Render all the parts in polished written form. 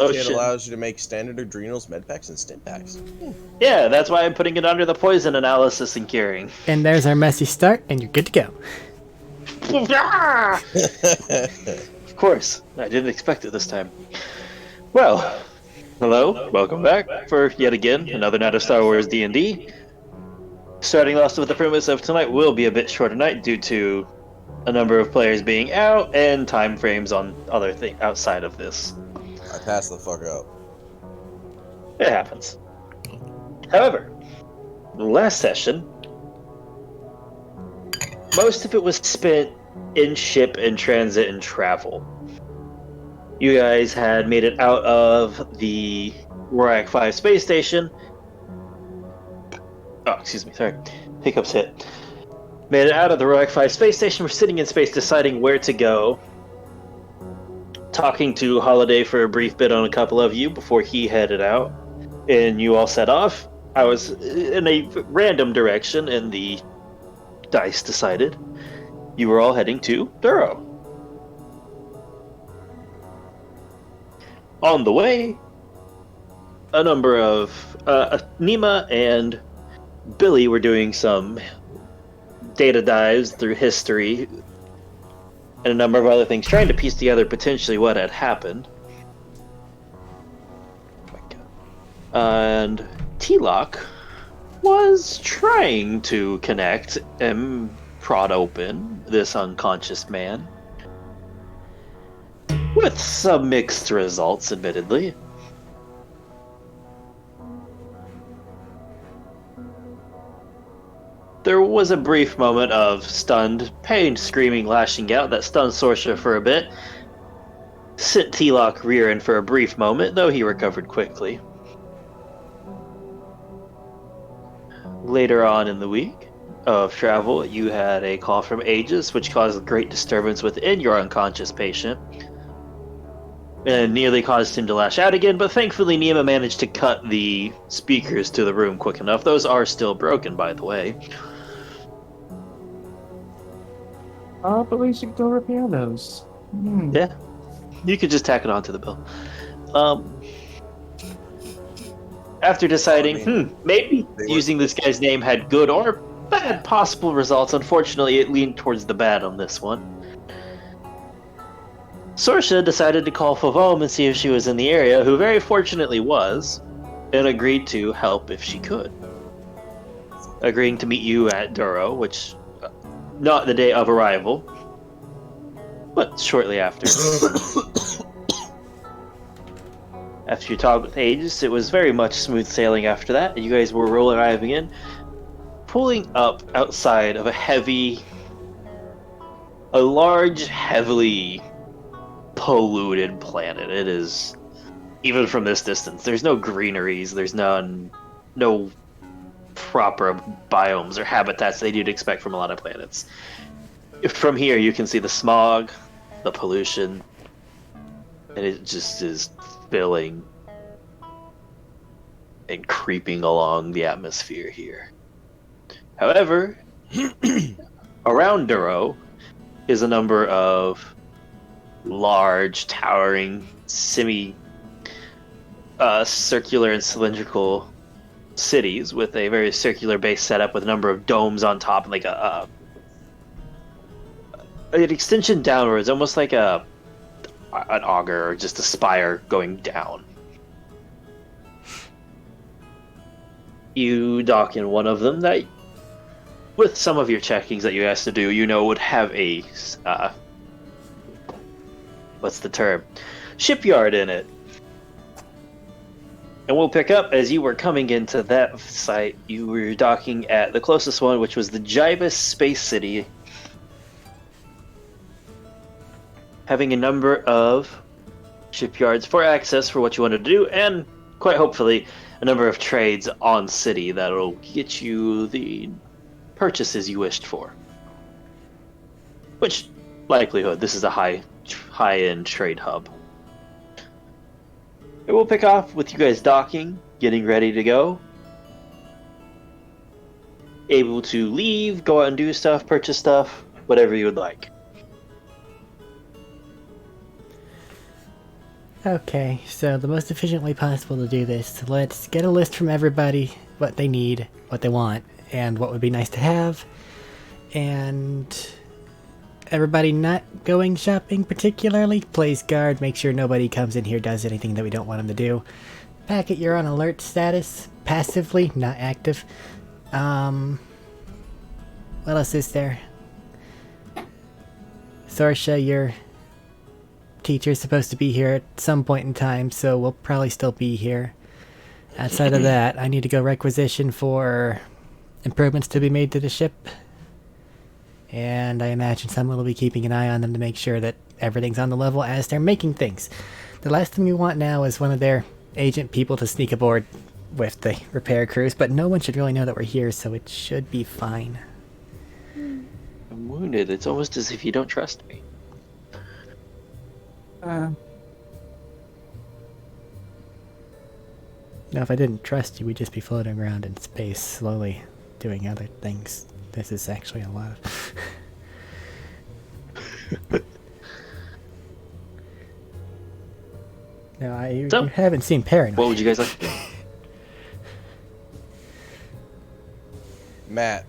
Oh See, it shit. allows you to make standard adrenals, med packs, and stim packs. Yeah, that's why I'm putting it under the poison analysis and curing. And there's our messy start, and you're good to go. Of course, I didn't expect it this time. Well, hello, welcome back for yet again another night of Star Wars D&D. Starting off with the premise of tonight will be a bit shorter night due to a number of players being out and time frames on other things outside of this. I passed the fuck out. It happens. However, last session, most of it was spent in ship and transit and travel. You guys had made it out of the Royak 5 space station. Oh, excuse me, sorry. Hiccups hit. Made it out of the Royak 5 space station. We're sitting in space deciding where to go. Talking to Holiday for a brief bit on a couple of you before he headed out. And you all set off. I was in a random direction, and the dice decided you were all heading to Duro. On the way, a number of Nima and Billy were doing some data dives through history and a number of other things, trying to piece together potentially what had happened. Oh my God. And T-Lock was trying to connect and prod open this unconscious man. With some mixed results, admittedly. There was a brief moment of stunned pain, screaming, lashing out that stunned Sorsha for a bit. Sent T-Lock rearing for a brief moment, though he recovered quickly. Later on in the week of travel, you had a call from Aegis, which caused great disturbance within your unconscious patient. And nearly caused him to lash out again, but thankfully Nima managed to cut the speakers to the room quick enough. Those are still broken, by the way. But we should go repair those. Yeah, you could just tack it onto the bill. After deciding, maybe using this guy's name had good or bad possible results, unfortunately it leaned towards the bad on this one. Sorsha decided to call Favome and see if she was in the area, who very fortunately was, and agreed to help if she could. Agreeing to meet you at Duro, which, not the day of arrival, but shortly after. After you talked with Aegis, it was very much smooth sailing after that. You guys were arriving in, pulling up outside of a large, heavily polluted planet. It is, even from this distance, there's no greeneries, there's no proper biomes or habitats that you'd expect from a lot of planets. From here, you can see the smog, the pollution, and it just is filling and creeping along the atmosphere here. However, around Duro is a number of large, towering, circular and cylindrical cities with a very circular base setup with a number of domes on top, and like an extension downwards, almost like an auger or just a spire going down. You dock in one of them that, with some of your checkings that you asked to do, would have a what's the term? Shipyard in it. And we'll pick up as you were coming into that site. You were docking at the closest one, which was the Jibus Space City, having a number of shipyards for access for what you wanted to do, and quite hopefully a number of trades on city that'll get you the purchases you wished for. Which likelihood, this is a high-end trade hub. And we'll pick off with you guys docking, getting ready to go. Able to leave, go out and do stuff, purchase stuff, whatever you would like. Okay, so the most efficient way possible to do this, let's get a list from everybody, what they need, what they want, and what would be nice to have, and everybody not going shopping particularly, plays guard, make sure nobody comes in here does anything that we don't want them to do. Packet, you're on alert status, passively, not active. What else is there? Sorsha, your teacher's supposed to be here at some point in time, so we'll probably still be here. Outside of that, I need to go requisition for improvements to be made to the ship. And I imagine someone will be keeping an eye on them to make sure that everything's on the level as they're making things. The last thing we want now is one of their agent people to sneak aboard with the repair crews, but no one should really know that we're here, so it should be fine. I'm wounded. It's almost as if you don't trust me. Now, if I didn't trust you, we'd just be floating around in space, slowly doing other things. This is actually a lot of... No, you haven't seen Paranoid. What would you guys like to do? Matt.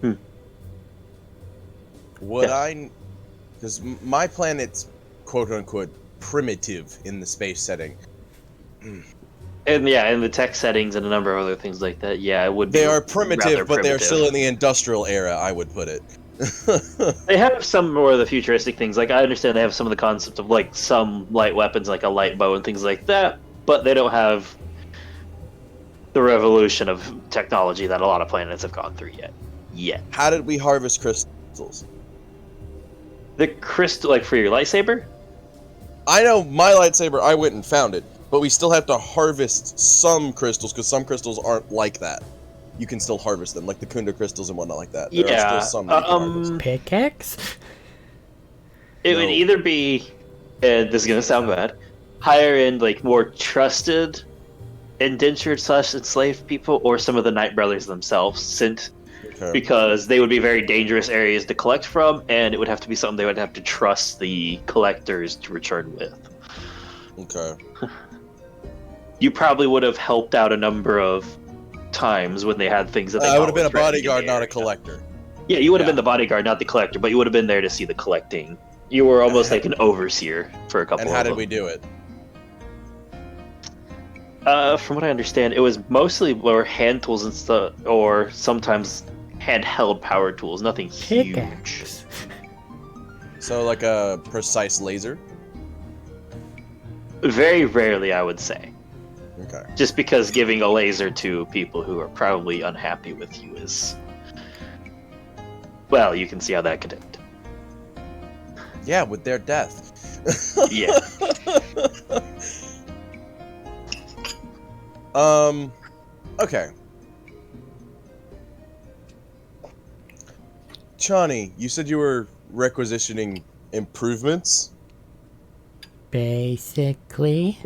Hmm. Would Yeah. I... Because my planet's quote-unquote primitive in the space setting. And yeah, in the tech settings and a number of other things like that, yeah, it would be They are rather primitive, but they're primitive. still in the industrial era, I would put it. They have some more of the futuristic things. Like, I understand they have some of the concepts of, like, some light weapons, like a light bow and things like that, but they don't have the revolution of technology that a lot of planets have gone through yet. How did we harvest crystals? The crystal, like, for your lightsaber? I know my lightsaber, I went and found it, but we still have to harvest some crystals, because some crystals aren't like that. You can still harvest them, like the Kunda crystals and whatnot like that. There are still some that you can harvest. Pickaxe? It would either be, and this is gonna sound bad, higher end, like, more trusted indentured / enslaved people, or some of the Night Brothers themselves sent, Okay. because they would be very dangerous areas to collect from, and it would have to be something they would have to trust the collectors to return with. Okay. You probably would have helped out a number of times when they had things that they I thought would have been were a threatening in bodyguard, the not a area. collector. Yeah, you would have Yeah. been the bodyguard, not the collector, but you would have been there to see the collecting. You were almost like an overseer for a couple And of how them. did we do it? From what I understand, it was mostly more hand tools and stuff, or sometimes handheld power tools, nothing huge. Pickaxe. So, like a precise laser? Very rarely, I would say. Okay. Just because giving a laser to people who are probably unhappy with you is... Well, you can see how that could end. Yeah, with their death. Yeah. Okay. Chani, you said you were requisitioning improvements? Basically.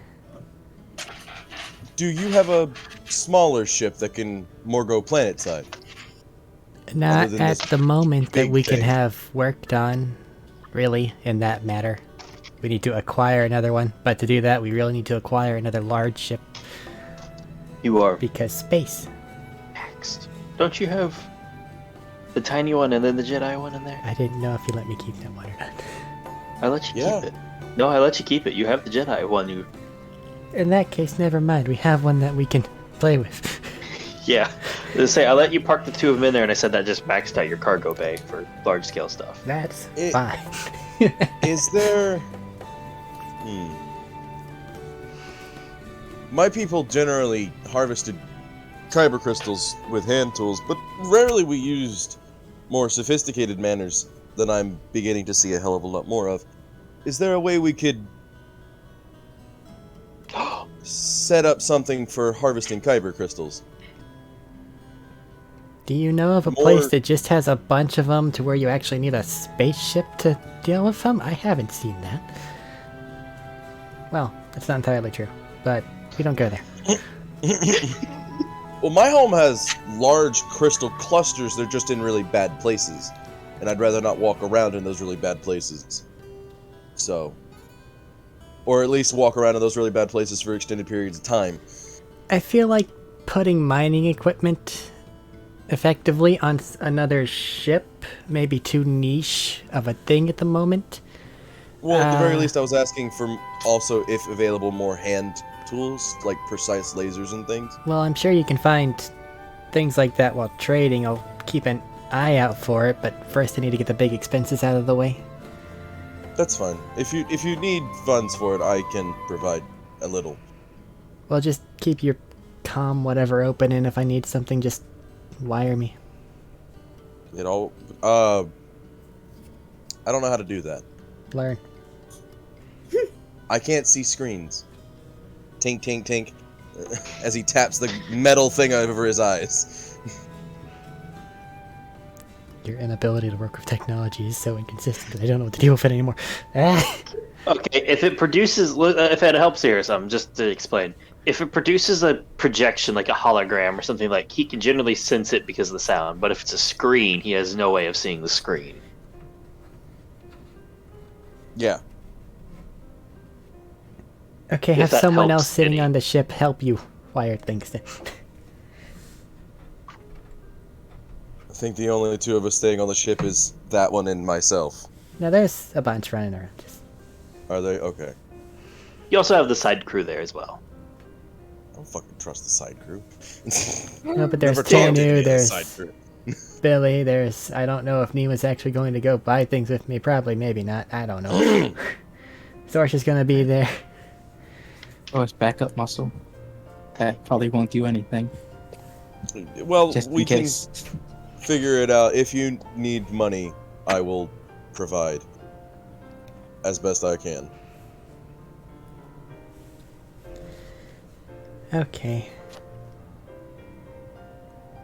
Do you have a smaller ship that can more go planet side? Not than at this the moment that big we can thing. have work done, really, in that matter. We need to acquire another one, but to do that, we really need to acquire another large ship, You are because space. next. Don't you have the tiny one and then the Jedi one in there? I didn't know if you let me keep that one or not. I let you Yeah. keep it. No, I let you keep it. You have the Jedi one. You... In that case, never mind. We have one that we can play with. Yeah. Let's say I let you park the two of them in there, and I said that just maxed out your cargo bay for large scale stuff. That's It- fine. Is there... My people generally harvested kyber crystals with hand tools, but rarely we used more sophisticated manners than I'm beginning to see a hell of a lot more of. Is there a way we could set up something for harvesting kyber crystals? Do you know of a More- place that just has a bunch of them to where you actually need a spaceship to deal with them? I haven't seen that. Well, that's not entirely true, but we don't go there. Well, my home has large crystal clusters, they're just in really bad places. And I'd rather not walk around in those really bad places. So... Or at least walk around in those really bad places for extended periods of time. I feel like putting mining equipment effectively on another ship may be too niche of a thing at the moment. Well, at the very least, I was asking for also, if available, more hand tools, like precise lasers and things. Well, I'm sure you can find things like that while trading. I'll keep an eye out for it, but first I need to get the big expenses out of the way. That's fine. If you need funds for it, I can provide a little. Well, just keep your comm whatever open, and if I need something, just wire me. It all. I don't know how to do that. Learn. I can't see screens. Tink, tink, tink. As he taps the metal thing over his eyes. Your inability to work with technology is so inconsistent that I don't know what to do with it anymore. Ah. Okay, if it produces, if it helps here or something, just to explain. If it produces a projection like a hologram or something, like, he can generally sense it because of the sound, but if it's a screen, he has no way of seeing the screen. Yeah. Okay, If have that someone helps else sitting any. on the ship help you wire things then. I think the only two of us staying on the ship is that one and myself. Now there's a bunch running around. Are they? Okay. You also have the side crew there as well. I don't fucking trust the side crew. No, but there's Never talked to any Tanu, of the there's side crew. Billy, there's... I don't know if Nima's actually going to go buy things with me. Probably, maybe not. I don't know. Sorsh is gonna be there. Oh, it's backup muscle. That probably won't do anything. Well, Just we in can case. figure it out. If you need money, I will provide as best I can. Okay.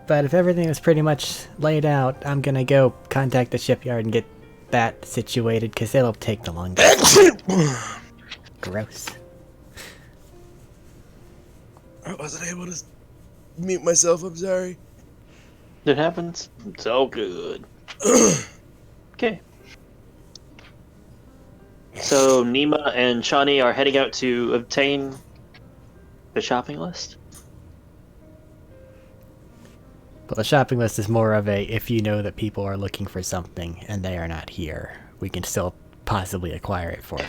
But if everything is pretty much laid out, I'm gonna go contact the shipyard and get that situated, because it'll take the longest. Gross. I wasn't able to mute myself, I'm sorry. It happens. It's all good. Okay. So Nima and Shawnee are heading out to obtain the shopping list. But the shopping list is more of a, if you know that people are looking for something and they are not here, we can still possibly acquire it for them.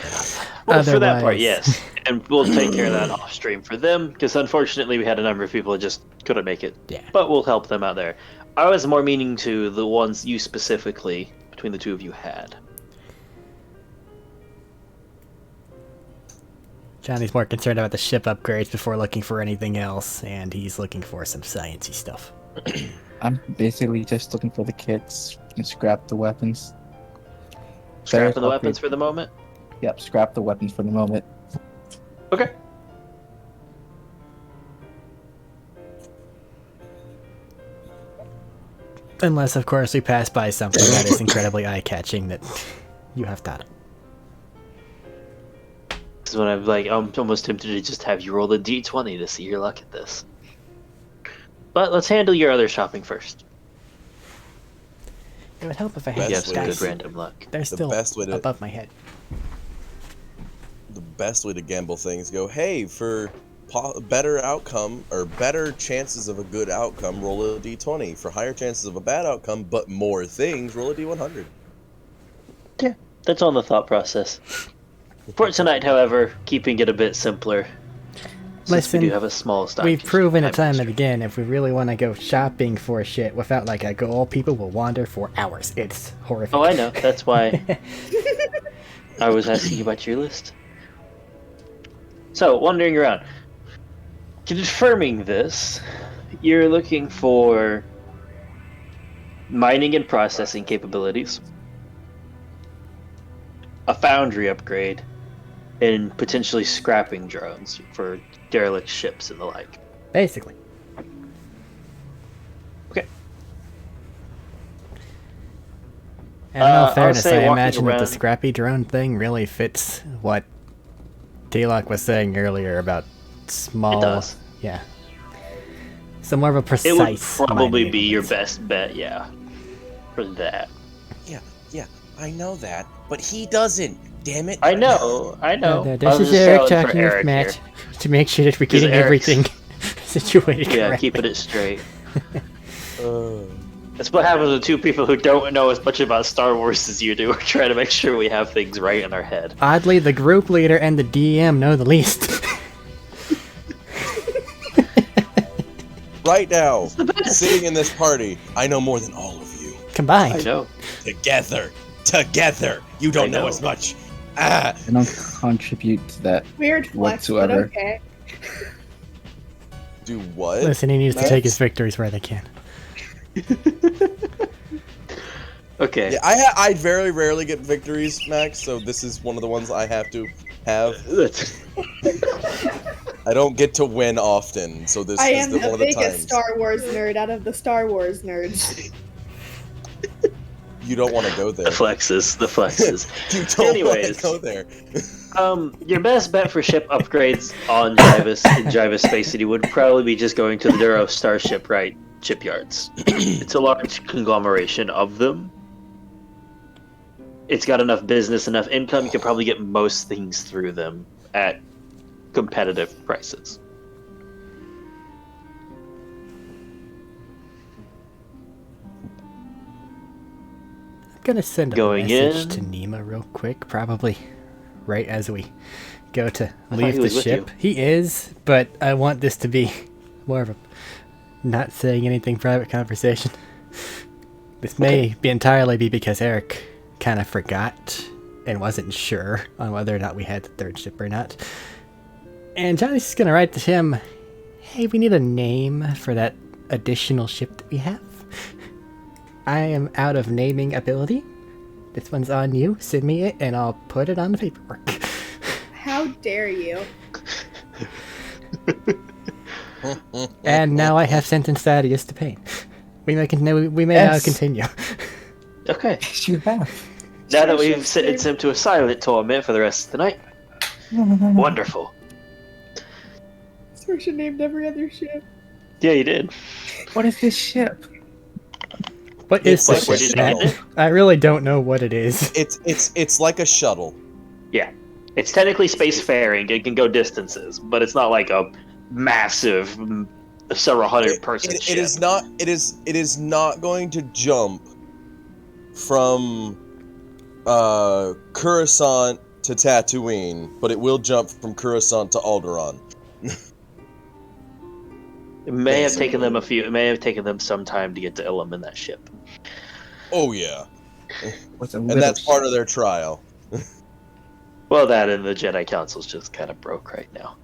Well, for that part, Otherwise- yes. And we'll take care of that off stream for them, because unfortunately we had a number of people that just couldn't make it. Yeah. But we'll help them out there. I was more meaning to the ones you specifically, between the two of you, had. Johnny's more concerned about the ship upgrades before looking for anything else, and he's looking for some sciencey stuff. I'm basically just looking for the kits and scrap the weapons. Scrapping the upgrade. weapons for the moment? Yep, scrap the weapons for the moment. Okay. Unless, of course, we pass by something that is incredibly eye-catching that you have thought of. This is when I'm like, I'm almost tempted to just have you roll a d20 to see your luck at this. But let's handle your other shopping first. It would help if I You had have some dice. good random luck. They're The still best way to- above my head. The best way to gamble things, go, hey, for better outcome, or better chances of a good outcome, roll a d20. For higher chances of a bad outcome, but more things, roll a d100. Yeah, that's on the thought process. For tonight, however, keeping it a bit simpler. Since Listen, we do have a small stock. We've proven it time and and again, if we really want to go shopping for shit without like a goal, people will wander for hours. It's horrific. Oh, I know. That's why I was asking you about your list. So, wandering around. Confirming this, you're looking for mining and processing capabilities, a foundry upgrade, and potentially scrapping drones for derelict ships and the like. Basically. Okay. And in all I'll fairness, say I walking imagine that the around- scrappy drone thing really fits what T-Lock was saying earlier about small... It does. Yeah. So more of a precise... It would probably mining be your equipment. best bet, yeah, for that. Yeah, I know that, but he doesn't. Damn it! I know. This I was is just Eric selling for talking with Eric Matt here. to make sure that we're Because getting Eric's- everything situated Yeah, correctly. keeping it straight. Uh, That's what happens with two people who don't know as much about Star Wars as you do. We're trying to make sure we have things right in our head. Oddly, the group leader and the DM know the least. right now, sitting in this party, I know more than all of you. I Combined. know. Together, you don't know as much. Ah, I don't contribute to that Weird flex, whatsoever. but okay. do what? Listen, he needs to Max? take his victories where they can. Okay. Yeah, I very rarely get victories, Max. So this is one of the ones I have to have. That's- I don't get to win often, so this I is am one the of the biggest times. Star Wars nerd out of the Star Wars nerds. You don't want to go there. the flexes. You don't want Anyways. to go there. Your best bet for ship upgrades on Jivas in Jivas Space City would probably be just going to the Duro Starship Right shipyards. It's a large conglomeration of them. It's got enough business, enough income, you could probably get most things through them at competitive prices. I'm gonna send a Going message in. to Nima real quick, probably right as we go to thought leave he the was with ship. you. He is, but I want this to be more of a not saying anything private conversation. This may be entirely be because Eric kind of forgot and wasn't sure on whether or not we had the third ship or not. And Johnny's just gonna write to him, hey, we need a name for that additional ship that we have. I am out of naming ability. This one's on you. Send me it and I'll put it on the paperwork. How dare you? And now I have sentenced Thaddeus to pain. We may now Yes. continue. Okay. You have. Now that we've sentenced him to a silent torment for the rest of the night. Wonderful. Sorcerer named every other ship. Yeah, you did. What is this ship? What is It's this like ship, where Matt? did you I really don't know what it is. It's like a shuttle. Yeah. It's technically spacefaring. It can go distances, but it's not like a massive several hundred person It ship. is not. It is not going to jump from Coruscant to Tatooine, but it will jump from Coruscant to Alderaan. It may have taken them It may have taken them some time to get to Ilum in that ship. Oh yeah, What's a and little that's part ship? of their trial. Well, that and the Jedi Council's just kind of broke right now.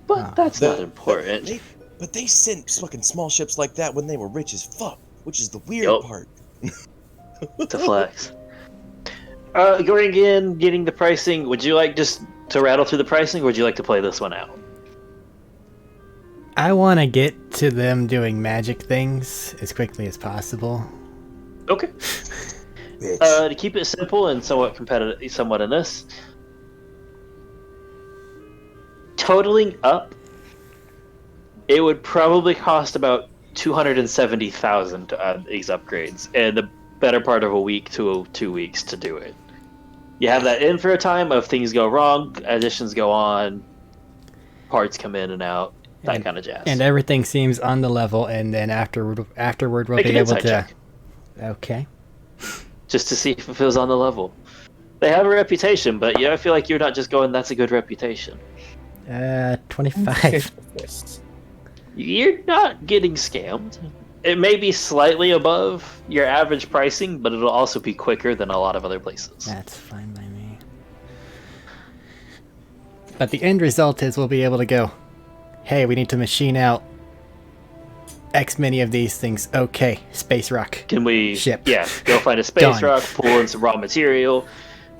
But Ah. that's not important. But they sent fucking small ships like that when they were rich as fuck, which is the weird Yup. part. It's a flex. Going in, getting the pricing. Would you like just to rattle through the pricing, or would you like to play this one out? I want to get to them doing magic things as quickly as possible. Okay. Bitch. To keep it simple and somewhat competitive, somewhat in this, totaling up, it would probably cost about 270,000 to add these upgrades, and the better part of a week to 2 weeks to do it. You have that in for a time of things go wrong, additions go on, parts come in and out, that kind of jazz. And everything seems on the level, and then afterward we'll Make be an able insight to. check. Okay. Just to see if it feels on the level. They have a reputation, but yeah, I feel like you're not just going, that's a good reputation. 25. You're not getting scammed. It may be slightly above your average pricing, but it'll also be quicker than a lot of other places. That's fine by me. But the end result is we'll be able to go, hey, we need to machine out X many of these things. Okay, space rock. Can we Ship. Yeah, go find a space Done. rock, pull in some raw material.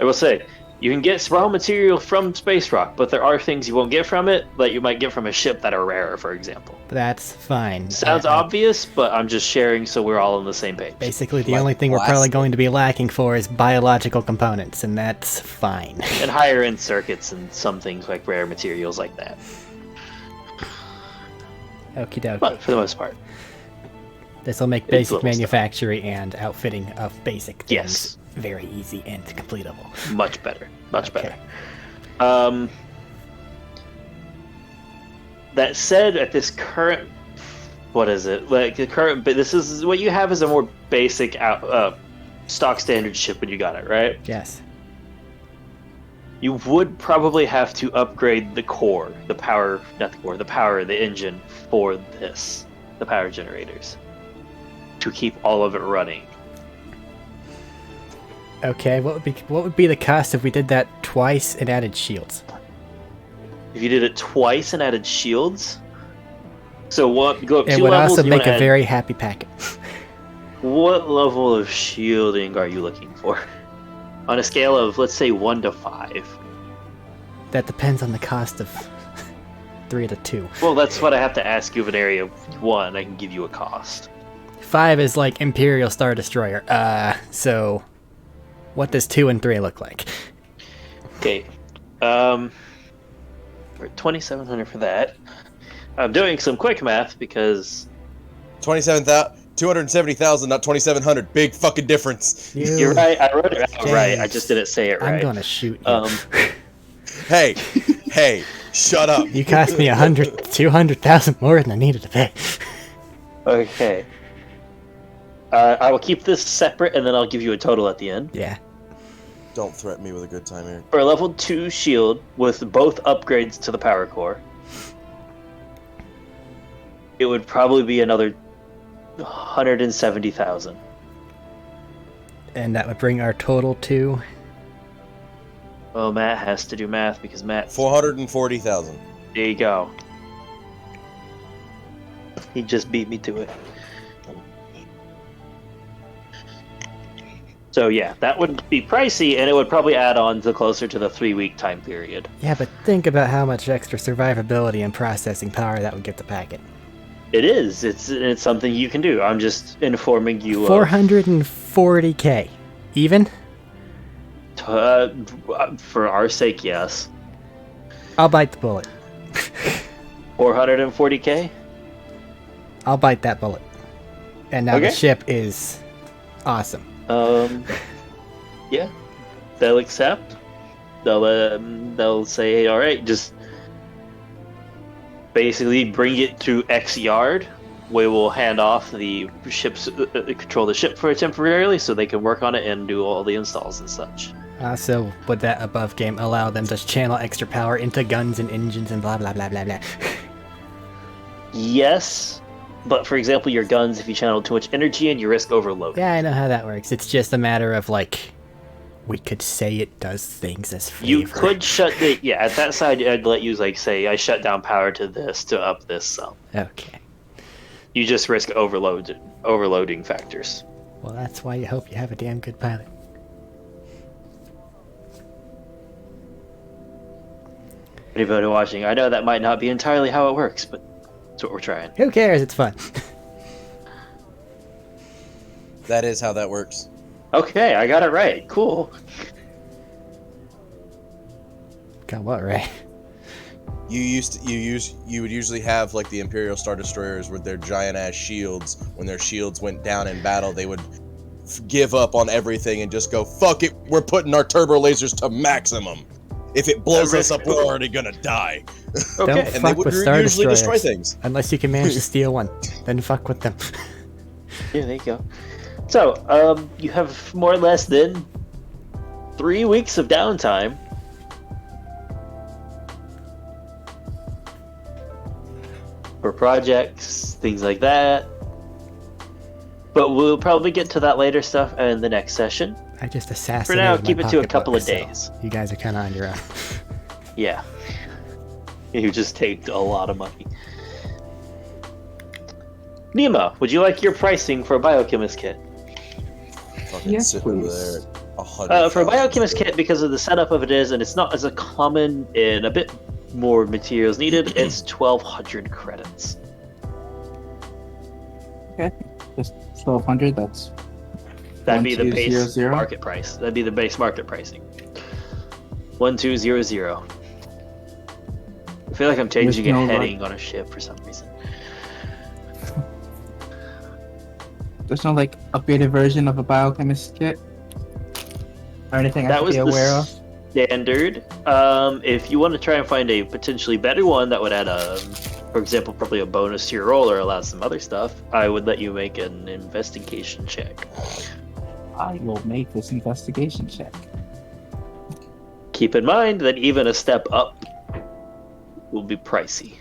I will say, you can get raw material from space rock, but there are things you won't get from it that you might get from a ship that are rarer, for example. That's fine. Sounds obvious, but I'm just sharing so we're all on the same page. Basically, the Like only thing we're probably plastic. going to be lacking for is biological components, and that's fine. And higher end circuits and some things like rare materials like that. Okie dokie. But for the most part. This will make It's basic little stuff. manufacturing and outfitting of basic things Yes. very easy and completable. Much better. Much Okay. better. That said, at this current, what is it? Like the current, but this is what you have is a more basic stock standard ship when you got it, right? Yes. You would probably have to upgrade the core, the power, not the core, the power, the engine for this, the power generators, to keep all of it running. Okay, what would be the cost if we did that twice and added shields? If you did it twice and added shields, so what? Go up It two would levels. also you make wanna a add- very happy packet. What level of shielding are you looking for? On a scale of, let's say, 1 to 5. That depends on the cost of 3 to 2. Well, that's what I have to ask you of an area 1. I can give you a cost. 5 is like Imperial Star Destroyer. So what does 2 and 3 look like? Okay. We're at 2,700 for that. I'm doing some quick math because 270,000, not 2,700. Big fucking difference. you're right. I wrote it out James, right. I just didn't say it right. I'm gonna shoot you. Hey, hey, shut up. You cost me 200,000 more than I needed to pay. Okay. I will keep this separate, and then I'll give you a total at the end. Yeah. Don't threaten me with a good time here. For a level 2 shield with both upgrades to the power core, it would probably be another 170,000. And that would bring our total to... Well, Matt has to do math because Matt. 440,000. There you go. He just beat me to it. So yeah, that would be pricey, and it would probably add on to closer to the 3-week time period. Yeah, but think about how much extra survivability and processing power that would get the packet. It is. It's something you can do. I'm just informing you. 440k. Even? For our sake, yes. I'll bite the bullet. 440k. I'll bite that bullet. And now the Okay. ship is awesome. Yeah, they'll accept. They'll say, hey, all right, just basically bring it to X yard. We will hand off the ships, control the ship for temporarily, so they can work on it and do all the installs and such. Also, would that above game allow them to channel extra power into guns and engines and blah blah blah blah blah? Yes, but for example, your guns, if you channel too much energy in, you risk overload. Yeah, I know how that works. It's just a matter of like, we could say it does things as flavor. You could shut the at that side. I'd let you like say I shut down power to this to up this some. Okay. You just risk overloading factors. Well, that's why you hope you have a damn good pilot. Anybody watching, I know that might not be entirely how it works, but that's what we're trying. Who cares? It's fun. That is how that works. Okay, I got it right. Cool. Got what right? You would usually have like the Imperial Star Destroyers with their giant ass shields. When their shields went down in battle, they would give up on everything and just go, fuck it, we're putting our turbo lasers to maximum. If it blows us up, we're already gonna die. Don't Okay. And they fuck would with Star usually destroy Destroyers. things. Unless you can manage to steal one. Then fuck with them. Yeah, there you go. So, you have more or less then 3 weeks of downtime. For projects, things like that. But we'll probably get to that later stuff in the next session. I just For assassinated now, my keep it to a pocketbook, couple of so days. You guys are kind of on your own. Yeah. You just take a lot of money. Nemo, would you like your pricing for a biochemist kit? Fucking Yes, sitting please. there. 100,000. For a biochemist kit, because of the setup of it is, and it's not as a common and a bit more materials needed, it's 1,200 credits. Okay. Just 1,200, that's... That'd be the base 1200. market price. That'd be the base market pricing. 1200. I feel like I'm changing There's a no heading on a ship for some reason. There's no like updated version of a biochemist kit or anything I That should was be the aware of. standard. If you want to try and find a potentially better one that would add for example, probably a bonus to your roll or allow some other stuff, I would let you make an investigation check. I will make this investigation check. Keep in mind that even a step up will be pricey.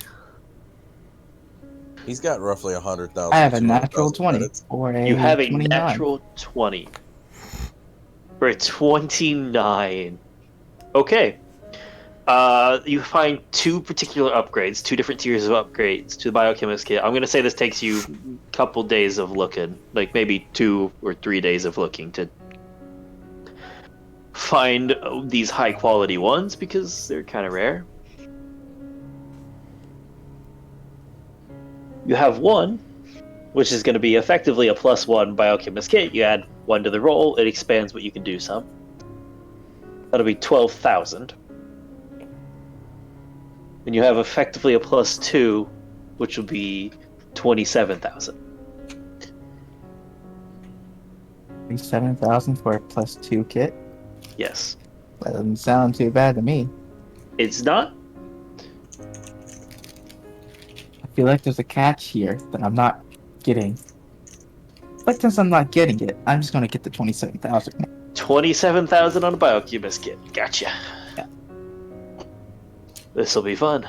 He's got roughly 100,000. I have a natural 200,000 20 credits. or a You have a 29. natural 20. For a 29. Okay. You find two particular upgrades, two different tiers of upgrades to the biochemist kit. I'm going to say this takes you a couple days of looking, like maybe 2 or 3 days of looking to find these high quality ones because they're kind of rare. You have one, which is going to be effectively a +1 biochemist kit. You add 1 to the roll, it expands what you can do some. That'll be 12,000. And you have effectively a +2, which will be 27,000. 7,000 for a +2 kit. Yes. That doesn't sound too bad to me. It's not. I feel like there's a catch here that I'm not getting. But since I'm not getting it, I'm just gonna get the 27,000. 27,000 on a biochemist kit. Gotcha. Yeah. This will be fun.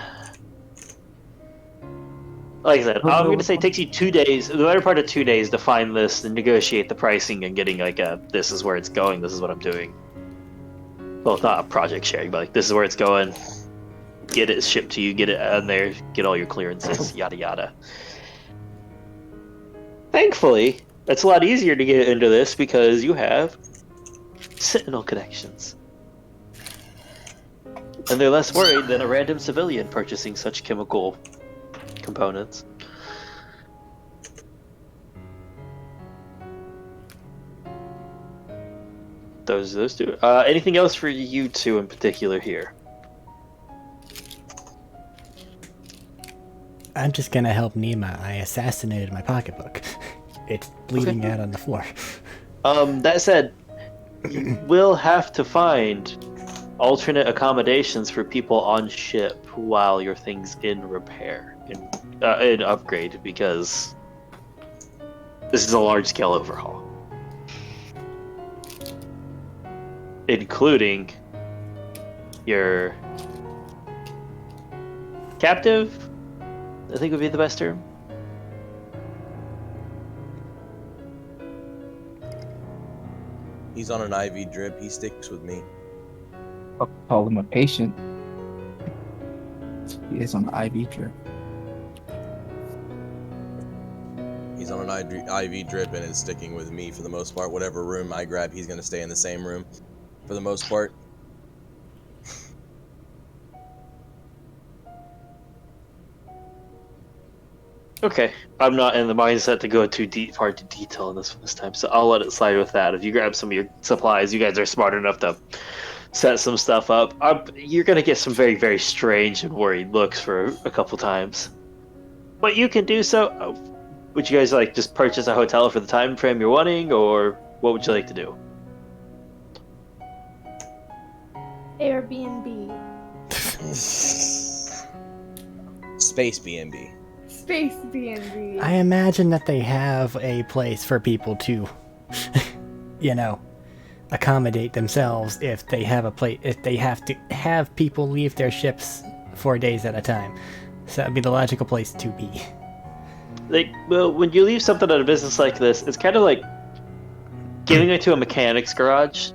Like I said, I'm going to say it takes you 2 days, the better part of 2 days to find this and negotiate the pricing and getting like this is where it's going, this is what I'm doing. Well, it's not a project sharing, but like this is where it's going. Get it shipped to you, get it on there, get all your clearances, yada yada. Thankfully, it's a lot easier to get into this because you have Sentinel connections. And they're less worried than a random civilian purchasing such chemical components. Those two. Anything else for you two in particular here? I'm just gonna help Nima. I assassinated my pocketbook. It's bleeding out on the floor. That said, you will have to find alternate accommodations for people on ship while your thing's in repair and upgrade, because this is a large-scale overhaul, including your captive, I think would be the best term. He's on an IV drip. He sticks with me. I'll call him a patient. He is on IV drip. He's on an IV drip and is sticking with me for the most part. Whatever room I grab, he's going to stay in the same room for the most part. Okay, I'm not in the mindset to go too far into detail in this time, so I'll let it slide with that. If you grab some of your supplies, you guys are smart enough to set some stuff up. You're gonna get some very, very strange and worried looks for a couple times, but you can do so. Would you guys like just purchase a hotel for the time frame you're wanting, or what would you like to do? Airbnb. Space B&B. Space B&B. I imagine that they have a place for people to, accommodate themselves if they have a place, if they have to have people leave their ships 4 days at a time. So that'd be the logical place to be. Well, when you leave something at a business like this, it's kind of like giving it to a mechanic's garage.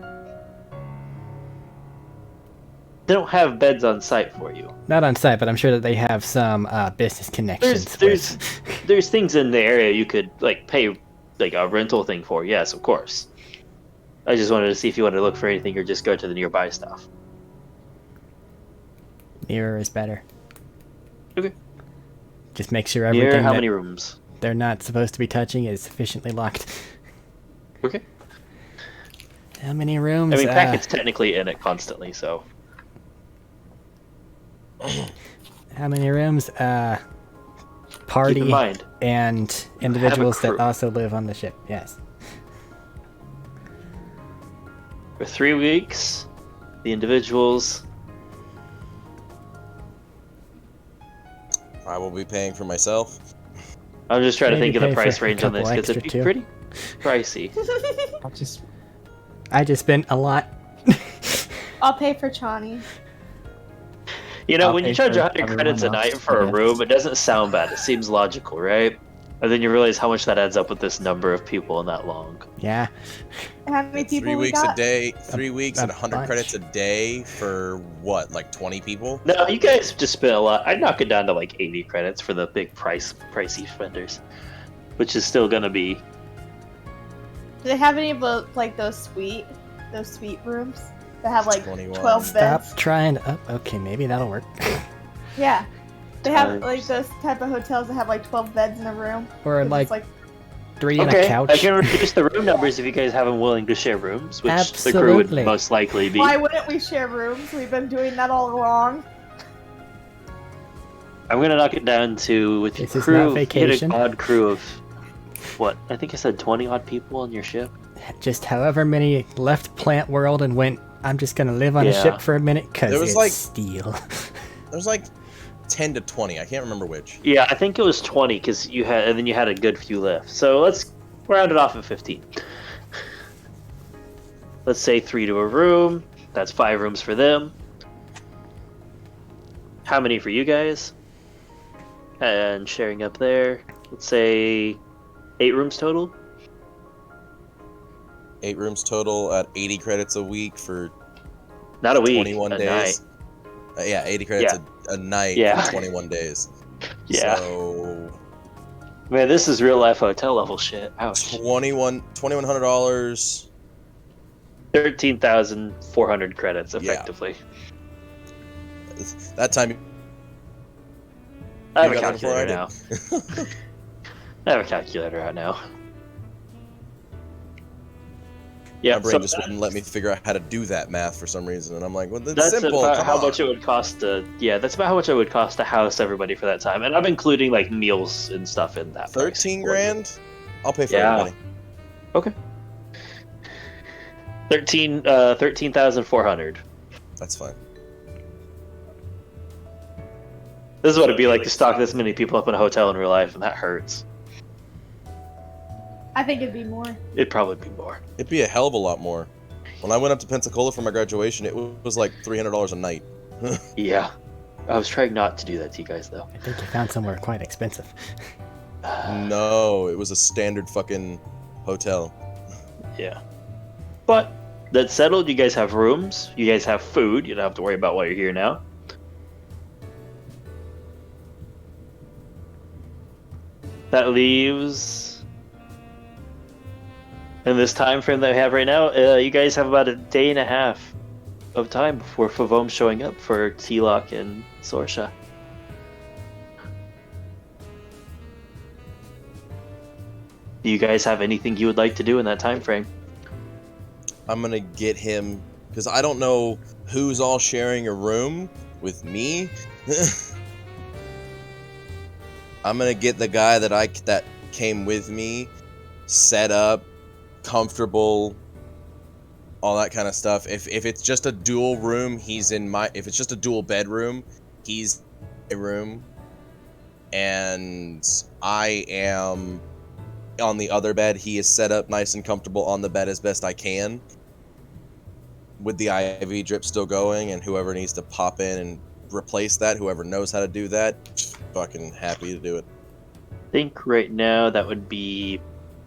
They don't have beds on site for you. Not on site, but I'm sure that they have some business connections. There's things in the area you could pay a rental thing for. Yes, of course. I just wanted to see if you wanted to look for anything or just go to the nearby stuff. Nearer is better. Okay. Just make sure everything Near how that many rooms? they're not supposed to be touching is sufficiently locked. Okay. How many rooms? I mean, Packet's technically in it constantly, so. How many rooms? party Keep in mind, and individuals that crew. also live on the ship. Yes. For 3 weeks, the individuals. I will be paying for myself. I'm just trying to Maybe think of the pay price for a range on this couple because it'd be extra, too. pretty pricey. I'll just I just spent a lot. I'll pay for Chani. You know, I'll when you pay charge for 100 credits a everyone night else, for I a guess. room, it doesn't sound bad. It seems logical, right? And then you realize how much that adds up with this number of people in that long. Yeah. How many people 3 we weeks got? a day, 3 weeks a and 100 bunch. credits a day for what, like 20 people? No, you guys just spent a lot. I'd knock it down to like 80 credits for the big pricey spenders, which is still gonna be. Do they have any of the, like those suite rooms that have like 21. 12 Stop beds? trying to. Okay, maybe that'll work. Yeah. They have Times. like those type of hotels that have like 12 beds in a room. Or It's like like 3 and a Okay, couch. I can reduce the room numbers if you guys have them willing to share rooms, which the crew would Absolutely. most likely be. why wouldn't we share rooms? We've been doing that all along. I'm gonna knock it down to with your This is crew. not You vacation. get an odd crew of what? I think I said 20 odd people on your ship. Just however many left plant world and went, I'm just gonna live on a Yeah. ship for a minute because There was, it's like- steel. There's like 10 to 20. I can't remember which. Yeah, I think it was 20 because you had, and then you had a good few left. So let's round it off at 15. Let's say 3 to a room. That's 5 rooms for them. How many for you guys? And sharing up there. Let's say 8 rooms total. 8 rooms total at 80 credits a week for Not a week. 21 a days. night. Yeah, 80 credits a night Yeah. for 21 days. Yeah. So Man, this is real life hotel level shit. Ouch. $2,100. 13,400 credits effectively. That time I have a You got it before I calculator now. I have a calculator out now. Yeah, my brain so just wouldn't let me figure out how to do that math for some reason, and I'm like, well, that's that's simple. about Come how on. much it would cost to. Yeah, that's about how much it would cost to house everybody for that time, and I'm including like meals and stuff in that. price 13 for you. grand? I'll pay for Yeah. everybody. Okay. 13,400. That's fine. This is what it'd be like to stock this many people up in a hotel in real life, and that hurts. I think it'd be more. It'd probably be more. It'd be a hell of a lot more. When I went up to Pensacola for my graduation, it was like $300 a night. Yeah. I was trying not to do that to you guys, though. I think you found somewhere quite expensive. No, it was a standard fucking hotel. Yeah. But that's settled. You guys have rooms. You guys have food. You don't have to worry about while you're here now. That leaves. In this time frame that we have right now, you guys have about a day and a half of time before Favom's showing up for T-Lock and Sorsha. Do you guys have anything you would like to do in that time frame? I'm gonna get him because I don't know who's all sharing a room with me. I'm gonna get the guy that came with me set up, comfortable, all that kind of stuff. If it's just a dual room, he's in my. If it's just a dual bedroom, he's in my room, and I am on the other bed. He is set up nice and comfortable on the bed as best I can, with the IV drip still going, and whoever needs to pop in and replace that, whoever knows how to do that, fucking happy to do it. I think right now that would be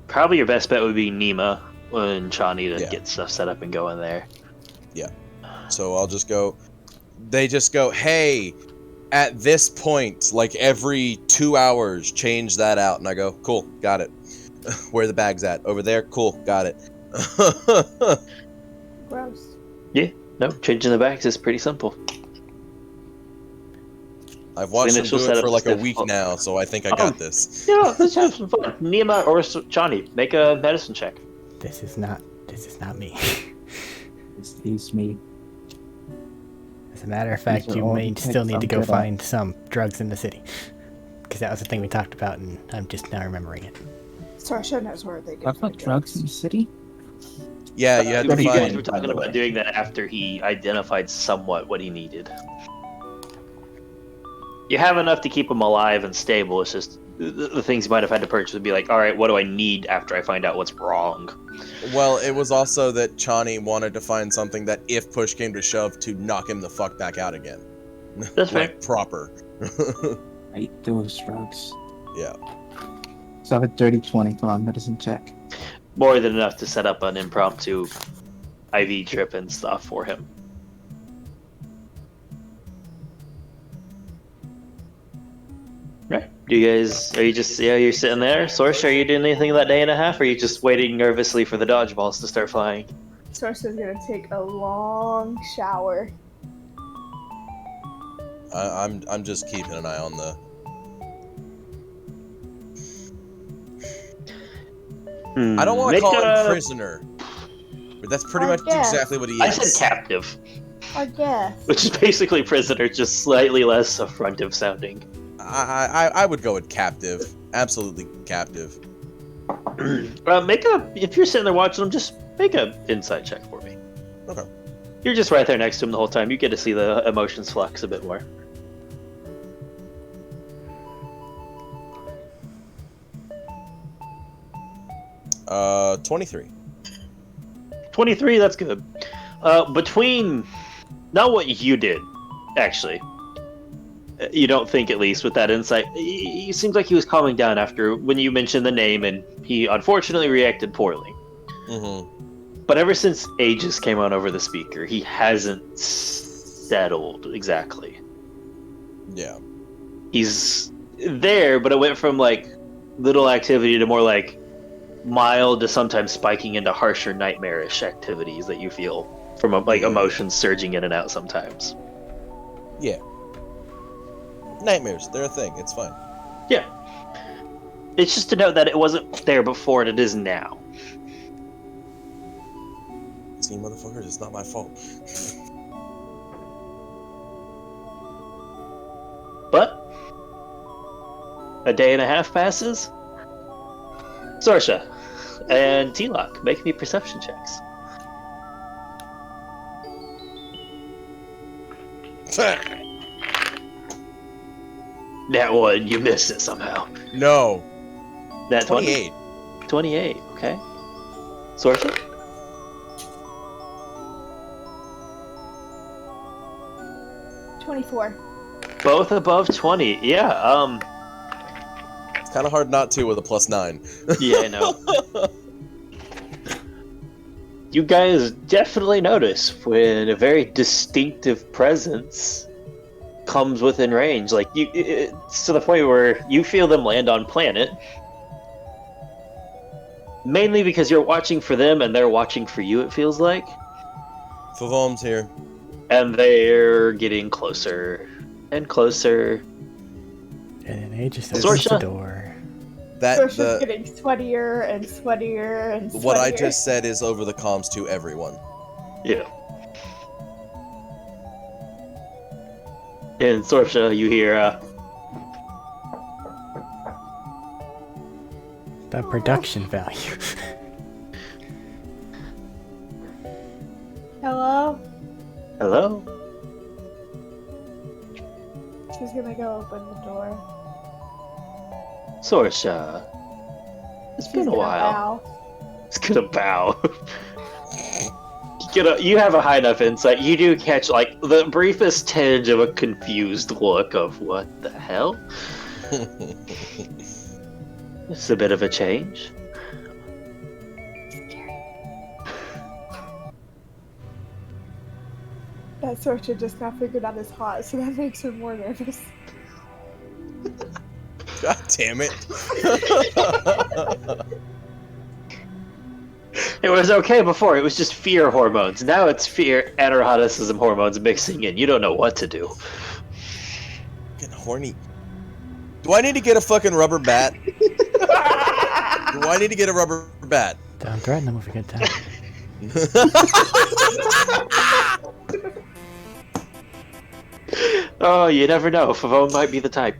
probably your best bet would be Nima and Chani to Yeah. get stuff set up and go in there. So I'll just go. They just go, hey, at this point, like every 2 hours, change that out, and I go, cool, got it. Where are the bags at? Over there, cool, got it. Gross. No, changing the bags is pretty simple. I've watched them initial do it setup for like a is week difficult. now, so I think I got this. Yeah, let's have some fun. Nima or Chani, make a medicine check. This is not me. Excuse me. As a matter of fact, These are you all may the still types need to I'm go good at. find some drugs in the city. because that was the thing we talked about, and I'm just now remembering it. Sorsha knows where they get I've got drugs in the city. Yeah, you had to You guys find. were talking about doing that after he identified somewhat what he needed. You have enough to keep him alive and stable. It's just the things you might have had to purchase would be like, all right, what do I need after I find out what's wrong? Well, it was also that Chani wanted to find something that, if push came to shove, to knock him the fuck back out again. That's like proper. Right, those drugs. Yeah. So I have a dirty 20 for my medicine check. More than enough to set up an impromptu IV trip and stuff for him. Right. Do you guys, are you just, you're sitting there? Sorsha, are you doing anything that day and a half, or are you just waiting nervously for the dodgeballs to start flying? Sorsha's gonna take a long shower. I'm just keeping an eye on the. I don't want to Make call a- him prisoner, but that's pretty I much guess. exactly what he is. I said captive, I guess. which is basically prisoner, just slightly less affrontive sounding. I would go with captive. Absolutely captive. If you're sitting there watching them, just make an insight check for me. Okay. You're just right there next to him the whole time. You get to see the emotions flux a bit more. Uh, 23. 23, that's good. Between, not what you did, actually. You don't think, at least, with that insight. It seems like he was calming down after when you mentioned the name, and he unfortunately reacted poorly. Mm-hmm. But ever since Aegis came on over the speaker, he hasn't settled exactly. Yeah. He's there, but it went from like little activity to more like mild to sometimes spiking into harsher nightmarish activities that you feel from like emotions surging in and out sometimes. Yeah. Nightmares, they're a thing. It's fine. Yeah. It's just to note that it wasn't there before and it is now. See, motherfuckers, it's not my fault. But a day and a half passes. Sorsha and T-Lock, make me perception checks. That one, you missed it somehow. No. That 28. 28, okay. Sorsha? $24. Both above 20. Yeah, It's kind of hard not to with a +9. yeah, I know. You guys definitely notice when a very distinctive presence comes within range. Like, it's to the point where you feel them land on planet. Mainly because you're watching for them and they're watching for you, it feels like. Favom's here. And they're getting closer and closer. And then Aegis opens Sorsha? the door. Sorsha's getting sweatier and sweatier and sweatier. What I just said is over the comms to everyone. Yeah. In Sorsha, you hear, The production value. Hello? hello? She's gonna go open the door. Sorsha. It's been a gonna while. bow. It's gonna bow. You have a high enough insight. You do catch, like, the briefest tinge of a confused look of what the hell? It's a bit of a change. That Sorsha just now figured out is hot, so that makes her more nervous. God damn it. It was okay before. It was just fear hormones. Now it's fear and eroticism hormones mixing in. You don't know what to do. Getting horny. Do I need to get a fucking rubber bat? Do I need to get a rubber bat? Don't threaten them with a good time. Oh, you never know. Favone might be the type.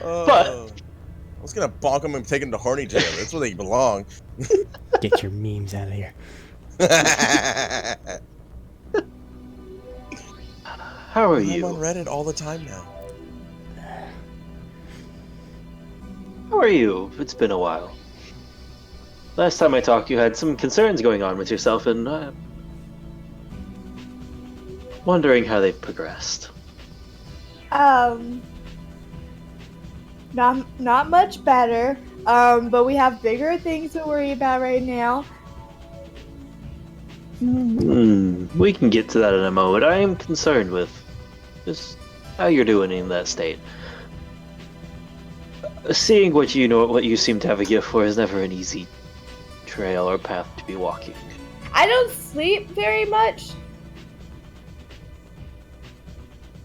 But I was gonna bonk him and take him to Horny Jail. That's where they belong. Get your memes out of here. How are I'm you? on Reddit all the time now. How are you? It's been a while. Last time I talked, you had some concerns going on with yourself, and wondering how they've progressed. Not much better. But we have bigger things to worry about right now. We can get to that in a moment. I am concerned with just how you're doing in that state. Seeing what you know, what you seem to have a gift for, is never an easy trail or path to be walking. I don't sleep very much.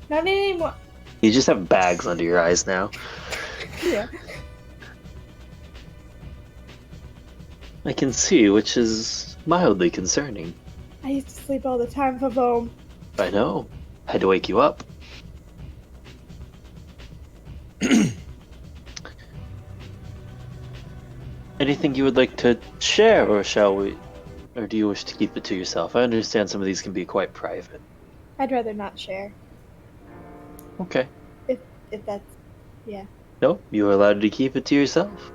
Not anymore. You just have bags under your eyes now. Yeah. I can see, which is mildly concerning. I used to sleep all the time from home. I know. Had to wake you up. Anything you would like to share, or shall we? Or do you wish to keep it to yourself? I understand some of these can be quite private. I'd rather not share. Okay. If that's, yeah. No, you are allowed to keep it to yourself.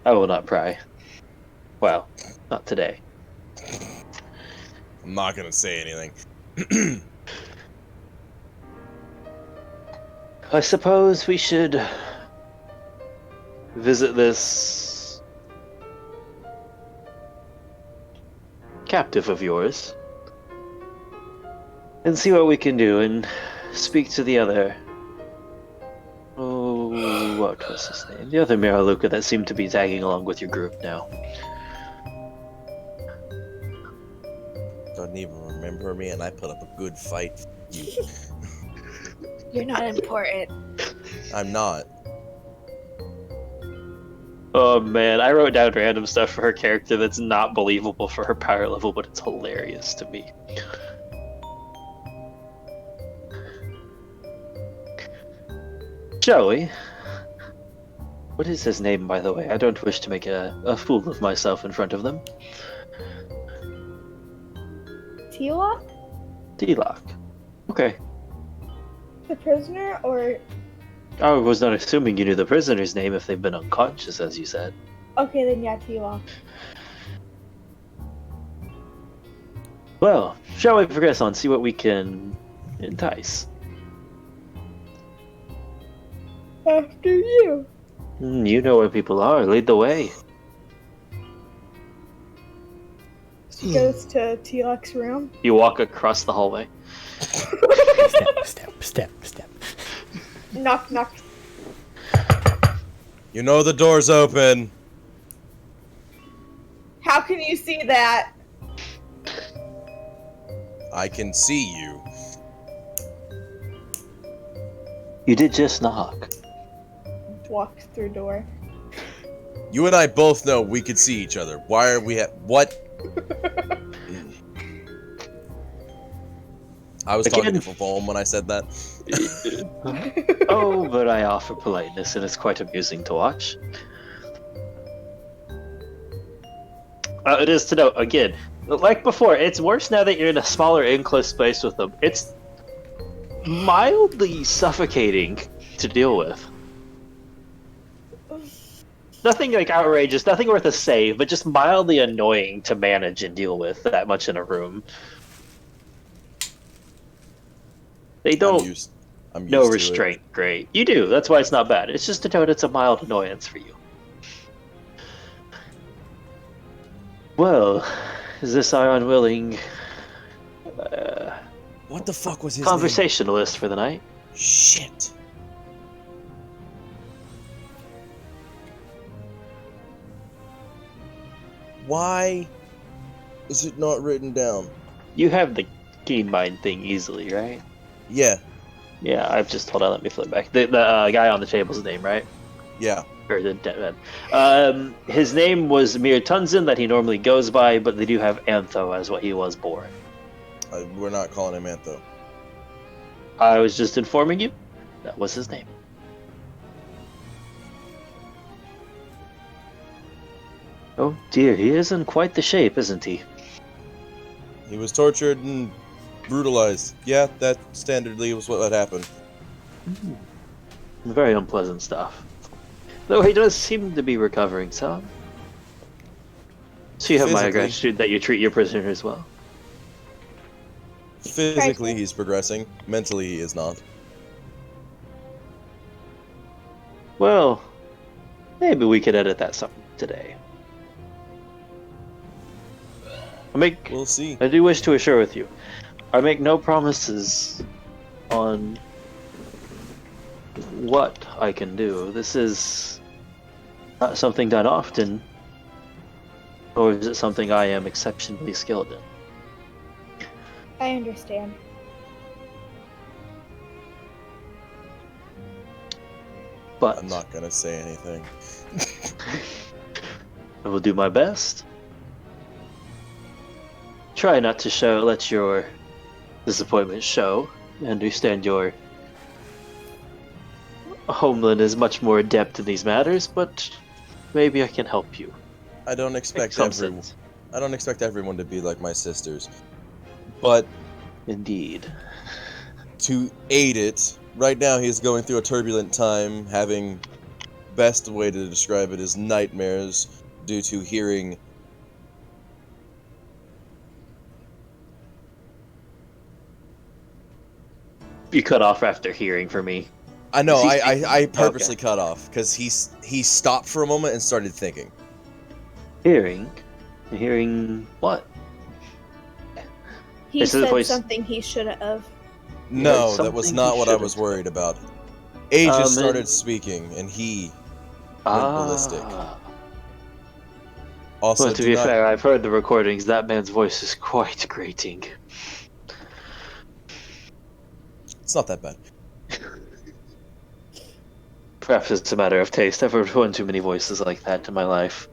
I will not pry. Well, not today. I'm not gonna say anything. I suppose we should visit this captive of yours and see what we can do, and speak to the other. Oh, what was his name? The other Miraluka that seemed to be tagging along with your group now. Don't even remember me, and I put up a good fight for you. You're not important. I'm not. Oh man, I wrote down random stuff for her character that's not believable for her power level, but it's hilarious to me. Joey. What is his name, by the way? I don't wish to make a fool of myself in front of them. Tila? D-Lock. Okay. The prisoner, or... I was not assuming you knew the prisoner's name if they've been unconscious, as you said. Okay, then yeah, Tila. Well, shall we progress on, see what we can entice? After you. You know where people are. Lead the way. She goes to Tilak's room. You walk across the hallway. Step. Knock, knock. You know the door's open. How can you see that? I can see you. You did just knock. Walks through door. You and I both know we could see each other. Why are we what? I was talking to Fafom when I said that. Oh, but I offer politeness, and it's quite amusing to watch. It is to note, again, like before, it's worse now that you're in a smaller enclosed space with them. It's mildly suffocating to deal with. Nothing like outrageous, nothing worth a save, but just mildly annoying to manage and deal with that much in a room. They don't I'm no used to restraint, great. You do, that's why it's not bad. It's just to note it's a mild annoyance for you. Well, is this our unwilling What the fuck was his name? conversationalist for the night? Shit. Why is it not written down? You have the keen mind thing easily, right? Yeah. Yeah, I've just hold on. Let me flip back. The guy on the table's name, right? Yeah. Or the dead man. His name was Mir Tunzen, that he normally goes by, but they do have Antho as what he was born. We're not calling him Antho. I was just informing you. That was his name. Oh dear, he is in quite the shape, isn't he? He was tortured and brutalized. Yeah, that standardly was what had happened. Very unpleasant stuff. Though he does seem to be recovering some. So you have my Physically. gratitude that you treat your prisoners well. Physically, he's progressing. Mentally, he is not. Well, maybe we could edit that something today. We'll see. I do wish to assure with you, I make no promises on what I can do. This is not something done often, or is it something I am exceptionally skilled in? I understand. But I'm not gonna say anything. I will do my best. Try not to let your disappointment show. I understand your homeland is much more adept in these matters, but maybe I can help you. I don't expect Some everyone. sense. I don't expect everyone to be like my sisters, but Indeed. to aid it, right now he is going through a turbulent time, having best way to describe it is nightmares due to hearing. You cut off after hearing from me. I know. Is he I purposely cut off because he stopped for a moment and started thinking. Hearing? Hearing what? He This is the said voice- something he shouldn't have. No, that was something not he what I should've was said. worried about. Aegis Man. started speaking, and he went ballistic. Also, Well, to do be not. fair, I've heard the recordings. That man's voice is quite grating. It's not that bad. Perhaps it's a matter of taste. I've heard one too many voices like that in my life.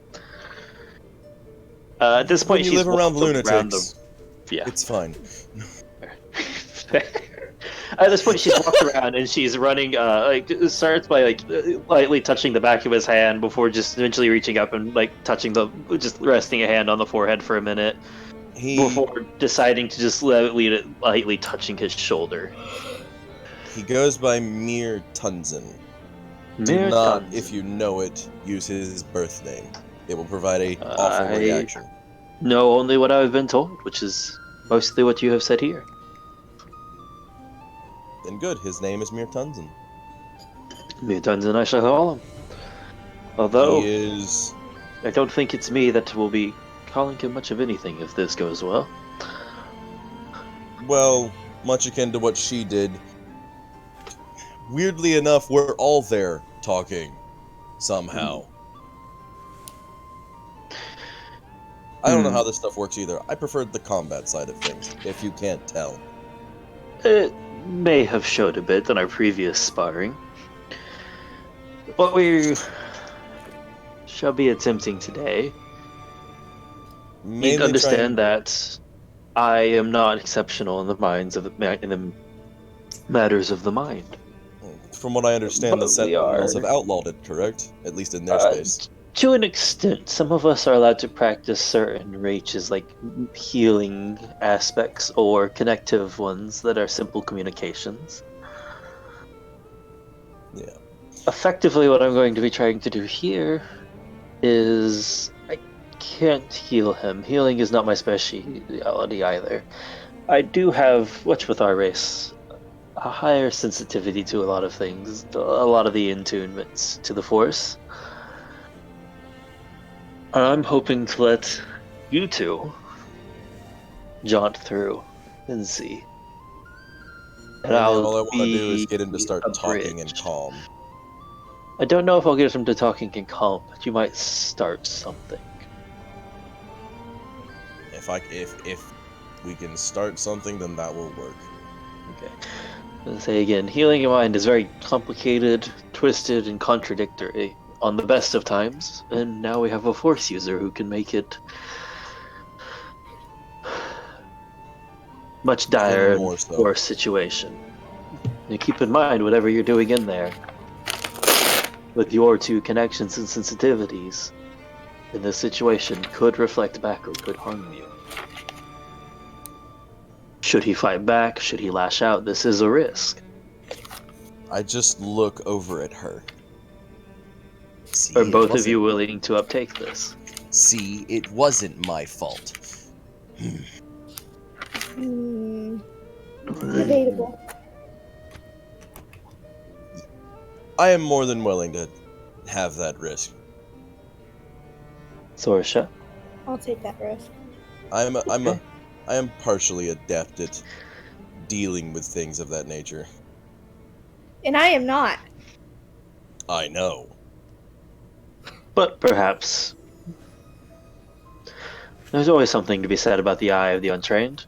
At this point, When you she's live around walked lunatics, Yeah. it's fine. At this point, she's walked around and she's running. Starts by lightly touching the back of his hand before just eventually reaching up and just resting a hand on the forehead for a minute before deciding to just lead it lightly touching his shoulder. He goes by Mir Tunzen. Do Mere not, Tunzen. if you know it, use his birth name. It will provide a I- awful reaction. Know only what I've been told, which is mostly what you have said here. Then good, his name is Mir Tunzen. Mere Tunzen, I shall call him. Although He is. I don't think it's me that will be calling him much of anything if this goes well. Well, much akin to what she did. Weirdly enough, we're all there talking. Somehow. I don't know how this stuff works either. I preferred the combat side of things, if you can't tell. It may have showed a bit in our previous sparring. What we shall be attempting today, you need Mainly to understand that I am not exceptional in the matters of the mind. From what I understand, the But we Sentinels are- have outlawed it, correct? At least in their space. To an extent, some of us are allowed to practice certain reaches, like healing aspects or connective ones that are simple communications. Yeah. Effectively, what I'm going to be trying to do here is I can't heal him. Healing is not my specialty either. I do have, which with our race, a higher sensitivity to a lot of things, a lot of the attunements to the Force. I'm hoping to let you two jaunt through and see. And All I want to do is get him to be start a talking and bridge. calm. I don't know if I'll get him to talking in calm, but you might start something. If we can start something, then that will work. Okay. I'll say again, healing your mind is very complicated, twisted, and contradictory on the best of times, and now we have a Force user who can make it much dire Even more and so. worse situation. And keep in mind whatever you're doing in there with your two connections and sensitivities. in this situation could reflect back or could harm you. Should he fight back? Should he lash out? This is a risk. I just look over at her. See, Are it both of wasn't- you willing to uptake this? See, it wasn't my fault. Debatable. I am more than willing to have that risk. Sorsha? I'll take that risk. I am partially adept at dealing with things of that nature. And I am not. I know. But perhaps there's always something to be said about the eye of the untrained.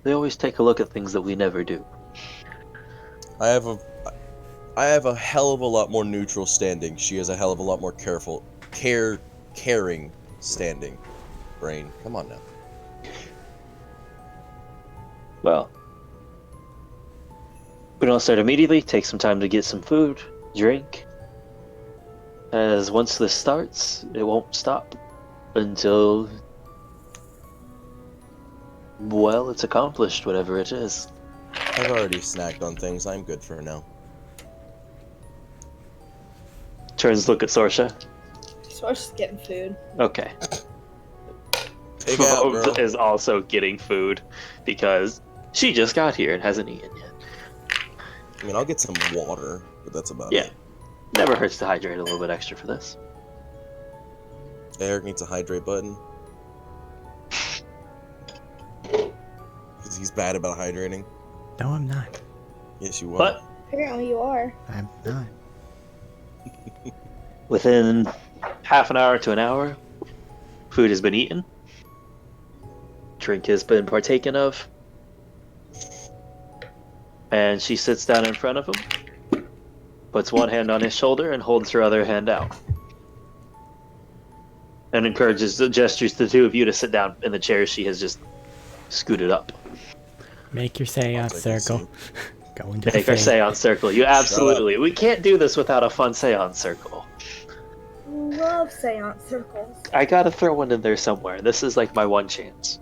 They always take a look at things that we never do. I have a hell of a lot more neutral standing. She has a hell of a lot more caring standing. Brain, come on now. Well, we don't start immediately. Take some time to get some food, drink. As once this starts, it won't stop until, well, it's accomplished, whatever it is. I've already snacked on things. I'm good for now. Turns to look at Sorsha. Source is getting food. Okay. Pig out, Vogue girl. is also getting food because she just got here and hasn't eaten yet. I mean, I'll get some water, but that's about Yeah. it. Never hurts to hydrate a little bit extra for this. Eric needs a hydrate button. Because he's bad about hydrating. No, I'm not. Yes, you are. But Apparently you are. I'm not. within half an hour to an hour, food has been eaten. Drink has been partaken of. And she sits down in front of him, puts one hand on his shoulder, and holds her other hand out. And gestures the two of you to sit down in the chairs she has just scooted up. Make your seance take a circle. Go into Make the our thing. seance circle. You absolutely. We can't do this without a fun seance circle. Love seance circles. I gotta throw one in there somewhere. This is like my one chance.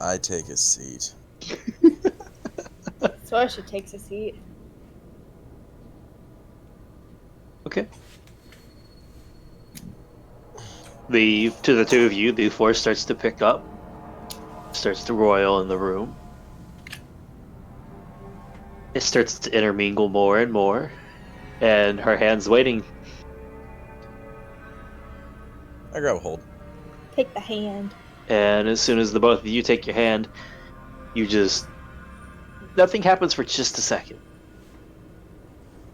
I take a seat. Sorsha takes a seat. Okay. To the two of you, the force starts to pick up. Starts to roil in the room. It starts to intermingle more and more. And her hand's waiting. I grab a hold. Take the hand. And as soon as the both of you take your hand, you just... Nothing happens for just a second.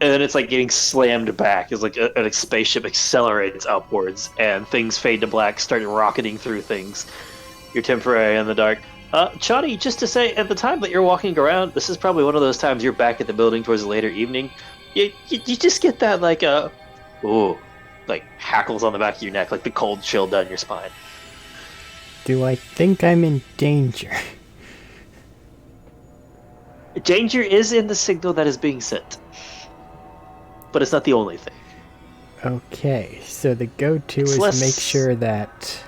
And then it's like getting slammed back. It's like a spaceship accelerates upwards, and things fade to black, starting rocketing through things. You're temporarily in the dark. Chani, just to say, at the time that you're walking around, this is probably one of those times you're back at the building towards the later evening. You just get that, like, like, hackles on the back of your neck, like the cold chill down your spine. Do I think I'm in danger? Danger is in the signal that is being sent. But it's not the only thing. Okay, so the go-to It's is less- make sure that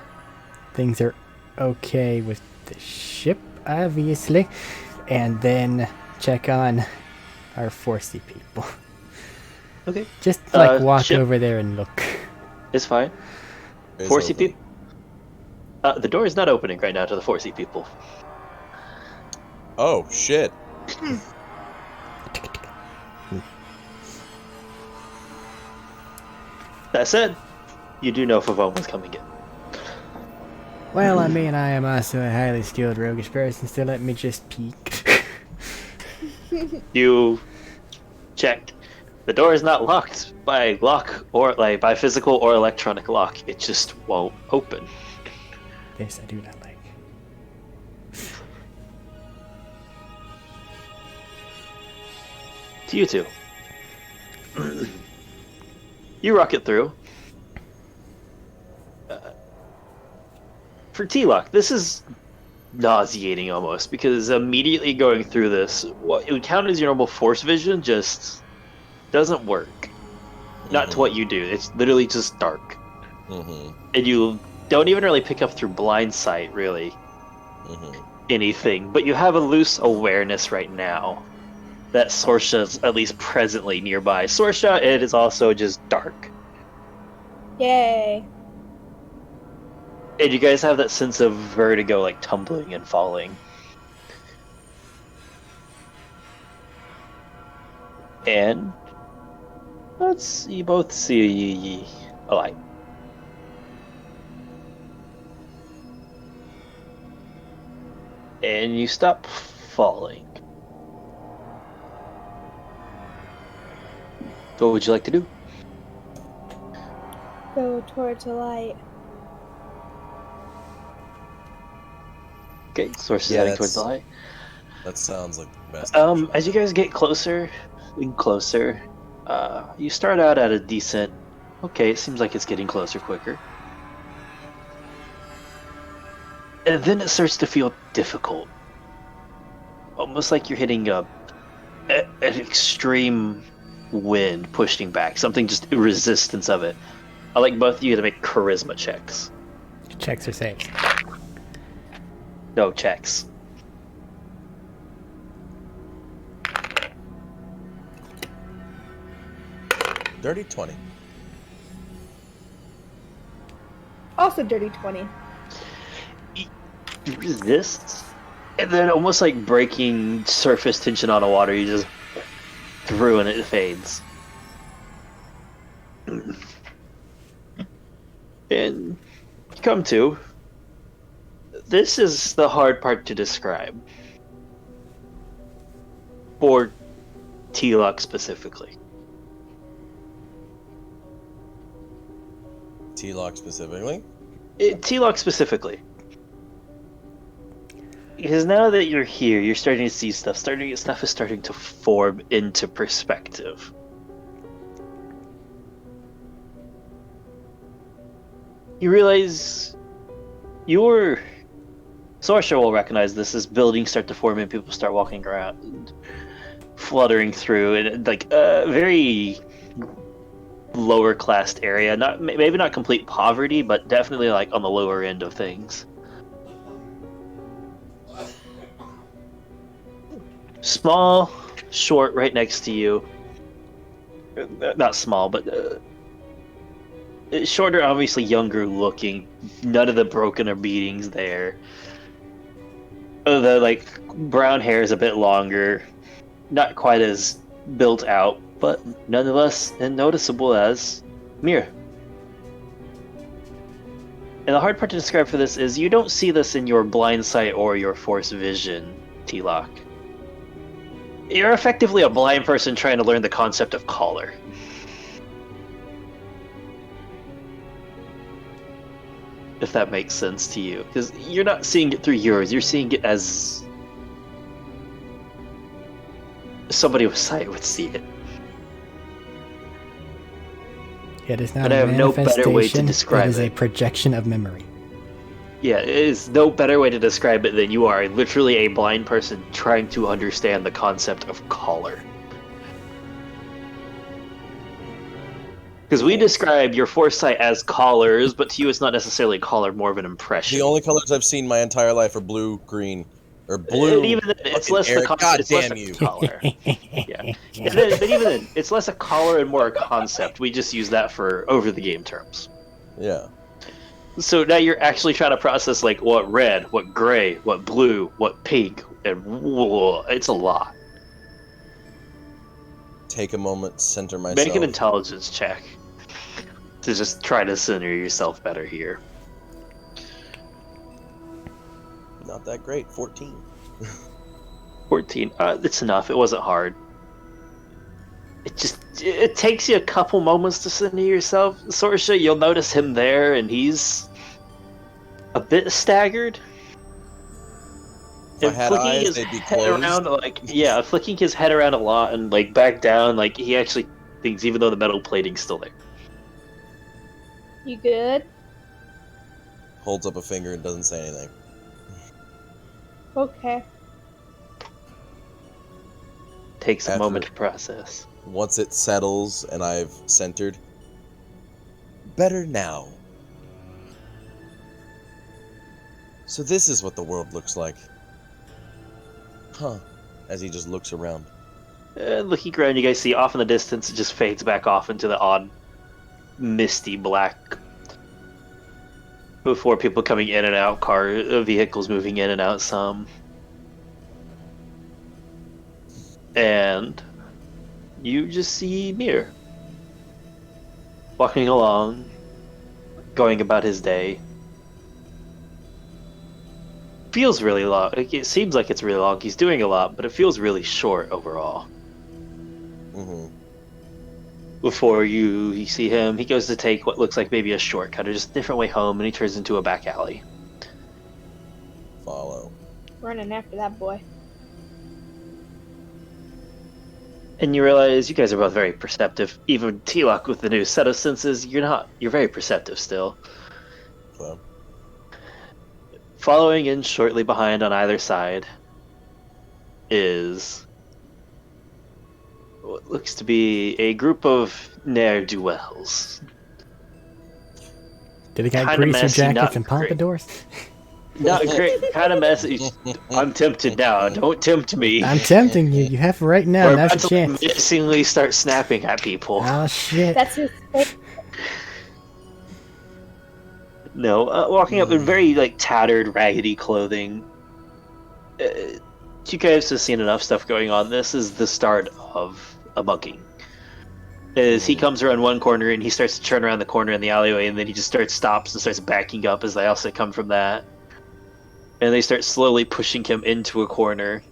things are okay with the ship, obviously, and then check on our 4C people. Okay. Just like walk ship- over there and look. It's fine. It's 4C open. people. The door is not opening right now to the 4C people. Oh, shit. That said, you do know Favone was coming in. Well, I mean, I am also a highly skilled roguish person, so let me just peek. You checked. The door is not locked by lock or like by physical or electronic lock. It just won't open. This I do not like. To you two. You rocket through. For T-Lock, this is nauseating almost, because immediately going through this, what you would count as your normal force vision just doesn't work. Not to what you do. It's literally just dark. And you don't even really pick up through blind sight, really, anything. But you have a loose awareness right now that Sorsha's at least presently nearby. Sorsha, it is also just dark. Yay. And you guys have that sense of vertigo, like tumbling and falling. And you both see a light. And you stop falling. What would you like to do? Go towards the light. Okay, Source is heading towards the light. That sounds like the best. As you guys get closer and closer, you start out at a decent. Okay, it seems like it's getting closer quicker. And then it starts to feel difficult. Almost like you're hitting an extreme wind pushing back. Something just resistance of it. I'd like both of you to make charisma checks. Checks are safe. No checks. Dirty 20. Also dirty 20. You resist, and then almost like breaking surface tension on a water, you just through and it fades. And you come to. This is the hard part to describe. For T-Lock specifically. T-Lock specifically? T-Lock specifically. Because now that you're here, you're starting to see stuff. Stuff is starting to form into perspective. You realize Sorsha will recognize this as buildings start to form and people start walking around and fluttering through, and like a very lower class area. Maybe not complete poverty, but definitely like on the lower end of things. Small, short, right next to you. Not small, but shorter, obviously younger looking. None of the broken or beatings there. The like brown hair is a bit longer, not quite as built out, but nonetheless noticeable as Mira. And the hard part to describe for this is you don't see this in your blind sight or your force vision, T-Lock. You're effectively a blind person trying to learn the concept of collar. If that makes sense to you. Because you're not seeing it through yours, you're seeing it as somebody with sight would see it. It is not And I a have no better way to manifestation, describe it is a it. projection of memory. Yeah, it is no better way to describe it than you are literally a blind person trying to understand the concept of collar. Because we describe your foresight as collars, but to you it's not necessarily a collar, more of an impression. The only colors I've seen my entire life are blue, green, or blue. And even then, it's less Eric, it's less goddamn a you. collar. Yeah. But even then, it's less a collar and more a concept. We just use that for over-the-game terms. Yeah. So now you're actually trying to process like what red, what gray, what blue, what pink, and whoa, it's a lot. Take a moment, center myself. Make an intelligence check to just try to center yourself better here. Not that great. 14. 14. It's enough. It wasn't hard. It takes you a couple moments to center yourself. Sorsha, you'll notice him there, and he's a bit staggered. If I And had flicking eyes, his they'd be head closed. around, flicking his head around a lot and like back down, like he actually thinks, even though the metal plating's still there. You good? Holds up a finger and doesn't say anything. Okay. Takes a After- moment to process. Once it settles and I've centered, better now. So this is what the world looks like. Huh. As he just looks around. Looking around, you guys see off in the distance, it just fades back off into the odd, misty black. Before people coming in and out, vehicles moving in and out some. And you just see Mir walking along, going about his day. Feels really long. It seems like it's really long. He's doing a lot, but it feels really short overall. Mm-hmm. Before you see him, he goes to take what looks like maybe a shortcut or just a different way home, and he turns into a back alley. Follow. Running after that boy. And you realize you guys are both very perceptive. Even T-Lock with the new set of senses, you're not. You're very perceptive still. So. Following in shortly behind on either side is what looks to be a group of ne'er-do-wells. Did they got Kinda greaser messy, jackets not and great. pompadours? Not great, kind of messy. I'm tempted now. Don't tempt me. I'm tempting you. You have right now. We're Now's about your to chance. menacingly start snapping at people. Oh shit. That's his. No, walking up in very tattered, raggedy clothing. You guys have seen enough stuff going on. This is the start of a mugging. As he comes around one corner and he starts to turn around the corner in the alleyway, and then he just stops and starts backing up as they also come from that. And they start slowly pushing him into a corner.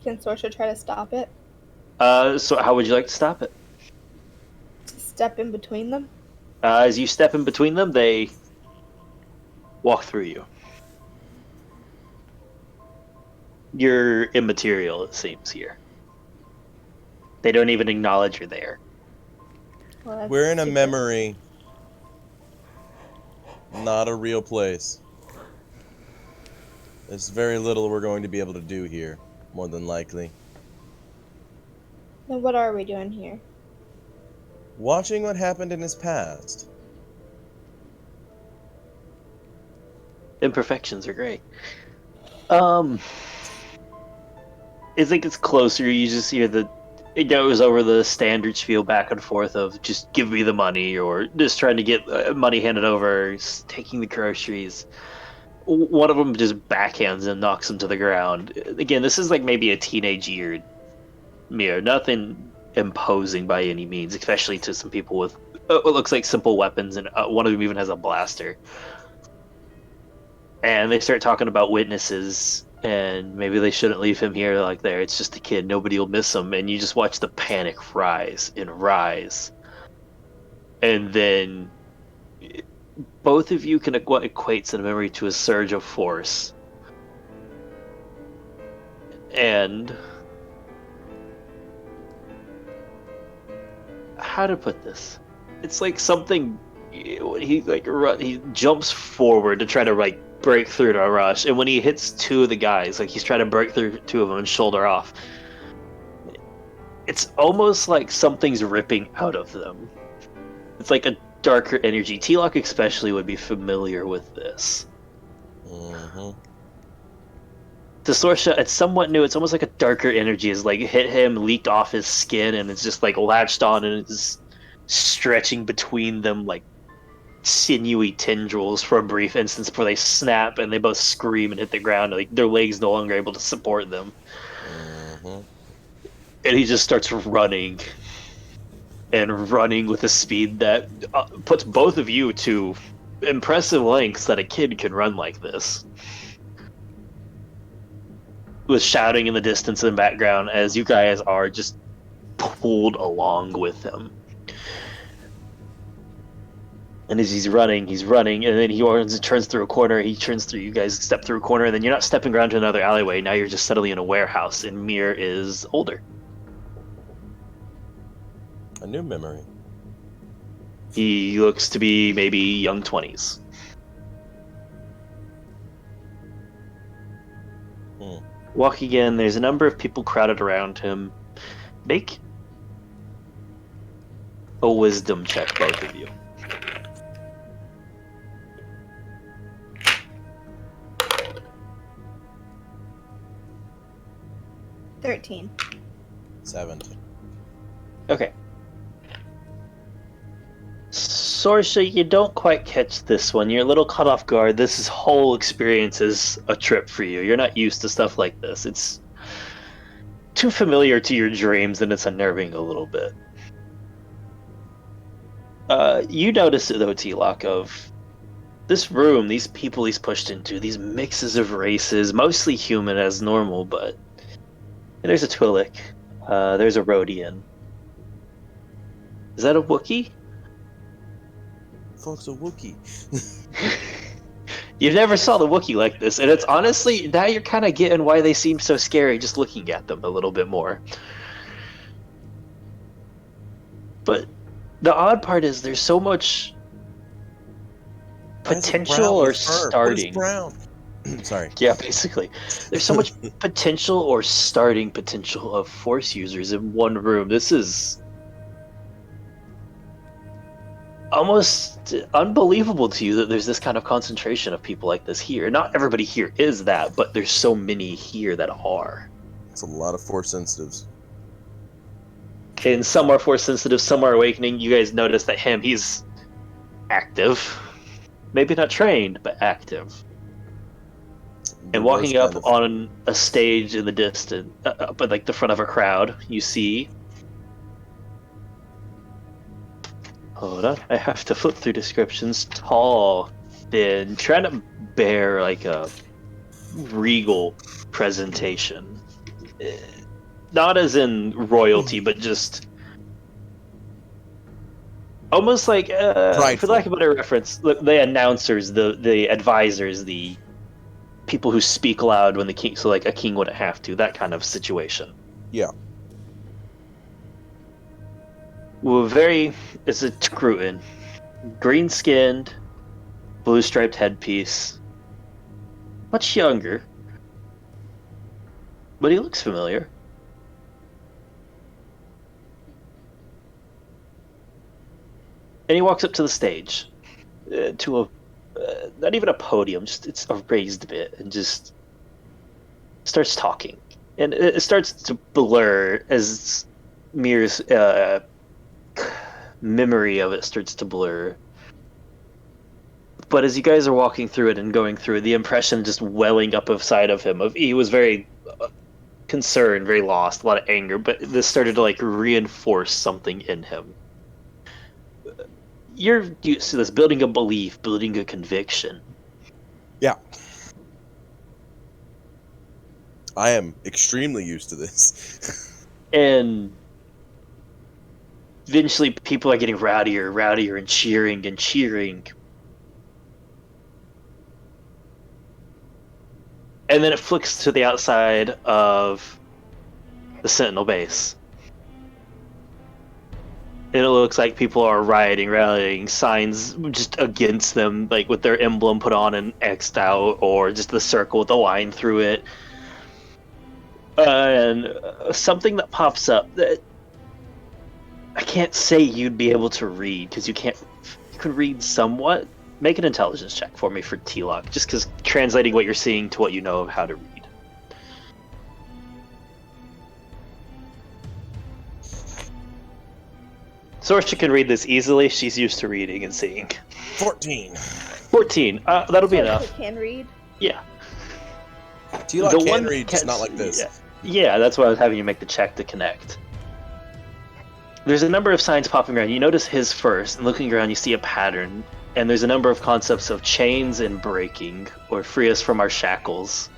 Can Sorsha try to stop it? So how would you like to stop it? Step in between them? As you step in between them, they walk through you. You're immaterial, it seems, here. They don't even acknowledge you're there. Well, that's We're in a stupid. memory. Not a real place. There's very little we're going to be able to do here, more than likely. Then what are we doing here? Watching what happened in his past. Imperfections are great. As it gets closer, you just hear it goes over the standard spiel back and forth of just give me the money, or just trying to get money handed over, taking the groceries. One of them just backhands and knocks him to the ground. Again, this is maybe a teenage year Mir. Nothing imposing by any means, especially to some people with what looks like simple weapons, and one of them even has a blaster. And they start talking about witnesses, and maybe they shouldn't leave him here there. It's just a kid. Nobody will miss him. And you just watch the panic rise and rise. And then both of you can what equates in memory to a surge of force. And how to put this? It's like something he jumps forward to try to break through to a rush, and when he hits two of the guys, he's trying to break through two of them and shoulder off, it's almost like something's ripping out of them. It's like a darker energy. T-Lock especially would be familiar with this. Mm-hmm. To Sorsha, it's somewhat new. It's almost like a darker energy has hit him, leaked off his skin, and it's just latched on, and it's stretching between them like sinewy tendrils for a brief instance before they snap and they both scream and hit the ground. Their legs no longer able to support them. Mm-hmm. And he just starts running with a speed that puts both of you to impressive lengths that a kid can run like this. With shouting in the distance in the background as you guys are just pulled along with him. And as he's running, and then he turns through a corner, you guys step through a corner, and then you're not stepping around to another alleyway, now you're just suddenly in a warehouse, and Mir is older. A new memory. He looks to be maybe young 20s. Walking in, there's a number of people crowded around him. Make a wisdom check, both of you. 13. 17. Okay. Sorsha, you don't quite catch this one. You're a little caught off guard. This whole experience is a trip for you. You're not used to stuff like this. It's too familiar to your dreams, and it's unnerving a little bit. You notice it, though, T-Lock, of this room, these people he's pushed into, these mixes of races, mostly human as normal, but there's a Twi'lek, there's a Rhodian. Is that a Wookiee? Fuck's a Wookiee. You've never saw the Wookiee like this, and it's honestly, now you're kind of getting why they seem so scary just looking at them a little bit more. But the odd part is there's so much potential or starting. Brown? Sorry. Yeah, basically. There's so much potential or starting potential of Force users in one room. This is almost unbelievable to you that there's this kind of concentration of people like this here. Not everybody here is that, but there's so many here that are. It's a lot of Force sensitives. And some are Force sensitive, some are awakening. You guys notice that he's active. Maybe not trained, but active. And walking up on a stage in the distance, up at like the front of a crowd, you see... Hold on, I have to flip through descriptions. Tall, thin, trying to bear like a regal presentation. Not as in royalty, but just almost like, for lack of a better reference, the announcers, the advisors, the people who speak loud when the king, so like a king wouldn't have to, that kind of situation. Yeah. Well, it's a Tcrutin. Green-skinned, blue-striped headpiece. Much younger. But he looks familiar. And he walks up to the stage. To a... not even a podium, just it's a raised bit, and just starts talking. And it starts to blur as Mir's... memory of it starts to blur. But as you guys are walking through it and going through it, the impression just welling up inside of him of he was very concerned, very lost, a lot of anger, but this started to like reinforce something in him. You're used to this, building a belief, building a conviction. Yeah. I am extremely used to this. And eventually people are getting rowdier, and cheering and cheering. And then it flicks to the outside of the Sentinel base. And it looks like people are rallying, signs just against them, like with their emblem put on and X'd out, or just the circle with a line through it. And something that pops up that I can't say you'd be able to read, because you can read somewhat. Make an intelligence check for me for T-Lock, just because translating what you're seeing to what you know of how to read. Sorsha can read this easily. She's used to reading and seeing. 14. 14. That'll be enough. Can read. Yeah. T-Lock can read, just not like this. Yeah, that's why I was having you make the check to connect. There's a number of signs popping around. You notice his first, and looking around you see a pattern. And there's a number of concepts of chains and breaking, or free us from our shackles,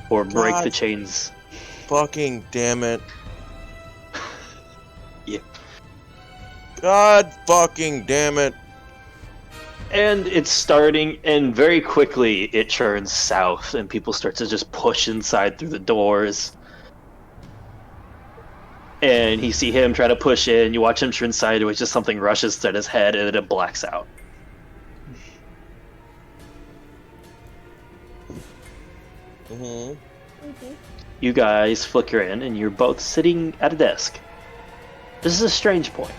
or break the chains. Fucking damn it. Yeah. God fucking damn it. And it's starting, and very quickly it turns south, and people start to just push inside through the doors. And you see him try to push in, you watch him turn sideways, just something rushes at his head, and then it blacks out. You guys flicker in, and you're both sitting at a desk. This is a strange point.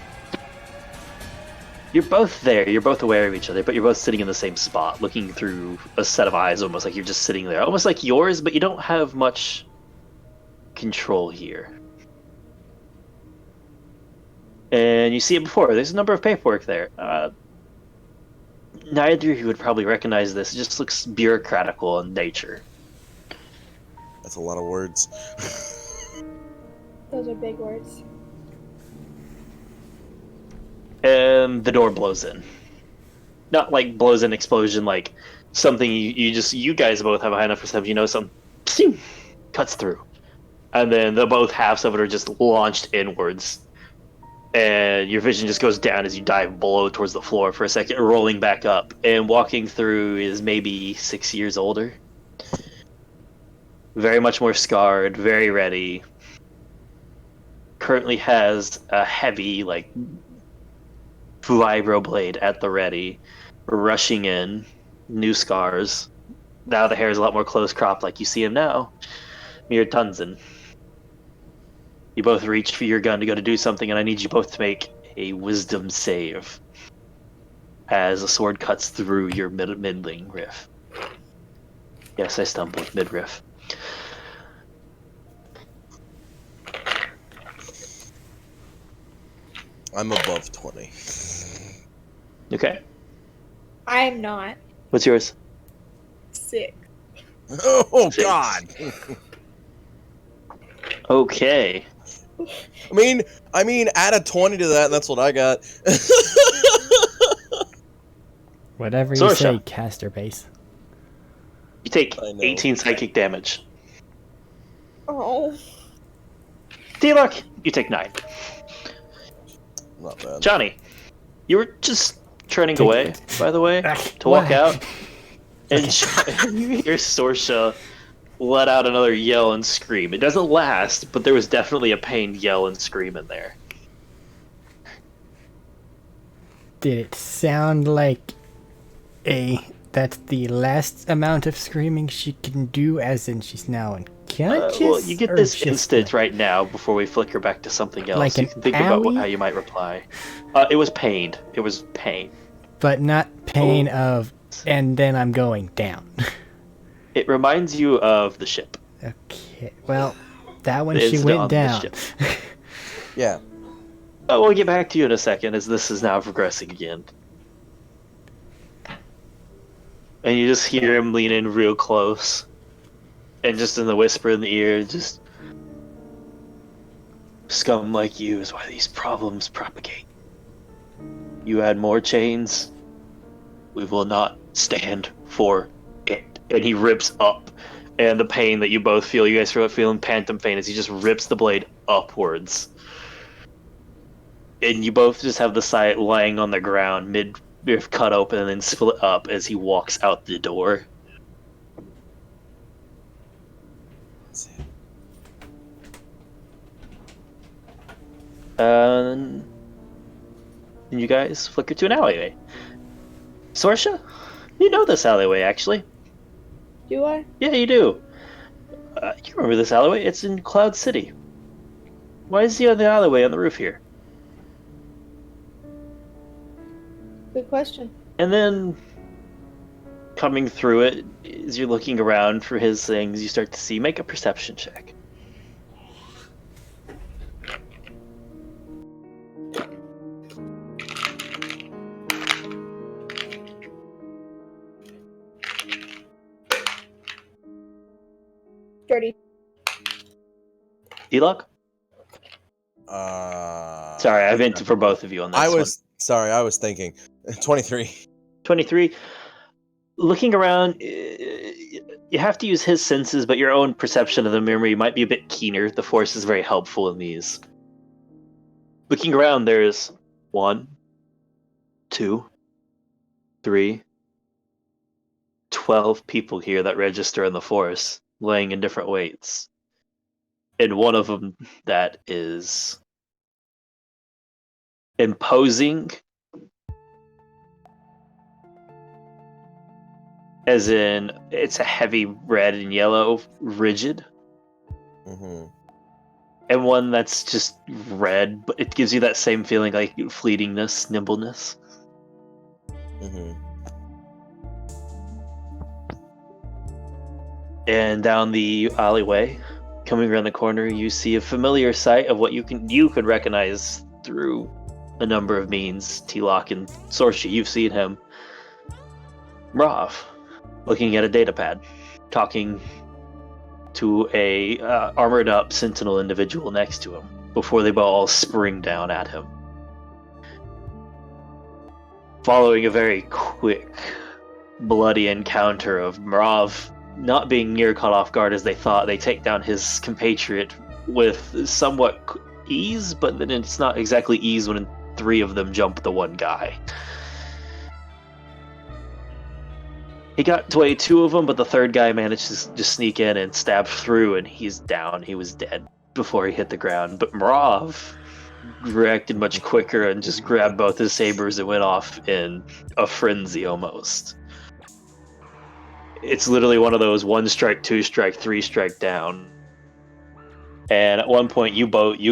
You're both there, you're both aware of each other, but you're both sitting in the same spot, looking through a set of eyes, almost like you're just sitting there. Almost like yours, but you don't have much control here. And you see it before. There's a number of paperwork there. Neither of you would probably recognize this. It just looks bureaucratical in nature. That's a lot of words. Those are big words. And the door blows in. Not like blows in explosion, like something you guys both have a high enough perception. You know, something cuts through, and then the both halves of it are just launched inwards, and your vision just goes down as you dive below towards the floor for a second, rolling back up. And walking through is maybe 6 years older, very much more scarred, very ready. Currently has a heavy like vibro blade at the ready, rushing in, new scars. Now the hair is a lot more close cropped like you see him now. Mir Tunzen. You both reach for your gun to go to do something, and I need you both to make a wisdom save as a sword cuts through your middling riff. Yes, I stumbled mid-riff. I'm above 20. Okay. I'm not. What's yours? 6. Oh, 6. God! Okay. I mean, add a 20 to that, and that's what I got. Whatever you Sorsha. say, caster base. You take I know. 18 psychic damage. Oh. D-Luck, you take 9. Not bad. Johnny, you were just turning away, by the way, to Why? walk out, and you hear Sorsha let out another yell and scream. It doesn't last, but there was definitely a pained yell and scream in there. Did it sound like that's the last amount of screaming she can do, as in she's now unconscious? Well, you get or this just instant like- right now before we flicker back to something else. Like You an can think about owie? how you might reply. It was pained. It was pain. But not pain of, and then I'm going down. It reminds you of the ship. Okay, well, that one The she incident on went the down. ship. Yeah. We'll get back to you in a second, as this is now progressing again. And you just hear him lean in real close. And just in the whisper in the ear, just... Scum like you is why these problems propagate. You add more chains, we will not stand for it. And he rips up. And the pain that you both feel, you guys are feeling phantom pain, as he just rips the blade upwards. And you both just have the sight lying on the ground, mid cut open and then split up as he walks out the door. And you guys flicker to an alleyway. Sorsha, you know this alleyway, actually. Do I? Yeah, you do. You remember this alleyway? It's in Cloud City. Why is the other alleyway on the roof here? Good question. And then, coming through it, as you're looking around for his things, you start to see. Make a perception check. Dirty. D-Luck? Sorry, I meant for both of you on this Sorry, I was thinking. 23. 23. Looking around, you have to use his senses, but your own perception of the memory might be a bit keener. The Force is very helpful in these. Looking around, there's 1, 2, 3, 12 people here that register in the Force, laying in different weights. And one of them that is imposing, as in it's a heavy red and yellow, rigid, Mm-hmm. and one that's just red, but it gives you that same feeling, like fleetingness, nimbleness. Mm-hmm. And down the alleyway, coming around the corner, you see a familiar sight of what you could recognize through a number of means. T-Lock and Sorshi, you've seen him. Mrav, looking at a datapad, talking to a armored up sentinel individual next to him before they all spring down at him. Following a very quick, bloody encounter of Mrav not being near caught off guard as they thought, they take down his compatriot with somewhat ease, but then it's not exactly ease when 3 of them jump the one guy. He got away 2 of them, but the 3rd guy managed to just sneak in and stab through, and he's down. He was dead before he hit the ground. But Mrav reacted much quicker and just grabbed both his sabers and went off in a frenzy almost. It's literally one of those 1 strike, 2 strike, 3 strike down. And at one point, you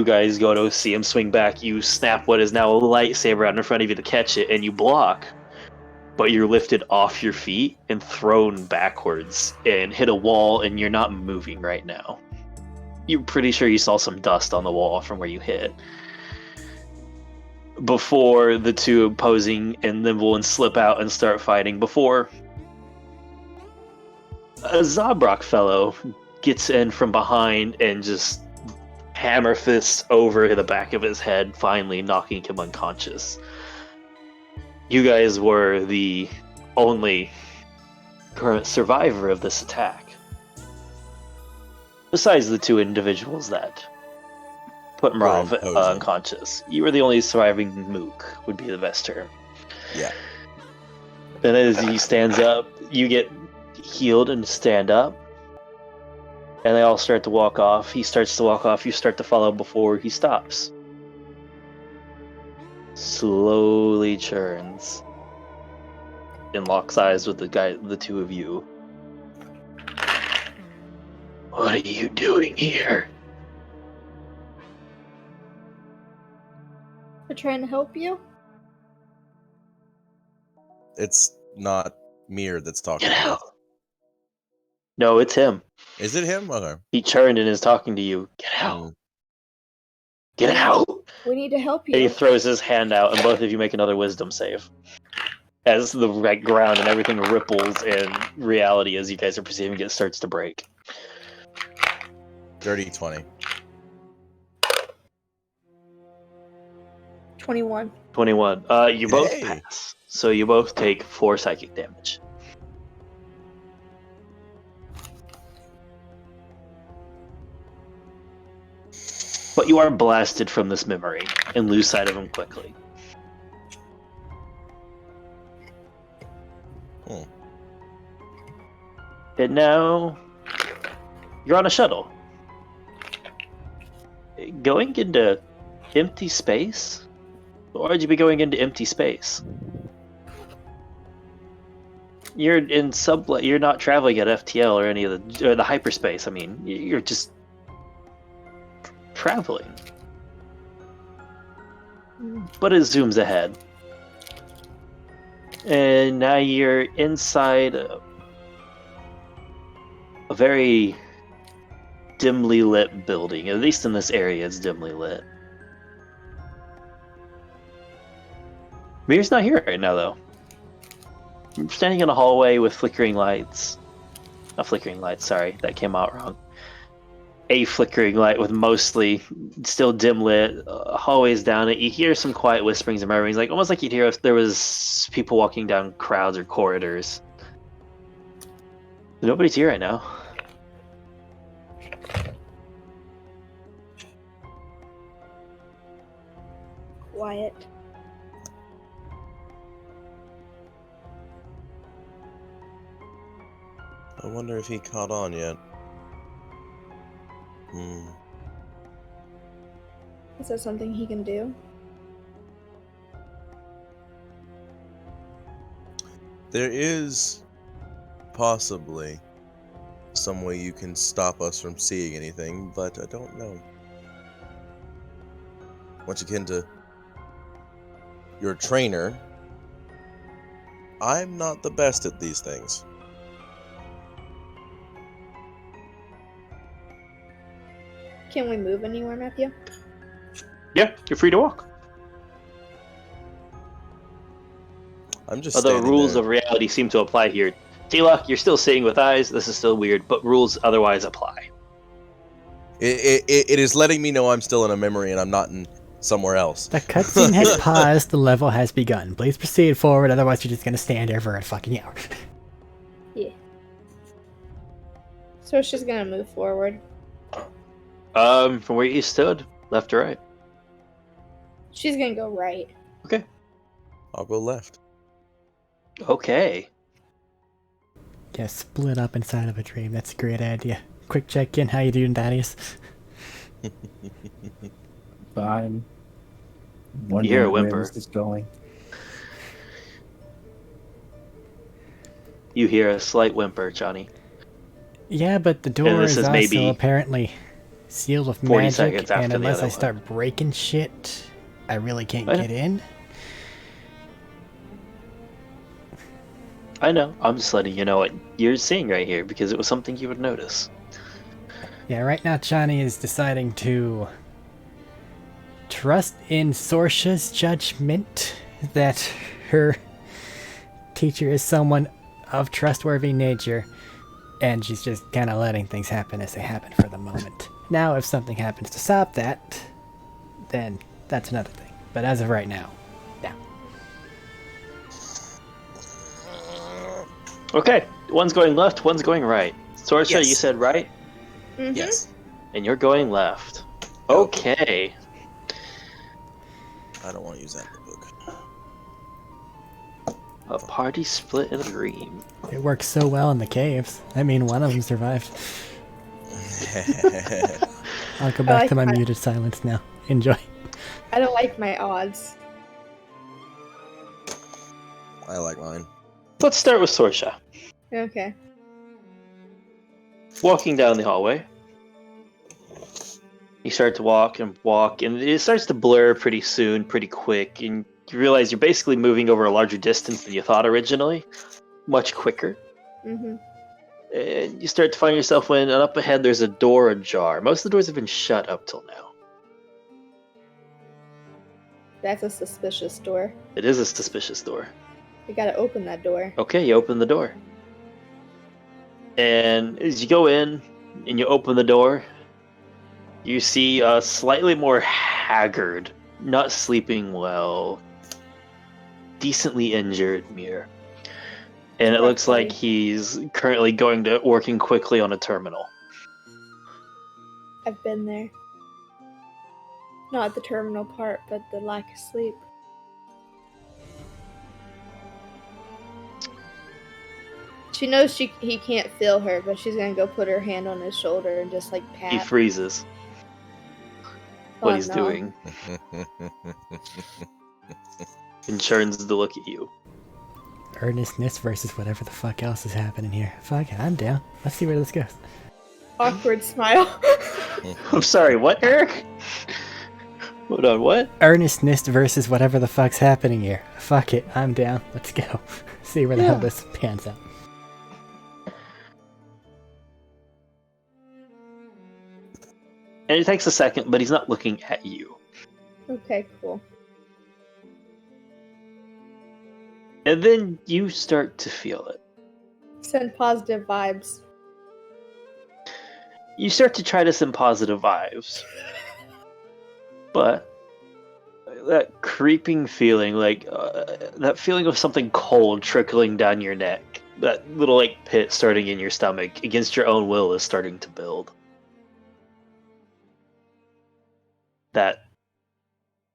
guys go to see him swing back. You snap what is now a lightsaber out in front of you to catch it, and you block. But you're lifted off your feet and thrown backwards and hit a wall, and you're not moving right now. You're pretty sure you saw some dust on the wall from where you hit. Before the 2 opposing and then will slip out and start fighting, before a Zabrak fellow gets in from behind and just hammer fists over the back of his head, finally knocking him unconscious. You guys were the only current survivor of this attack. Besides the 2 individuals that put Mrav unconscious. You were the only surviving mook, would be the best term. Yeah. And as he stands up, you get healed and stand up. And they all start to walk off. He starts to walk off, you start to follow before he stops. Slowly turns and locks eyes with the 2 of you. What are you doing here? We're trying to help you. It's not Mir that's talking. Get out. No, it's him. Is it him? Okay. He turned and is talking to you. Get out. Get out. We need to help you. And he throws his hand out, and both of you make another wisdom save. As the ground and everything ripples in reality as you guys are perceiving it starts to break. Dirty 20. 21. 21. You both pass. So you both take 4 psychic damage. But you are blasted from this memory and lose sight of him quickly. And now you're on a shuttle. Going into empty space? Why would you be going into empty space? You're in you're not traveling at FTL or any of the hyperspace. I mean, you're just traveling. But it zooms ahead. And now you're inside a very dimly lit building. At least in this area, it's dimly lit. Mir's not here right now, though. I'm standing in a hallway with flickering lights. Not flickering lights, sorry. That came out wrong. A flickering light with mostly still dim lit hallways down it. You hear some quiet whisperings and murmurings, like almost like you'd hear if there was people walking down crowds or corridors. Nobody's here right now. Quiet. I wonder if he caught on yet. Is that something he can do? There is possibly some way you can stop us from seeing anything, but I don't know. Much akin to your trainer, I'm not the best at these things. Can we move anywhere, Matthew? Yeah, you're free to walk. I'm just Although standing rules there. of reality seem to apply here. T-Lock, you're still seeing with eyes. This is still weird, but rules otherwise apply. It is letting me know I'm still in a memory and I'm not in somewhere else. The cutscene has paused. The level has begun. Please proceed forward, otherwise you're just gonna stand there for a fucking hour. Yeah. So she's gonna move forward. From where you stood, left or right? She's gonna go right. Okay. I'll go left. Okay. Yeah, split up inside of a dream. That's a great idea. Quick check-in. How you doing, Thaddeus? I'm You hear a wondering where whimper. this is going. You hear a slight whimper, Johnny. Yeah, but the door this is is also maybe apparently sealed with 40 magic, seconds after and the unless other I one. start breaking shit, I really can't I know. get in. I know. I'm just letting you know what you're seeing right here because it was something you would notice. Yeah, right now Chani is deciding to trust in Sorsha's judgment that her teacher is someone of trustworthy nature, and she's just kind of letting things happen as they happen for the moment. Now, if something happens to stop that, then that's another thing. But as of right now, yeah. Okay. One's going left, one's going right. Sorsha, Yes. you said right, Mm-hmm. Yes. and you're going left. Okay. I don't want to use that in the book. A party split in a dream. It works so well in the caves. I mean, one of them survived. I'll go back like to my that. muted silence now. Enjoy. I don't like my odds. I like mine. Let's start with Sorsha. Okay. Walking down the hallway. You start to walk, and it starts to blur pretty soon, pretty quick, and you realize you're basically moving over a larger distance than you thought originally. Much quicker. Mm-hmm. And you start to find yourself when up ahead there's a door ajar. Most of the doors have been shut up till now. That's a suspicious door. It is a suspicious door. We gotta open that door. Okay, you open the door. And as you go in and you open the door, you see a slightly more haggard, not sleeping well, decently injured Mir. And it looks like he's currently working quickly on a terminal. I've been there. Not the terminal part, but the lack of sleep. She knows he can't feel her, but she's gonna go put her hand on his shoulder and just like pat. He freezes Oh, what he's no. doing and turns to look at you. Earnestness versus whatever the fuck else is happening here. Fuck it, I'm down. Let's see where this goes. Awkward smile. I'm sorry, what, Eric? Hold on, what? Earnestness versus whatever the fuck's happening here. Fuck it, I'm down. Let's go. See where the hell Yeah. this pans out. And it takes a second, but he's not looking at you. Okay, cool. And then you start to feel it. Send positive vibes. You start to try to send positive vibes. But that creeping feeling, that feeling of something cold trickling down your neck, that little pit starting in your stomach against your own will is starting to build. That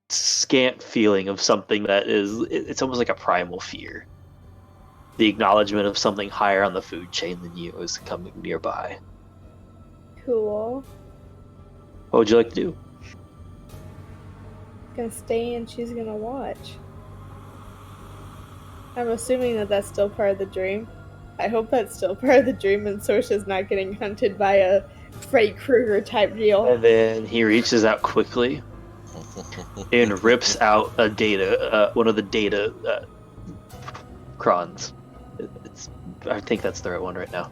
scant feeling of something that it's almost like a primal fear. The acknowledgement of something higher on the food chain than you is coming nearby. Cool. What would you like to do? Gonna stay and she's gonna watch. I'm assuming that that's still part of the dream. I hope that's still part of the dream and Sorsha's not getting hunted by a Freddy Krueger type deal. And then he reaches out quickly and rips out one of the data crons. I think that's the right one right now.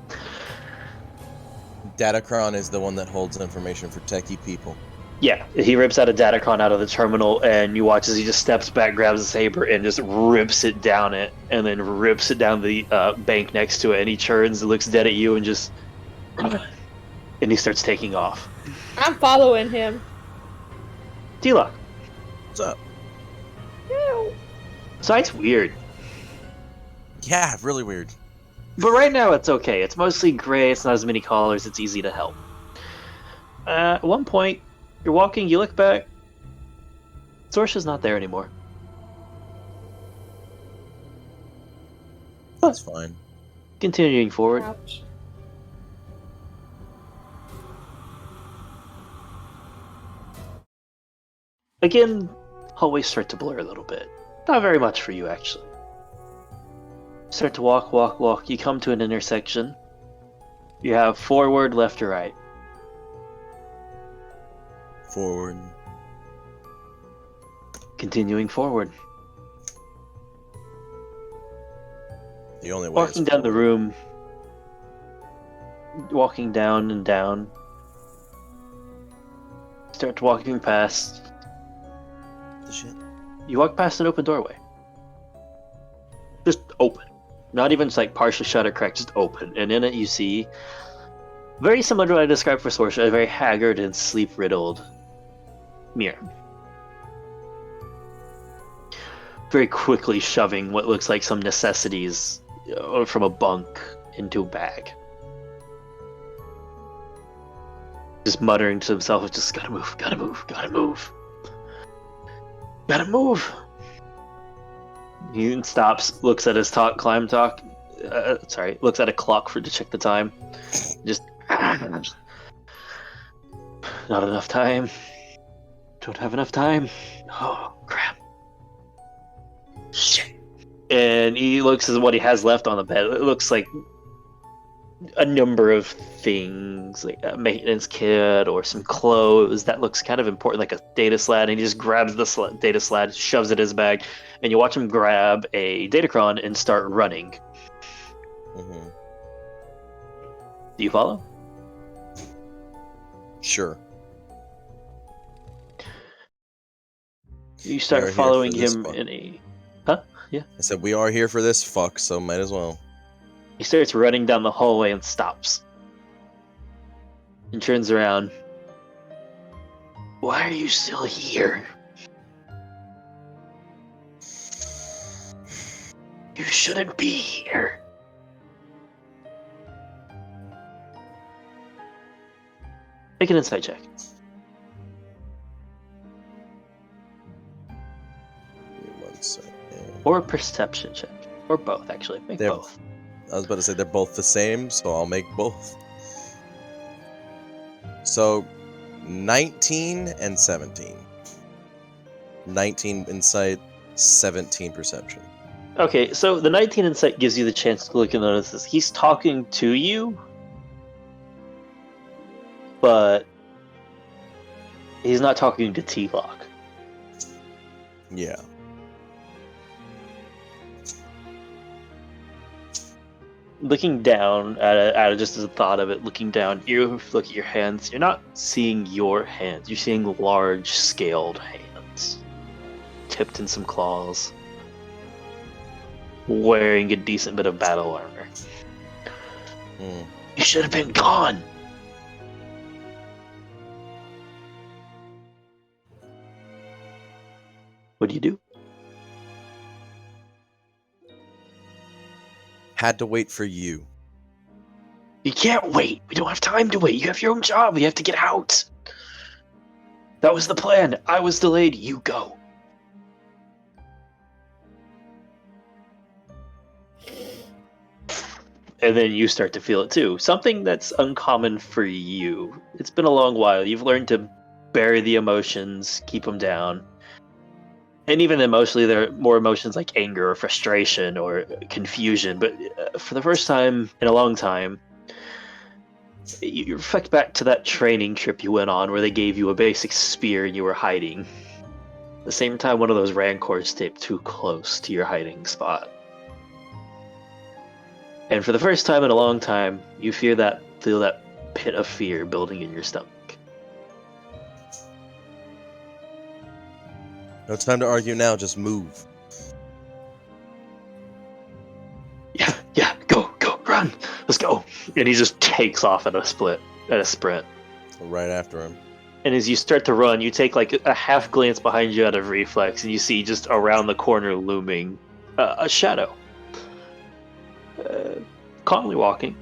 Datacron is the one that holds information for techie people. Yeah, he rips out a Datacron out of the terminal, and you watch as he just steps back, grabs a saber, and just rips it down it, and then rips it down the bank next to it, and he turns, looks dead at you, and just... and he starts taking off. I'm following him. T-Lock. What's up? No. Sight's weird. Yeah, really weird. But right now it's okay. It's mostly gray, it's not as many colors, it's easy to help. At one point, you're walking, you look back. Sorsha's not there anymore. That's fine. Continuing forward. Ouch. Again, hallways start to blur a little bit. Not very much for you, actually. Start to walk, walk, walk. You come to an intersection. You have forward, left, or right. Forward. Continuing forward. The only way Walking is down the forward. room. Walking down and down. Start walking past. The shit. You walk past an open doorway. Just open. Not even just like partially shut or cracked, just open. And in it you see, very similar to what I described for Sorsha, a very haggard and sleep-riddled mirror. Very quickly shoving what looks like some necessities from a bunk into a bag. Just muttering to himself, just gotta move, gotta move, gotta move. Gotta move. He stops, looks at his looks at a clock to check the time. Just not enough time. Don't have enough time. Oh crap. Shit. And he looks at what he has left on the bed. It looks like a number of things, like a maintenance kit or some clothes. That looks kind of important, like a data sled. And he just grabs the data sled, shoves it in his bag, and you watch him grab a Datacron and start running. Mm-hmm. Do you follow? Sure. You start We're here following for this him fuck. in a... Huh? Yeah. I said we are here for this fuck, so might as well. He starts running down the hallway and stops. And turns around. Why are you still here? You shouldn't be here. Make an insight check. Give me 1 second. Or a perception check. Or both, actually. Make They're- both. I was about to say they're both the same, so I'll make both. So, 19 and 17. 19 insight, 17 perception. Okay, so the 19 insight gives you the chance to look and notice this. He's talking to you, but he's not talking to T-Lock. Yeah. Looking down at it, just as a thought of it, looking down, you look at your hands. You're not seeing your hands. You're seeing large, scaled hands, tipped in some claws, wearing a decent bit of battle armor. Hmm. You should have been gone. What do you do? Had to wait for you. You can't wait. We don't have time to wait. You have your own job. You have to get out. That was the plan. I was delayed. You go. And then you start to feel it too. Something that's uncommon for you. It's been a long while. You've learned to bury the emotions, keep them down. And even emotionally, there are more emotions like anger or frustration or confusion. But for the first time in a long time, you reflect back to that training trip you went on where they gave you a basic spear and you were hiding. At the same time, one of those rancors taped too close to your hiding spot. And for the first time in a long time, you feel that pit of fear building in your stomach. No time to argue now, just move. Yeah, go, run, let's go. And he just takes off at a sprint. Right after him. And as you start to run, you take like a half glance behind you out of reflex, and you see just around the corner looming a shadow. Calmly walking.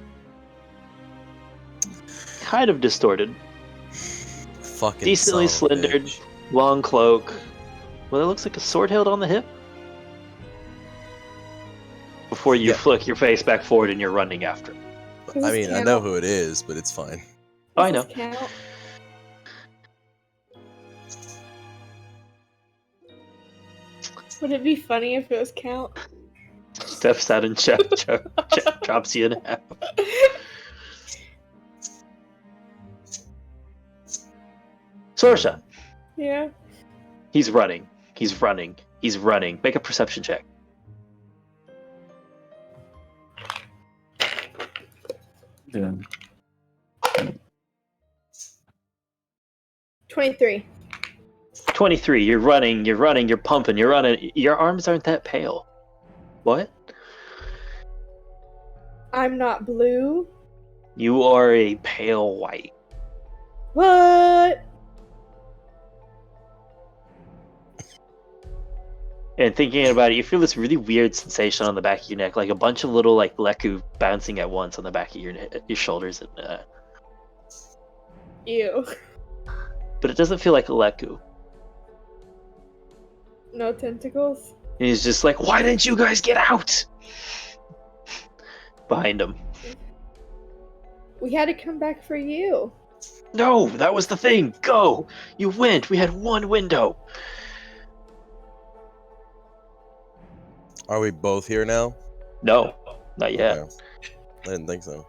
Kind of distorted. Fucking Decently son of a slendered, bitch. long cloak. Well, it looks like a sword hilt on the hip. Before you Yeah. flick your face back forward and you're running after him. Does I this mean, I know who it is, but it's fine. Oh, I Does know. this count? Would it be funny if it was count? Steps out and drops you in half. Sorsha. Yeah. He's running. Make a perception check. Yeah. 23. 23. You're running, you're pumping, you're running. Your arms aren't that pale. What? I'm not blue. You are a pale white. What? And thinking about it, you feel this really weird sensation on the back of your neck, like a bunch of little like leku bouncing at once on the back of your shoulders, and Ew. but it doesn't feel like a leku. No tentacles? And he's just like, "Why didn't you guys get out?" Behind him. We had to come back for you. No, that was the thing. Go. You went. We had one window. Are we both here now? No, not yet. Okay. I didn't think so.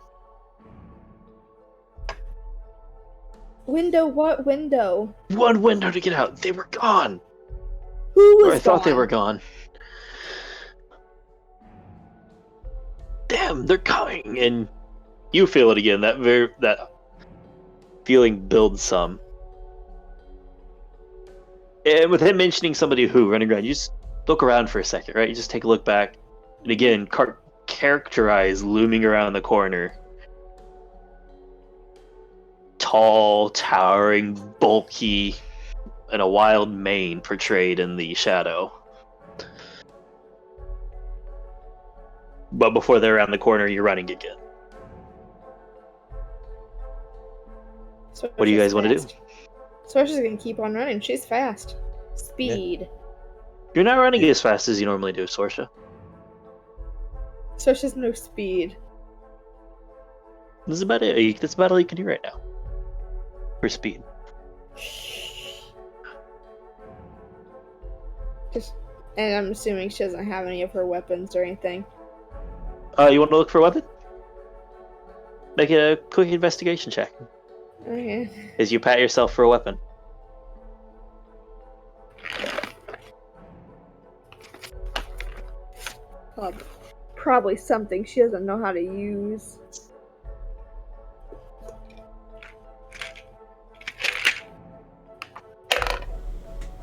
Window? What window? One window to get out. They were gone. Who was Or I thought they gone? were gone. Damn, they're coming, and you feel it again. That feeling builds some. And with him mentioning somebody who running around, you just look around for a second, right? You just take a look back, and again, characterize looming around the corner. Tall, towering, bulky, and a wild mane portrayed in the shadow. But before they're around the corner, you're running again. What do you guys want to do? Sorsha's gonna keep on running. She's fast. Speed. You're not running as fast as you normally do, Sorsha. Sorsha's no speed. This is about it. That's about all you can do right now. For speed. And I'm assuming she doesn't have any of her weapons or anything. You want to look for a weapon? Make a quick investigation check. Okay. As you pat yourself for a weapon. Probably something she doesn't know how to use.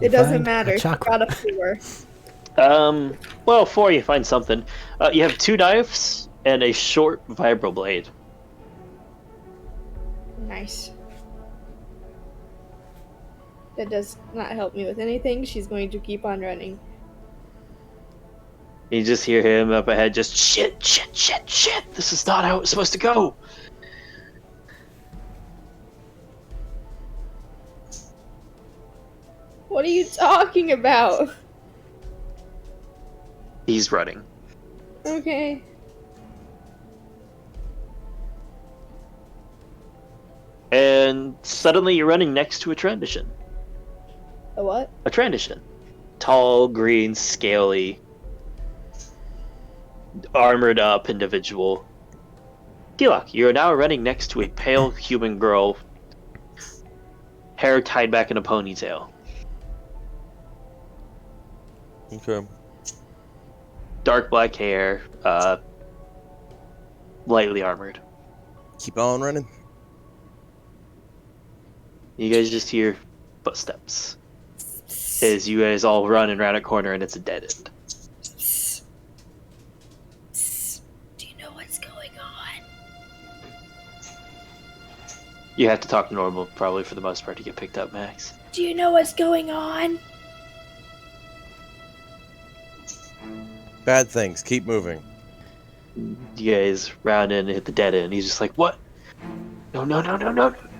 It doesn't Find matter. a She chocolate. got a 4. Well, 4, you find something. You have 2 knives and a short vibroblade. Nice. That does not help me with anything. She's going to keep on running. You just hear him up ahead, just shit. This is not how it's supposed to go. What are you talking about? He's running. Okay. And suddenly you're running next to a transition. A what? A transition. Tall, green, scaly, armored up individual. Tilak, you are now running next to a pale human girl, hair tied back in a ponytail. Okay. Dark black hair, lightly armored. Keep on running. You guys just hear footsteps as you guys all run and round a corner, and it's a dead end. Do you know what's going on? You have to talk normal, probably, for the most part, to get picked up, Max. Do you know what's going on? Bad things. Keep moving. You guys round in and hit the dead end. He's just like, what? No.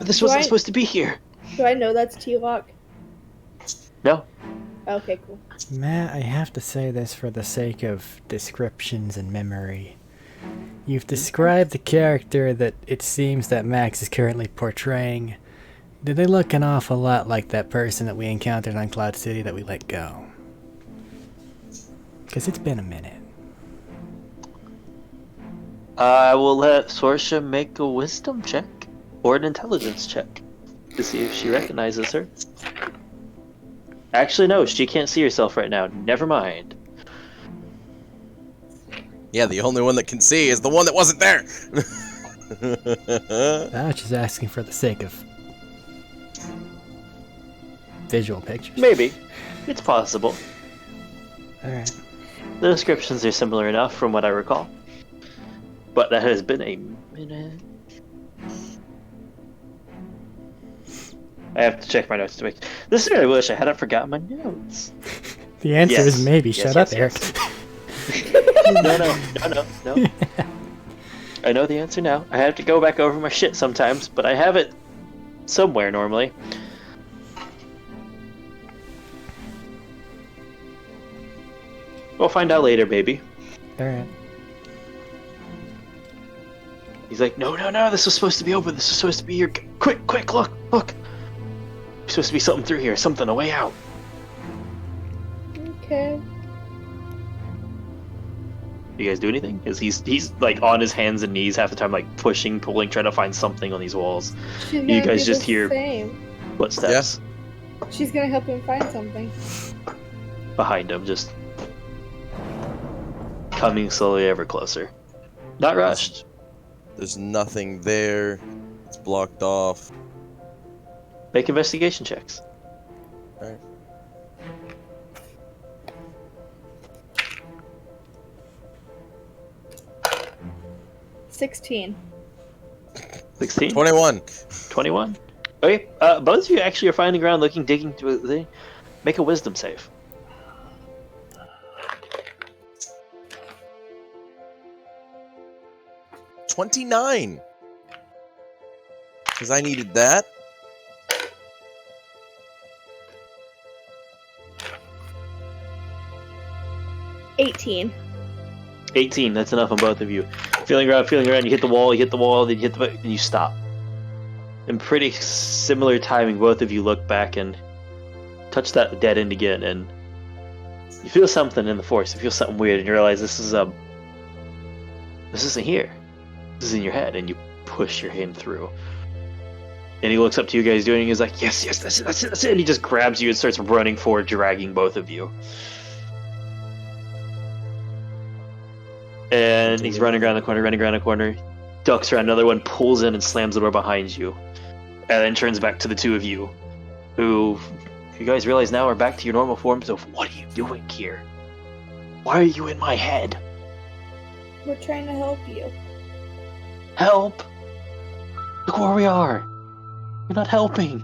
This wasn't supposed to be here. Do I know that's T-Lock? No. Okay, cool. Matt, I have to say this for the sake of descriptions and memory. You've described the character that it seems that Max is currently portraying. Do they look an awful lot like that person that we encountered on Cloud City that we let go? Because it's been a minute. I will let Sorsha make a wisdom check or an intelligence check to see if she recognizes her. Actually, no, she can't see herself right now. Never mind. Yeah, the only one that can see is the one that wasn't there. I was just asking for the sake of visual pictures. Maybe. It's possible. Alright. The descriptions are similar enough from what I recall. But that has been a minute. I have to check my notes to make... This is where I wish I hadn't forgotten my notes. The answer Yes. is maybe. Yes, Shut yes, up, Eric. No. I know the answer now. I have to go back over my shit sometimes, but I have it somewhere normally. We'll find out later, baby. Alright. He's like, no, this was supposed to be open. This was supposed to be your... Quick, look. There's supposed to be something through here, something, a way out. Okay. You guys do anything? Is he's like on his hands and knees half the time, like pushing, pulling, trying to find something on these walls. She's You gonna guys do just the hear same. footsteps She's gonna help him find something. behind him, just coming slowly ever closer. Not rushed. There's nothing there. It's blocked off. Make investigation checks. Alright. $16. 16? 21. 21? Okay, both of you actually are finding around, looking, digging through a thing. Make a wisdom save. 29. Because I needed that. $18. 18, that's enough on both of you. Feeling around, you hit the wall, then you hit the... and you stop. In pretty similar timing, both of you look back and touch that dead end again, and you feel something in the force. You feel something weird, and you realize this isn't here. This is in your head, and you push your hand through. And he looks up to you guys doing it, and he's like, yes, that's it, and he just grabs you and starts running forward, dragging both of you. And he's running around the corner, ducks around another one, pulls in and slams the door behind you. And then turns back to the two of you, who you guys realize now are back to your normal forms of, what are you doing here? Why are you in my head? We're trying to help you. Help! Look where we are! You're not helping!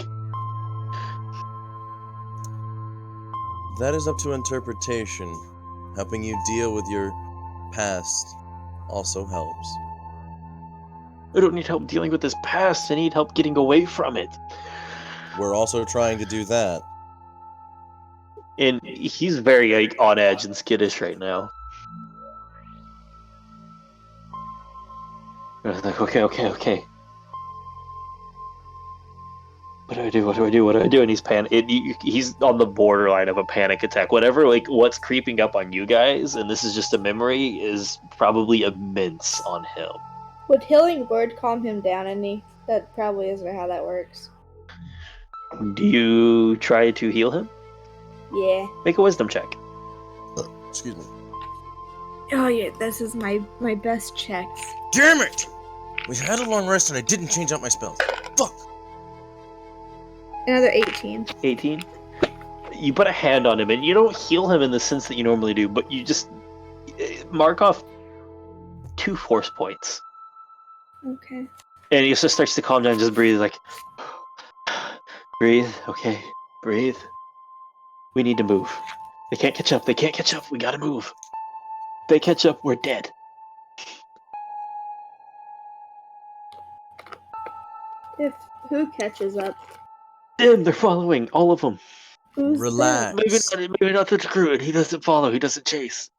That is up to interpretation. Helping you deal with your past also helps. I don't need help dealing with this past, I need help getting away from it. We're also trying to do that. And he's very on edge and skittish right now. I was like, okay. What do I do? And he's he's on the borderline of a panic attack. Whatever, what's creeping up on you guys, and this is just a memory, is probably immense on him. Would healing word calm him down any? That probably isn't how that works. Do you try to heal him? Yeah. Make a wisdom check. Excuse me. Oh yeah, this is my best checks. Damn it! We had a long rest and I didn't change out my spells. Fuck! Another 18. 18. You put a hand on him, and you don't heal him in the sense that you normally do, but you just mark off 2 force points. Okay. And he just starts to calm down, just breathe, like, breathe, okay, breathe. We need to move. They can't catch up, we gotta move. If they catch up, we're dead. If who catches up? Them, they're following, all of them. Who's Relax. Maybe not the Druid, he doesn't follow, he doesn't chase.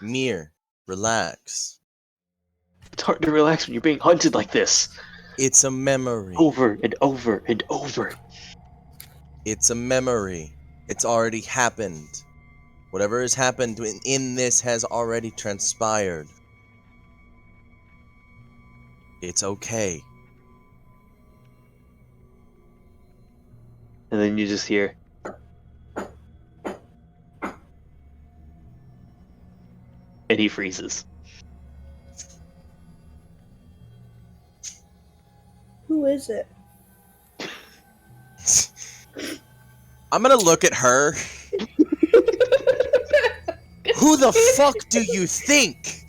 Mir, relax. It's hard to relax when you're being hunted like this. It's a memory. Over and over and over. It's a memory. It's already happened. Whatever has happened in this has already transpired. It's okay. And then you just hear, and he freezes. Who is it? I'm gonna look at her. Who the fuck do you think?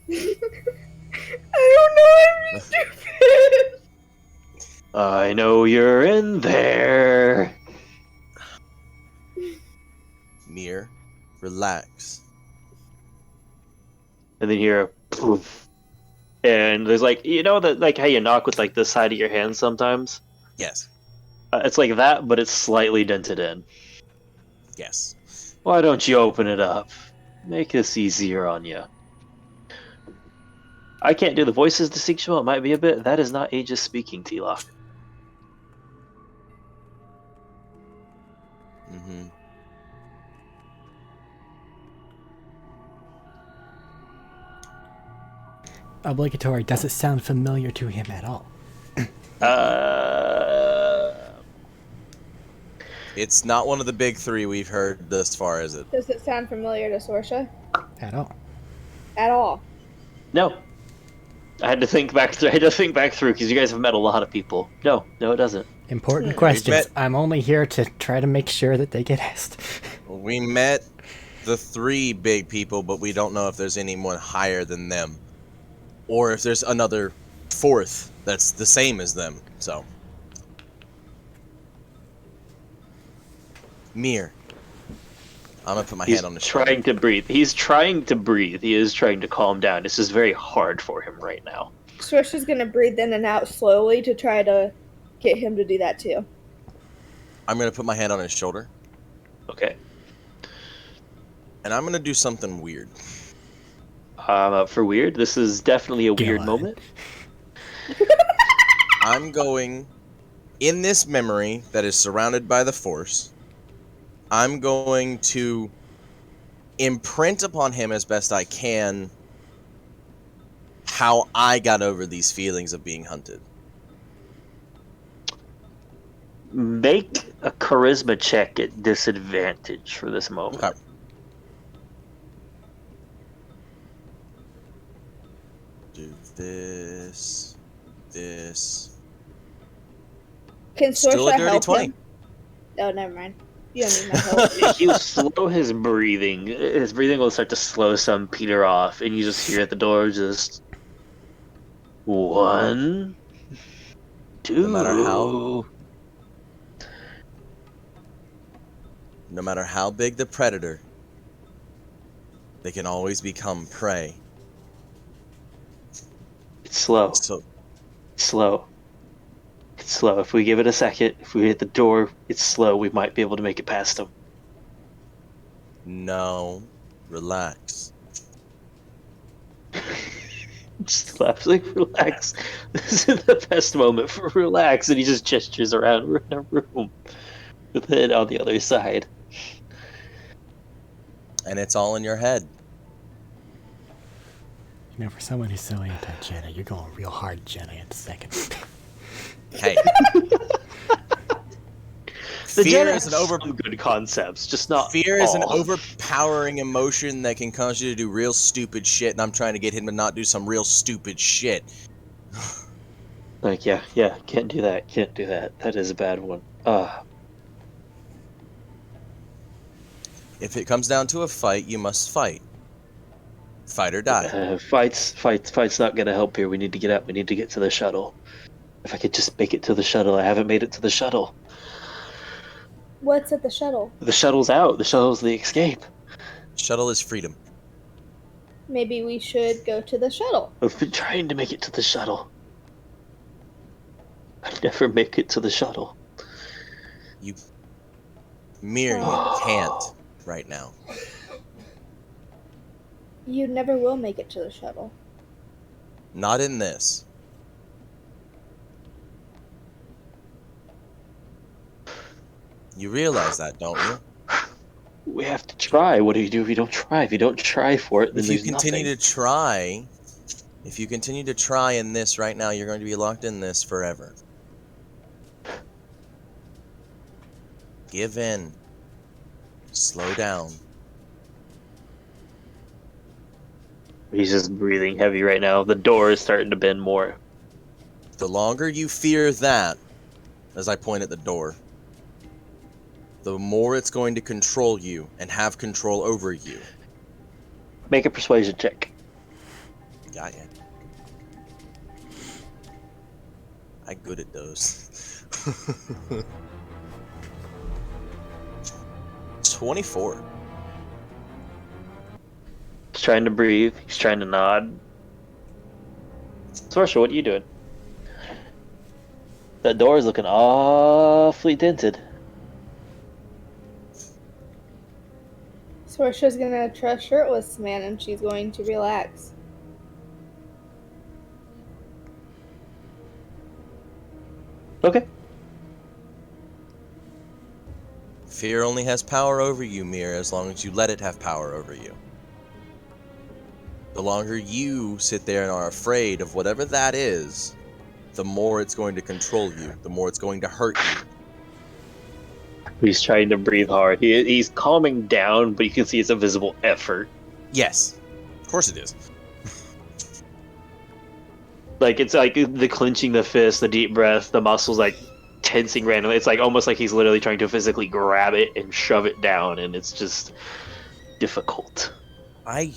I don't know. I'm stupid. I know you're in there. Mir, relax. And then you hear a poof. And there's like, you know that like how you knock with like the side of your hand sometimes? Yes. It's like that, but it's slightly dented in. Yes. Why don't you open it up? Make this easier on you. I can't do the voices distinction. Well, it might be a bit. That is not Aegis speaking, T-Lock. Mm-hmm. Obligatory. Does it sound familiar to him at all? It's not one of the big 3 we've heard thus far, is it? Does it sound familiar to Sorsha? At all. At all? No. I had to think back through because you guys have met a lot of people. No, it doesn't. Important questions. met- I'm only here to try to make sure that they get asked. We met the 3 big people, but we don't know if there's anyone higher than them. Or if there's another 4th that's the same as them, so. Mir. I'm gonna put my He's hand on his shoulder. trying to breathe. He's trying to breathe. He is trying to calm down. This is very hard for him right now. Sorsha's gonna breathe in and out slowly to try to get him to do that too. I'm gonna put my hand on his shoulder, Okay. and I'm gonna do something weird. I'm up for weird. This is definitely a weird God. moment. I'm going, in this memory that is surrounded by the Force, I'm going to imprint upon him as best I can how I got over these feelings of being hunted. Make a charisma check at disadvantage for this moment. Okay. Do this. Can Still a Sorsha dirty help 20. him? Oh, never mind. You don't need my help. You slow his breathing. His breathing will start to slow some Peter off, and you just hear at the door just 1, 2. No matter how big the predator, they can always become prey. It's slow. So Slow. It's slow. If we give it a second, if we hit the door, it's slow. We might be able to make it past him. no, relax. Just laughs like, relax. This is the best moment for relax. And he just gestures around a room with it on the other side. And it's all in your head. You know, for someone who's so anti-Jedi, you're going real hard Jedi at the second. Hey. The Fear Jedi is an have some good concepts, just not Fear is an all. overpowering emotion that can cause you to do real stupid shit, and I'm trying to get him to not do some real stupid shit. Like, yeah, can't do that. Can't do that. That is a bad one. If it comes down to a fight, you must fight. Fight or die. Fight's not gonna help here. We need to get out. We need to get to the shuttle. If I could just make it to the shuttle. I haven't made it to the shuttle. What's at the shuttle? The shuttle's out. The shuttle's the escape. Shuttle is freedom. Maybe we should go to the shuttle. I've been trying to make it to the shuttle. I never make it to the shuttle. Mir, you can't right now. You never will make it to the shuttle. Not in this. You realize that, don't you? We have to try. What do you do if you don't try? If you don't try for it, then If you there's continue nothing. to try, if you continue to try in this right now, you're going to be locked in this forever. Give in. Slow down. He's just breathing heavy right now. The door is starting to bend more. The longer you fear that, as I point at the door, the more it's going to control you and have control over you. Make a persuasion check. Got ya. I'm good at those. 24. He's trying to breathe. He's trying to nod. Sorsha, what are you doing? That door is looking awfully dented. Sorsha's gonna trust shirtless man and she's going to relax. Okay. Fear only has power over you, Mir, as long as you let it have power over you. The longer you sit there and are afraid of whatever that is, the more it's going to control you, the more it's going to hurt you. He's trying to breathe hard. He's calming down, but you can see it's a visible effort. Yes, of course it is. Like, it's like the clenching the fist, the deep breath, the muscles like tensing randomly. It's like almost like he's literally trying to physically grab it and shove it down, and it's just difficult. Damn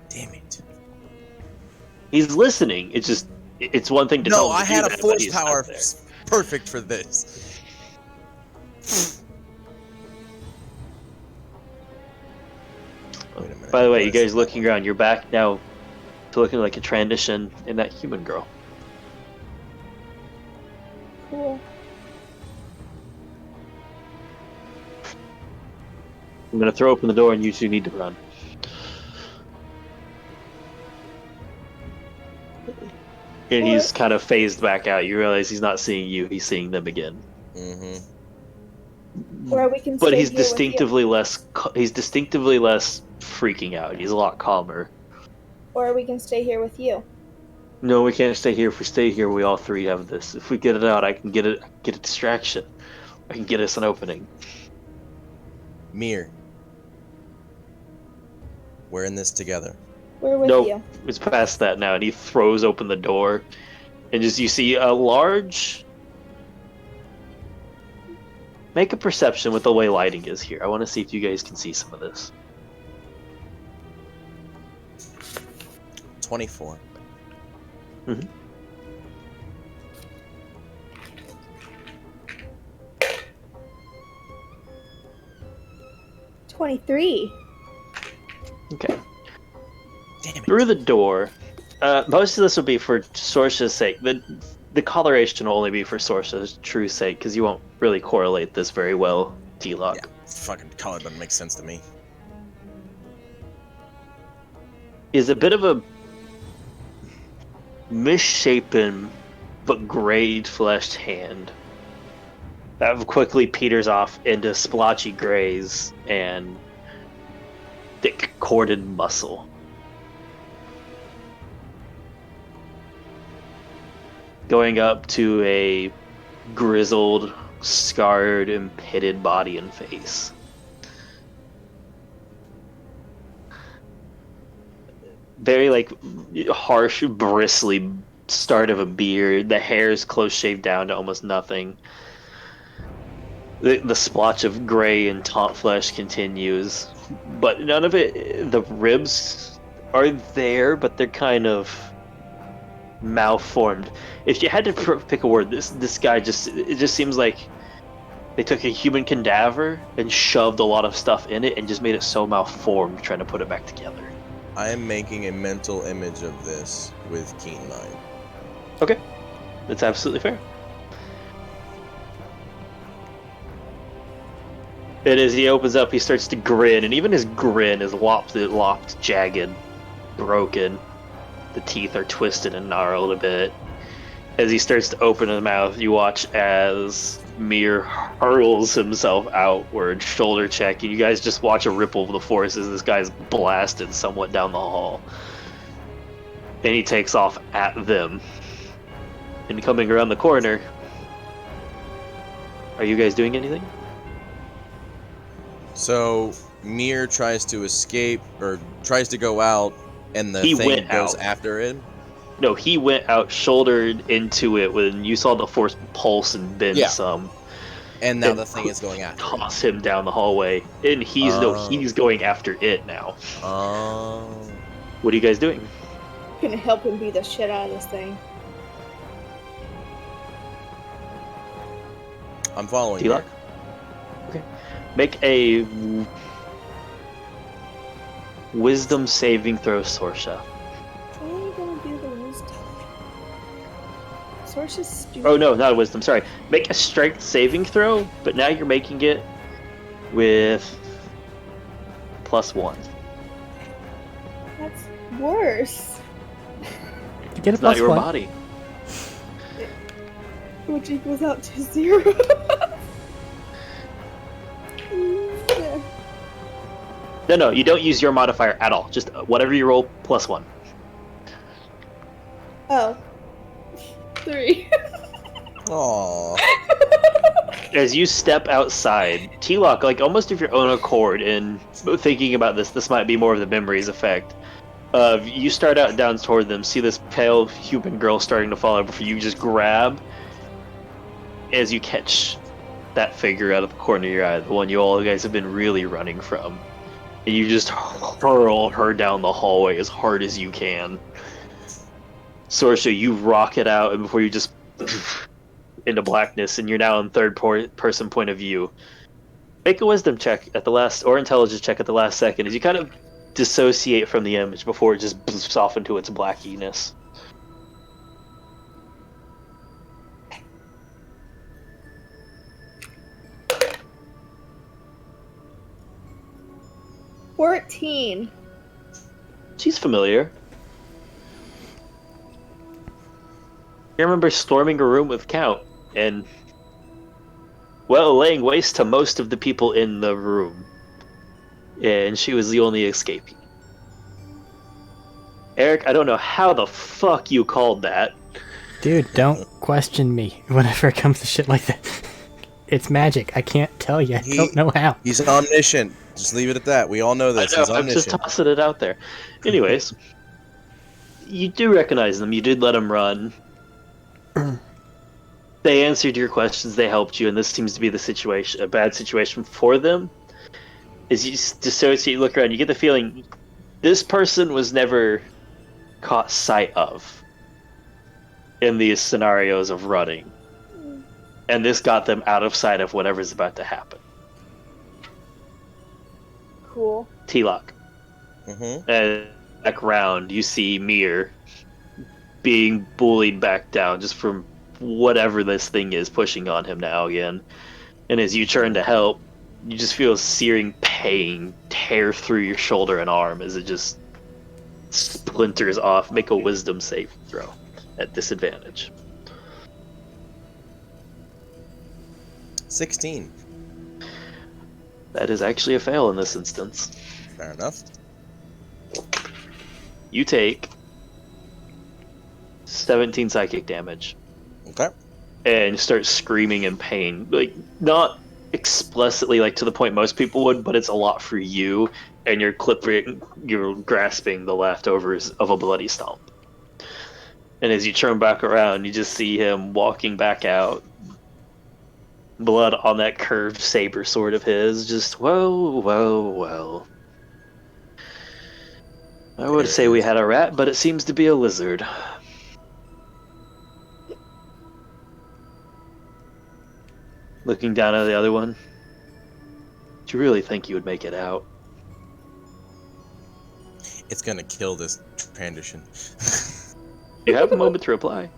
it. He's listening. It's just, it's one thing to tell No, him to I do had a that, but force he's not power there. perfect for this. Wait a minute. By the way, What you is guys it? looking around, you're back now to looking like a transition in that human girl. Cool. I'm gonna throw open the door and you two need to run. And he's What? kind of phased back out. You realize he's not seeing you, he's seeing them again. Mm-hmm. Or we can But stay he's here with you. distinctively less freaking out. He's a lot calmer. Or we can stay here with you. No, we can't stay here. If we stay here, we all three have this. If we get it out, I can get a distraction. I can get us an opening. Mir. We're in this together. We're with Nope. you. It's past that now, and he throws open the door, and just you see a large. Make a perception with the way lighting is here. I want to see if you guys can see some of this. 24. Mm-hmm. $23. Okay. Damn it. Through the door, most of this will be for Sorsha's sake. The coloration will only be for Sorsha's true sake, because you won't really correlate this very well, T-Lock. Yeah, fucking color doesn't make sense to me. Is a bit of a misshapen but gray-fleshed hand that quickly peters off into splotchy grays and thick corded muscle. Going up to a grizzled, scarred, and pitted body and face. Very harsh, bristly start of a beard. The hair is close shaved down to almost nothing. The splotch of gray and taut flesh continues, but none of it. The ribs are there, but they're kind of malformed. If you had to pick a word, this guy it just seems like they took a human cadaver and shoved a lot of stuff in it and just made it so malformed trying to put it back together. I am making a mental image of this with keen mind. Okay, that's absolutely fair. And as he opens up, he starts to grin, and even his grin is lopped, jagged, broken. The teeth are twisted and gnarled a bit. As he starts to open his mouth, you watch as Mir hurls himself outward, shoulder check, and you guys just watch a ripple of the force as this guy's blasted somewhat down the hall. And he takes off at them. And coming around the corner, are you guys doing anything? So Mir tries to escape or tries to go out, and the He thing went goes out. after it. No, he went out, shouldered into it when you saw the force pulse and bend Yeah. some. And now And the thing is going after it. Toss him down the hallway, and he's going after it now. Oh. What are you guys doing? Gonna help him beat the shit out of this thing. I'm following T-Lock? you. Okay. Make a wisdom saving throw, Sorsha. Why are you gonna do the wisdom? Source is stupid. Oh no, not a wisdom. Sorry. Make a strength saving throw, but now you're making it with +1. That's worse. You get a It's not plus your one. body. Which equals out to 0. No, you don't use your modifier at all. Just whatever you roll, +1. Oh. 3. Aww. As you step outside, T-Lock, like almost of your own accord, and thinking about this might be more of the memories effect. You start out down toward them, see this pale human girl starting to fall over, you just grab as you catch that figure out of the corner of your eye, the one you all guys have been really running from. And you just hurl her down the hallway as hard as you can. Sorsha, you rocket out, and before you just into blackness, and you're now in third person point of view. Make a wisdom check at the last, or intelligence check at the last second, as you kind of dissociate from the image before it just boosts off into its blackiness. $14. She's familiar. You remember storming a room with Count, and, well, laying waste to most of the people in the room. And she was the only escapee. Eric, I don't know how the fuck you called that. Dude, don't question me whenever it comes to shit like that. It's magic. I can't tell you. I don't know how. He's omniscient. Just leave it at that. We all know this. I know, He's I'm just omniscient. tossing it out there. Anyways, you do recognize them. You did let them run. They answered your questions. They helped you, and this seems to be the situation, a bad situation for them. As you dissociate, you look around, you get the feeling this person was never caught sight of in these scenarios of running, and this got them out of sight of whatever's about to happen. Cool. T-Lock. Mm-hmm. And back round, you see Mir being bullied back down just from whatever this thing is pushing on him now again. And as you turn to help, you just feel searing pain tear through your shoulder and arm as it just splinters off. Make a wisdom save throw at disadvantage. 16. That is actually a fail in this instance. Fair enough. You take 17 psychic damage Okay. and start screaming in pain. Like, not explicitly, like to the point most people would, but it's a lot for you, and you're grasping the leftovers of a bloody stomp. And as you turn back around, you just see him walking back out. Blood on that curved saber sword of his. Just, whoa, whoa, whoa. I would say we had a rat, but it seems to be a lizard. Looking down at the other one. Do you really think you would make it out? It's gonna kill this transition. You have a moment to reply.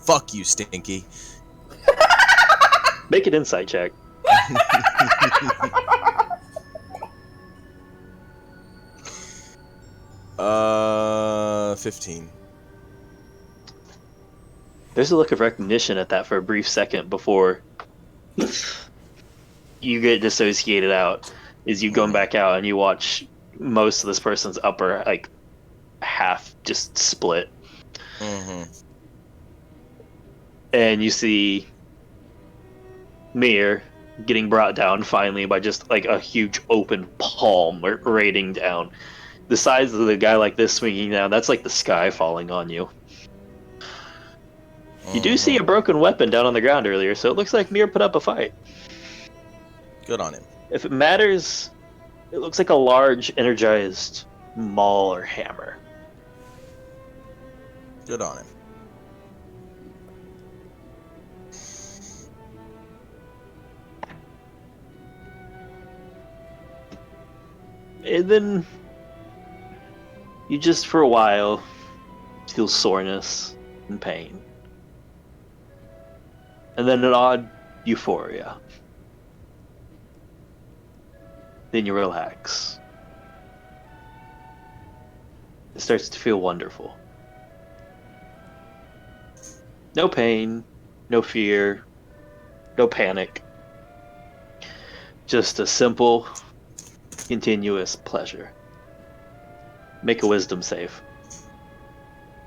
Fuck you, Stinky. Make an insight check. 15. There's a look of recognition at that for a brief second before you get dissociated out. As you go back out and you watch most of this person's upper like half just split. Mm-hmm. And you see Mir getting brought down finally by just like a huge open palm raining down. The size of the guy like this swinging down, that's like the sky falling on you. You do see a broken weapon down on the ground earlier, so it looks like Mir put up a fight. Good on him. If it matters, it looks like a large, energized maul or hammer. Good on him. And then you just, for a while, feel soreness and pain. And then an odd euphoria. Then you relax. It starts to feel wonderful. No pain, no fear, no panic. Just a simple, continuous pleasure. Make a wisdom save.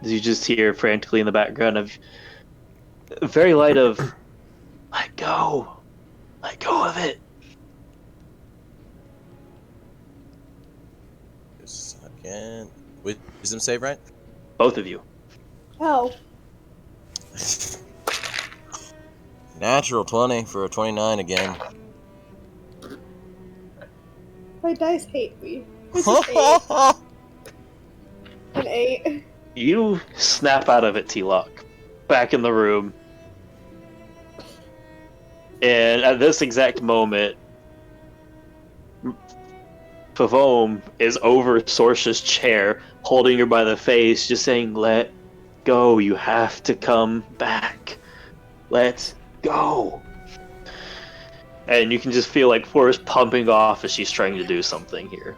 As you just hear frantically in the background of very light of let go of it. Just a second. Wisdom save, right? Both of you. Oh, Natural 20 for a 29 again. my dice hate me. It's an 8. An 8. You snap out of it, T-Lock. Back in the room. And at this exact moment, Favome is over Sorsha's chair, holding her by the face, just saying, let go, you have to come back. Let's go. And you can just feel like force pumping off as she's trying to do something here.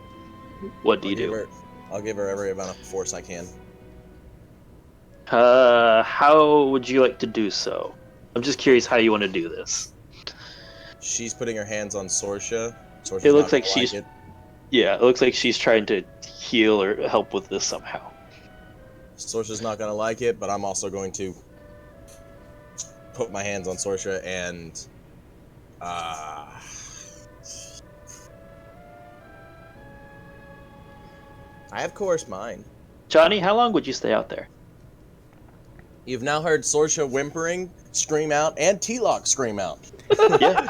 What do you do? I'll give her every amount of force I can. How would you like to do so? I'm just curious how you want to do this. She's putting her hands on Sorsha. Sorsha's It looks not like gonna she's... it. Yeah, it looks like she's trying to heal or help with this somehow. Sorsha's not gonna like it, but I'm also going to put my hands on Sorsha and I have coerced mine. Johnny, how long would you stay out there? You've now heard Sorsha whimpering, scream out, and T-Lock scream out. Yeah.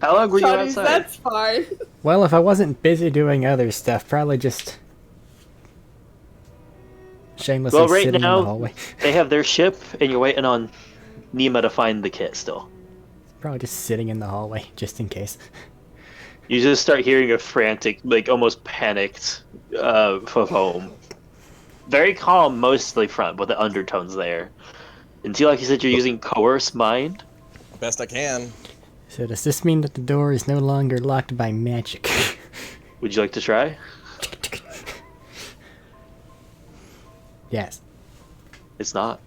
How long were you Johnny, outside? that's fine. Well, if I wasn't busy doing other stuff, probably just shamelessly Well, right sitting in now- the hallway. They have their ship, and you're waiting on Nima to find the kit still. Probably just sitting in the hallway, just in case. You just start hearing a frantic, like almost panicked Favome. Very calm mostly front, but the undertones there. Until, like you said, you're using coerce mind. Best I can. So does this mean that the door is no longer locked by magic? Would you like to try? Yes. It's not.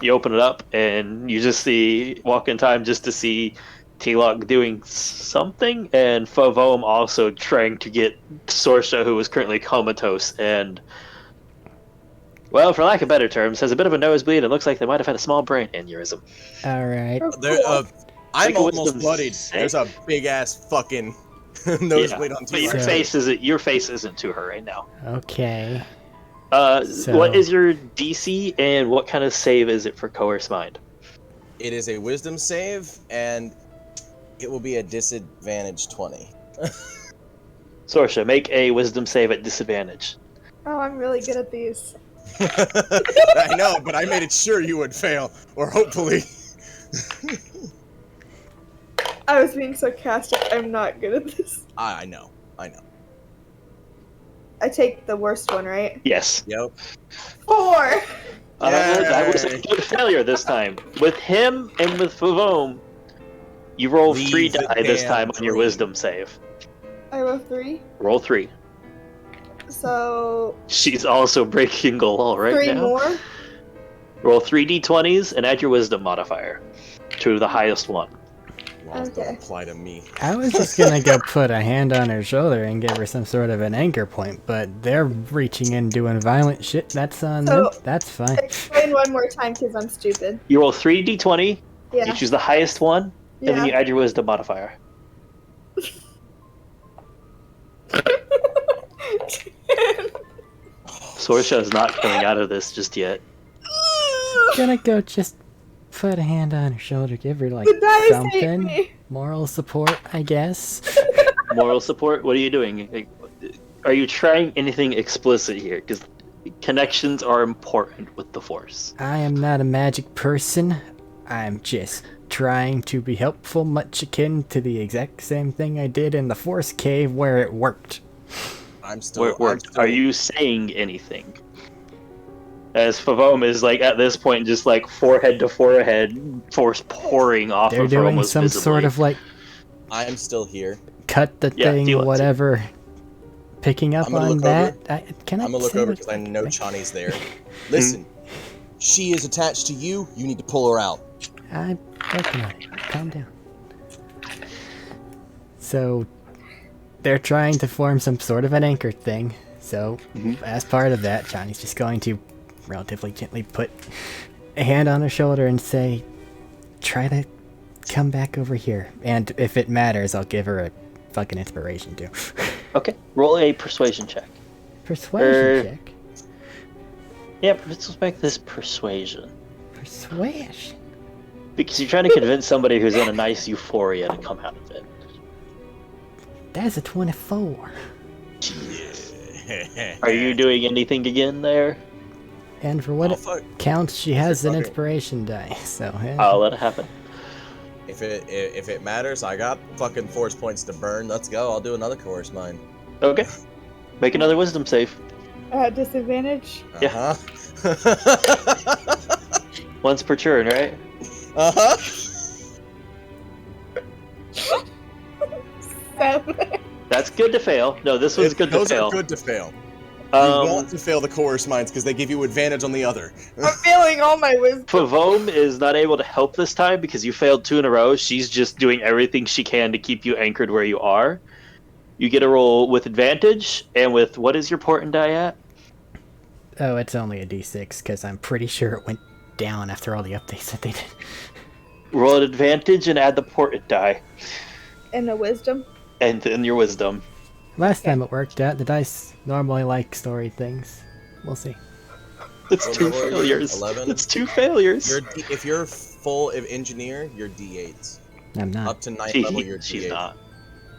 You open it up, and you just see, walk in time just to see T-Lock doing something, and Favome also trying to get Sorsha, who is currently comatose, and, well, for lack of better terms, has a bit of a nosebleed, and looks like they might have had a small brain aneurysm. Alright. There, I'm Make a almost wisdom bloodied. save. There's a big ass fucking nosebleed on But your T-Lock. So- face isn't to her right now. Okay. What is your DC and what kind of save is it for Coerce Mind? It is a wisdom save, and it will be a disadvantage 20. Sorsha, make a wisdom save at disadvantage. Oh, I'm really good at these. I know, but I made it sure you would fail, or hopefully. I was being sarcastic. I'm not good at this. I know. I take the worst one, right? Yes. Yep. 4! That was a good failure this time. With him and with Favome, you roll Leave 3 the die this damn time on your dream. wisdom save. I roll 3. Roll 3. So, She's also breaking a wall right 3 now. more? Roll 3 d20s and add your wisdom modifier to the highest one. Laws don't Okay. apply to me. I was just gonna go put a hand on her shoulder and give her some sort of an anchor point, but they're reaching in doing violent shit. That's on them. So- That's fine. Explain one more time because I'm stupid. You roll 3 d20, Yeah. you choose the highest one, and then you Yeah. add your wisdom modifier. Sorsha is not coming out of this just yet. Gonna go just put a hand on her shoulder, give her like The dice hate something. me. Moral support, I guess. Moral support, what are you doing? Like, are you trying anything explicit here? Because connections are important with the Force. I am not a magic person. I'm just trying to be helpful, much akin to the exact same thing I did in the Force Cave where it worked. I'm still. Where, I'm still are you saying anything? As Favome is like at this point just like forehead to forehead, force pouring off They're of her doing almost some visibly. sort of like I'm still here. cut the Yeah, thing, deal it. whatever. Picking up I'm gonna on look that. over. Can I I'm gonna look say over that? because I know Chani's there. Listen, she is attached to you. You need to pull her out. I'm working on it. Calm down. So, they're trying to form some sort of an anchor thing. So, as part of that, Johnny's just going to relatively gently put a hand on her shoulder and say, try to come back over here. And if it matters, I'll give her a fucking inspiration too. Okay, roll a persuasion check. Persuasion check. Yeah, let's make this persuasion. Persuasion. Because you're trying to convince somebody who's in a nice euphoria to come out of it. That's a 24. Are you doing anything again there? And for what Oh, it fuck. counts, she has an fucking- inspiration die. So, yeah. I'll let it happen. If it matters, I got fucking force points to burn. Let's go. I'll do another course mine. Okay. Make another wisdom save. Disadvantage? Yeah. Uh-huh. Once per turn, right? Uh-huh. 7. That's good to fail. No, this one's good to Those fail. are good to fail. You want to fail the chorus mines because they give you advantage on the other. I'm failing all my wisdom. Favome is not able to help this time because you failed 2 in a row. She's just doing everything she can to keep you anchored where you are. You get a roll with advantage, and with what is your port and die at? Oh, it's only a d6 because I'm pretty sure it went down after all the updates that they did. Roll at advantage and add the port and die, And a wisdom? and then your wisdom. Last time it worked out. The dice normally like story things. We'll see. It's What 2 level are you? failures. 11? It's 2 failures. If you're full of engineer, you're D8s. I'm not. Up to 9th level, you're She's D8. not.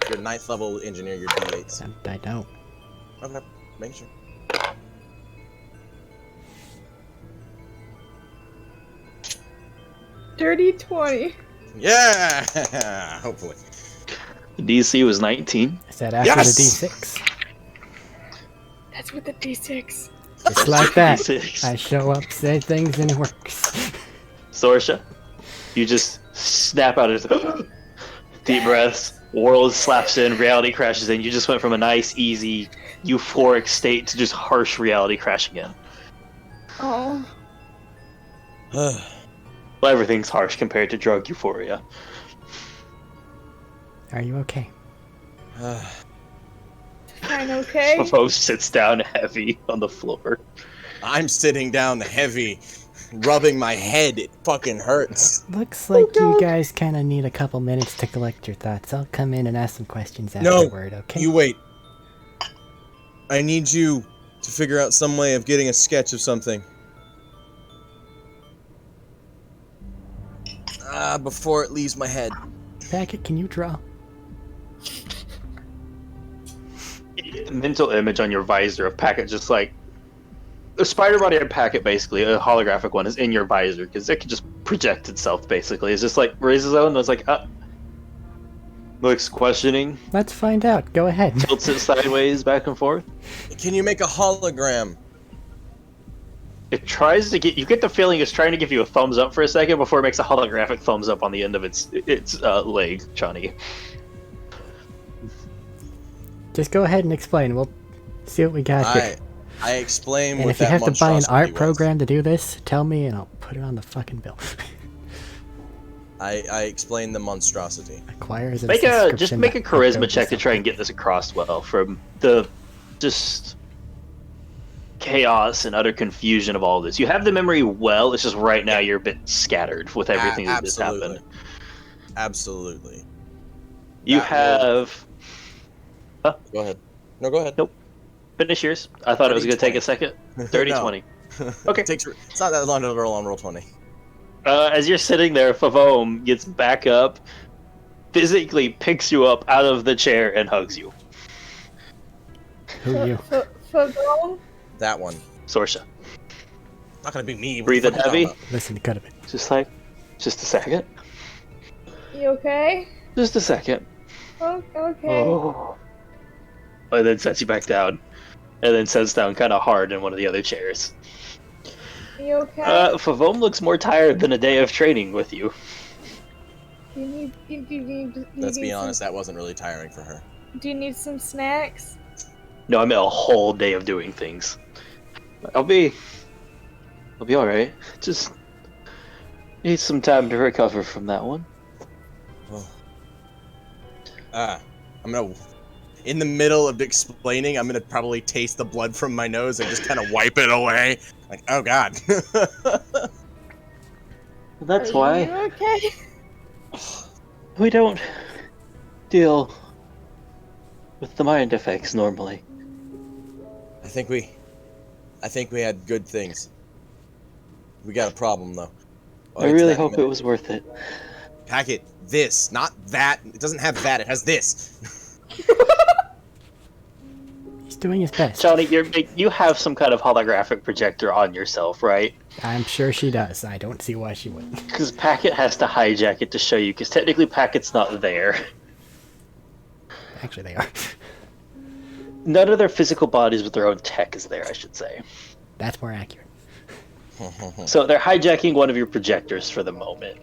If you're 9th level engineer, you're D8s. I don't. Okay, make sure. Dirty 20. Yeah! Hopefully. DC was 19. I said after Yes! the d6. That's with the D6. Just like that. D6. I show up, say things, and it works. Sorsha, you just snap out of deep breaths. World slaps in, reality crashes in. You just went from a nice, easy, euphoric state to just harsh reality crashing in. Oh. Well, everything's harsh compared to drug euphoria. Are you okay? Fine, okay? Favome sits down heavy on the floor. I'm sitting down heavy, rubbing my head. It fucking hurts. Looks like you guys kind of need a couple minutes to collect your thoughts. I'll come in and ask some questions No, afterward, okay? You wait. I need you to figure out some way of getting a sketch of something. Before it leaves my head. Packet, can you draw? Mental image on your visor of Packet, just like the spider body of Packet, basically a holographic one, is in your visor because it can just project itself. Basically, it's just like raises out and it's like looks questioning, Let's find out. Go ahead. tilts it sideways, back and forth. Can you make a hologram? It tries to get. You get the feeling it's trying to give you a thumbs up for a second before it makes a holographic thumbs up on the end of its leg, Johnny. Just go ahead and explain. We'll see what we got here. I explain And what if you that have to buy an monstrosity art was. program to do this, tell me and I'll put it on the fucking bill. I explain the monstrosity. Acquires a Make subscription a to charisma upload check to try and get this across well from the just chaos and utter confusion of all this. You have the memory well. It's just right now you're a bit scattered with everything that just happened. Absolutely. You That have. Go ahead. No, go ahead. Nope. Finish yours. I thought it was going to take a second. 30, No. 20. Okay. It's not that long to roll on roll 20. As you're sitting there, Favome gets back up, physically picks you up out of the chair, and hugs you. Who are you? Football? That one. Sorsha. Not gonna be me. What the Breathing fuck are you heavy. talking Listen, cut of it. Just a second. You okay? Just a second. Oh, okay. Oh. And then sets you back down. And then sits down kind of hard in one of the other chairs. You okay? Favome looks more tired than a day of training with you. You need Let's be some- honest, that wasn't really tiring for her. Do you need some snacks? No, I meant a whole day of doing things. I'll be alright. Just need some time to recover from that one. I'm gonna, in the middle of explaining, I'm gonna probably taste the blood from my nose and just kind of wipe it away. Like, oh god. That's Are why you okay? we don't deal with the mind effects normally. I think we had good things. We got a problem though. I really hope it was worth it. Packet this, not that. It doesn't have that. It has this. He's doing his best. Johnny, you have some kind of holographic projector on yourself, right? I'm sure she does. I don't see why she wouldn't. Because Packet has to hijack it to show you, because technically Packet's not there. Actually, they are. None of their physical bodies with their own tech is there, I should say. That's more accurate. So they're hijacking one of your projectors for the moment.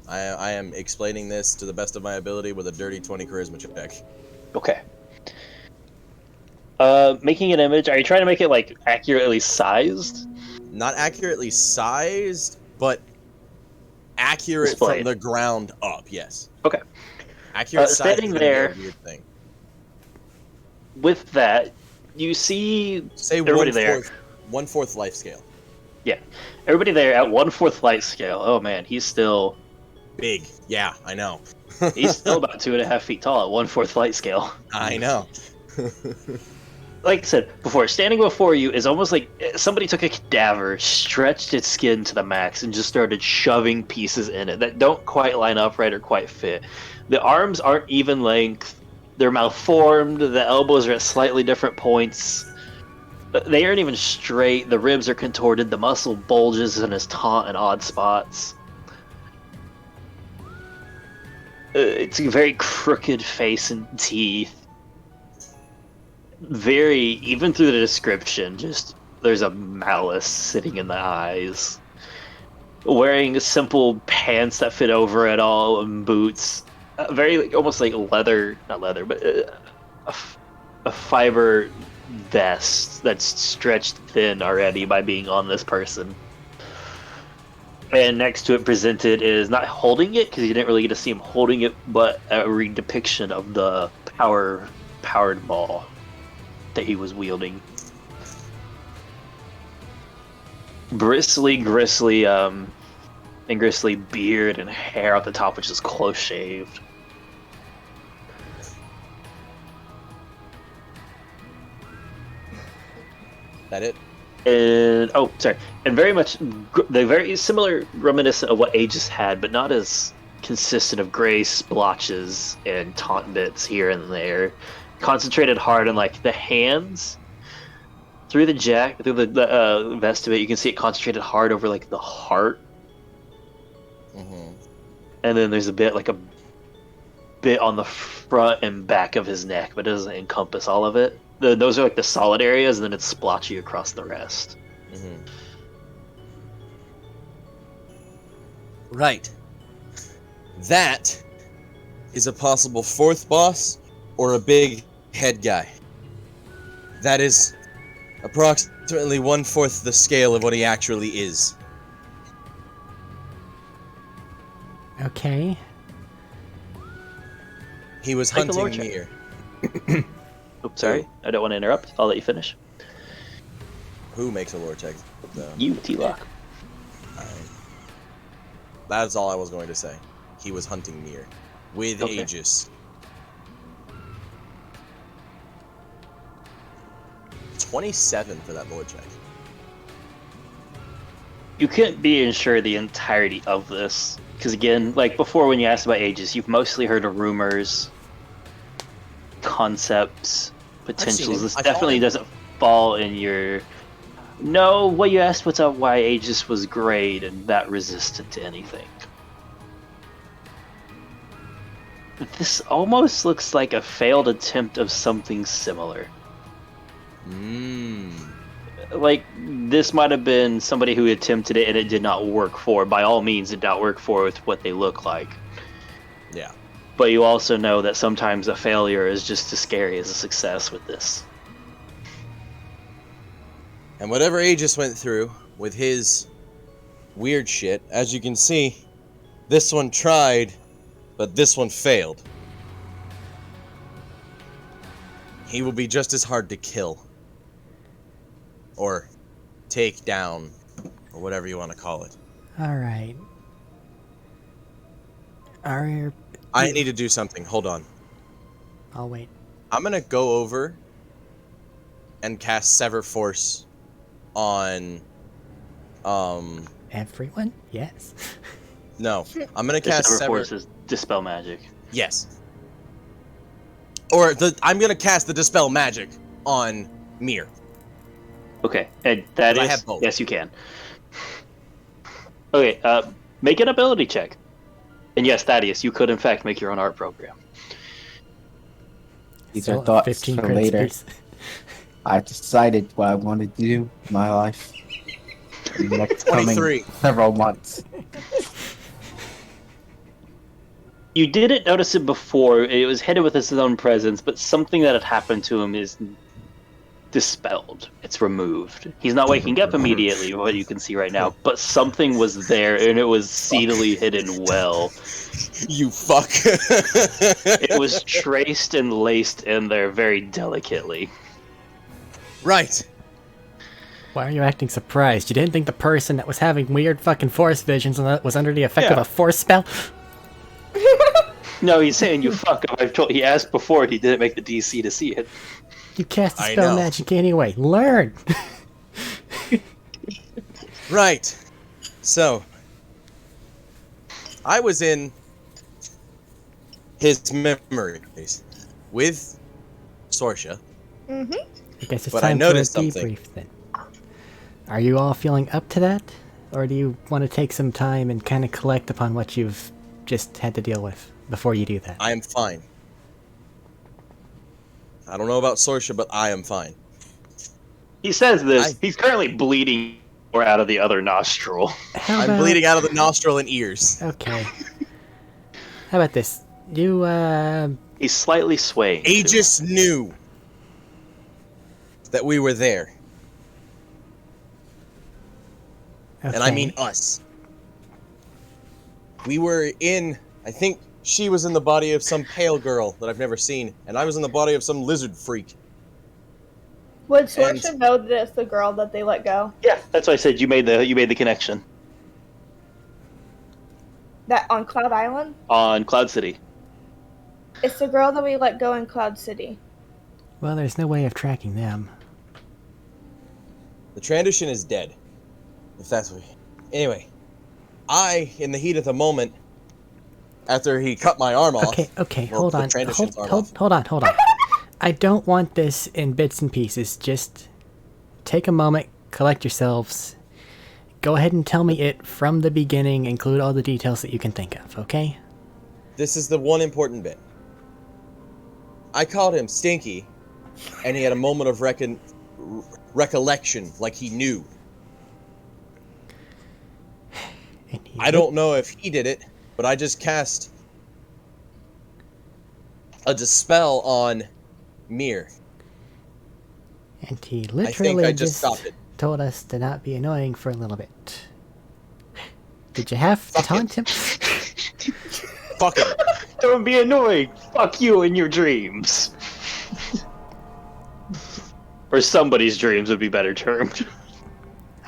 I am explaining this to the best of my ability with a dirty 20 charisma check. Okay. Making an image, are you trying to make it, like, accurately sized? Not accurately sized, but accurate Displayed. from the ground up, yes. Okay. Accurate size standing is gonna be a there- weird thing. With that, you see Say everybody there. 1/4 life scale. Everybody there at 1/4 light scale. Oh man, he's still Big. Yeah, I know. he's still about 2.5 feet tall at 1/4 light scale. I know. Like I said before, standing before you is almost like somebody took a cadaver, stretched its skin to the max, and just started shoving pieces in it that don't quite line up right or quite fit. The arms aren't even length. They're malformed. The elbows are at slightly different points. They aren't even straight. The ribs are contorted. The muscle bulges and is taut in odd spots. It's a very crooked face and teeth. Very, even through the description, just there's a malice sitting in the eyes. Wearing simple pants that fit over it all and boots. Very, almost like leather, not leather, but a fiber vest that's stretched thin already by being on this person. And next to it presented is not holding it, because you didn't really get to see him holding it, but a redepiction of the powered ball that he was wielding. Bristly, gristly beard and hair at the top, which is close shaved. that it? And sorry, and very much they're very similar, reminiscent of what Aegis had, but not as consistent of gray splotches and taunt bits here and there. Concentrated hard on like the hands through the vest of it. You can see it concentrated hard over like the heart, and then there's a bit on the front and back of his neck, but it doesn't encompass all of it. Those are like the solid areas, and then it's splotchy across the rest. Right. That is a possible fourth boss or a big head guy. That is approximately 1/4 the scale of what he actually is. Okay. He was Make a lore hunting check. Mir. Oops, sorry. I don't want to interrupt. I'll let you finish. Who makes a lore check, though? You, T-Lock. That's all I was going to say. He was hunting Mir. With Okay. Aegis. 27 for that lore check. You couldn't be sure the entirety of this. Because again, like before when you asked about Aegis, you've mostly heard of rumors, concepts, potentials. This I saw definitely him. doesn't fall in your... No, what you asked was why Aegis was great and that resistant to anything. This almost looks like a failed attempt of something similar. Like, this might have been somebody who attempted it and it did not work for. By all means, it did not work for with what they look like. Yeah. But you also know that sometimes a failure is just as scary as a success with this. And whatever Aegis went through with his weird shit, as you can see, this one tried, but this one failed. He will be just as hard to kill. Or take down, or whatever you want to call it. Alright. I need to do something. Hold on. I'll wait. I'm gonna go over and cast Sever Force on Everyone? Yes. no. I'm gonna The cast Sever Sever Force is Dispel Magic. Yes. Or I'm gonna cast the Dispel Magic on Mir. Okay, and that I is... have both. Yes, you can. Okay, make an ability check. And yes, Thaddeus, you could in fact make your own art program. These So, are thoughts 15 for credits later. apiece. I decided what I wanted to do in my life in the next 23. coming several months. You didn't notice it before. It was headed with his own presence, but something that had happened to him is dispelled. It's removed. He's not waking up immediately, what you can see right now, but something was there, and it was seedily hidden well. You fuck. It was traced and laced in there very delicately. Right. Why are you acting surprised? You didn't think the person that was having weird fucking force visions was under the effect of Yeah. a force spell? No, he's saying you fuck him. He asked before, he didn't make the DC to see it. You cast the I spell know. magic anyway. Learn! Right. So, I was in his memories with Sorsha. Mm-hmm. I guess it's But I time for a noticed something. debrief then. Are you all feeling up to that? Or do you want to take some time and kind of collect upon what you've just had to deal with before you do that? I am fine. I don't know about Sorsha, but I am fine. He says this. I- He's currently bleeding more out of the other nostril. How I'm about... bleeding out of the nostril and ears. Okay. How about this? You, He's slightly swaying. too. Aegis knew that we were there. And I okay. mean us. We were in, I think she was in the body of some pale girl that I've never seen, and I was in the body of some lizard freak. Would And- Sorsha know that it's the girl that they let go? Yeah, that's why I said you made the connection That on Cloud Island? on Cloud City. It's the girl that we let go in Cloud City. Well, there's no way of tracking them. The Transition is dead. If that's what... Anyway, in the heat of the moment, after he cut my arm off... Okay, well, hold the on. Transition's arm off. Hold on. I don't want this in bits and pieces. Just take a moment, collect yourselves. Go ahead and tell me it from the beginning, include all the details that you can think of, okay? This is the one important bit. I called him Stinky, and he had a moment of recollection, like he knew. I don't know if he did it, but I just cast a dispel on Mir. And he I think literally I just stopped it. told us to not be annoying for a little bit. Did you have to taunt him? Fuck him. Don't be annoying. Fuck you in your dreams. Or somebody's dreams would be better termed.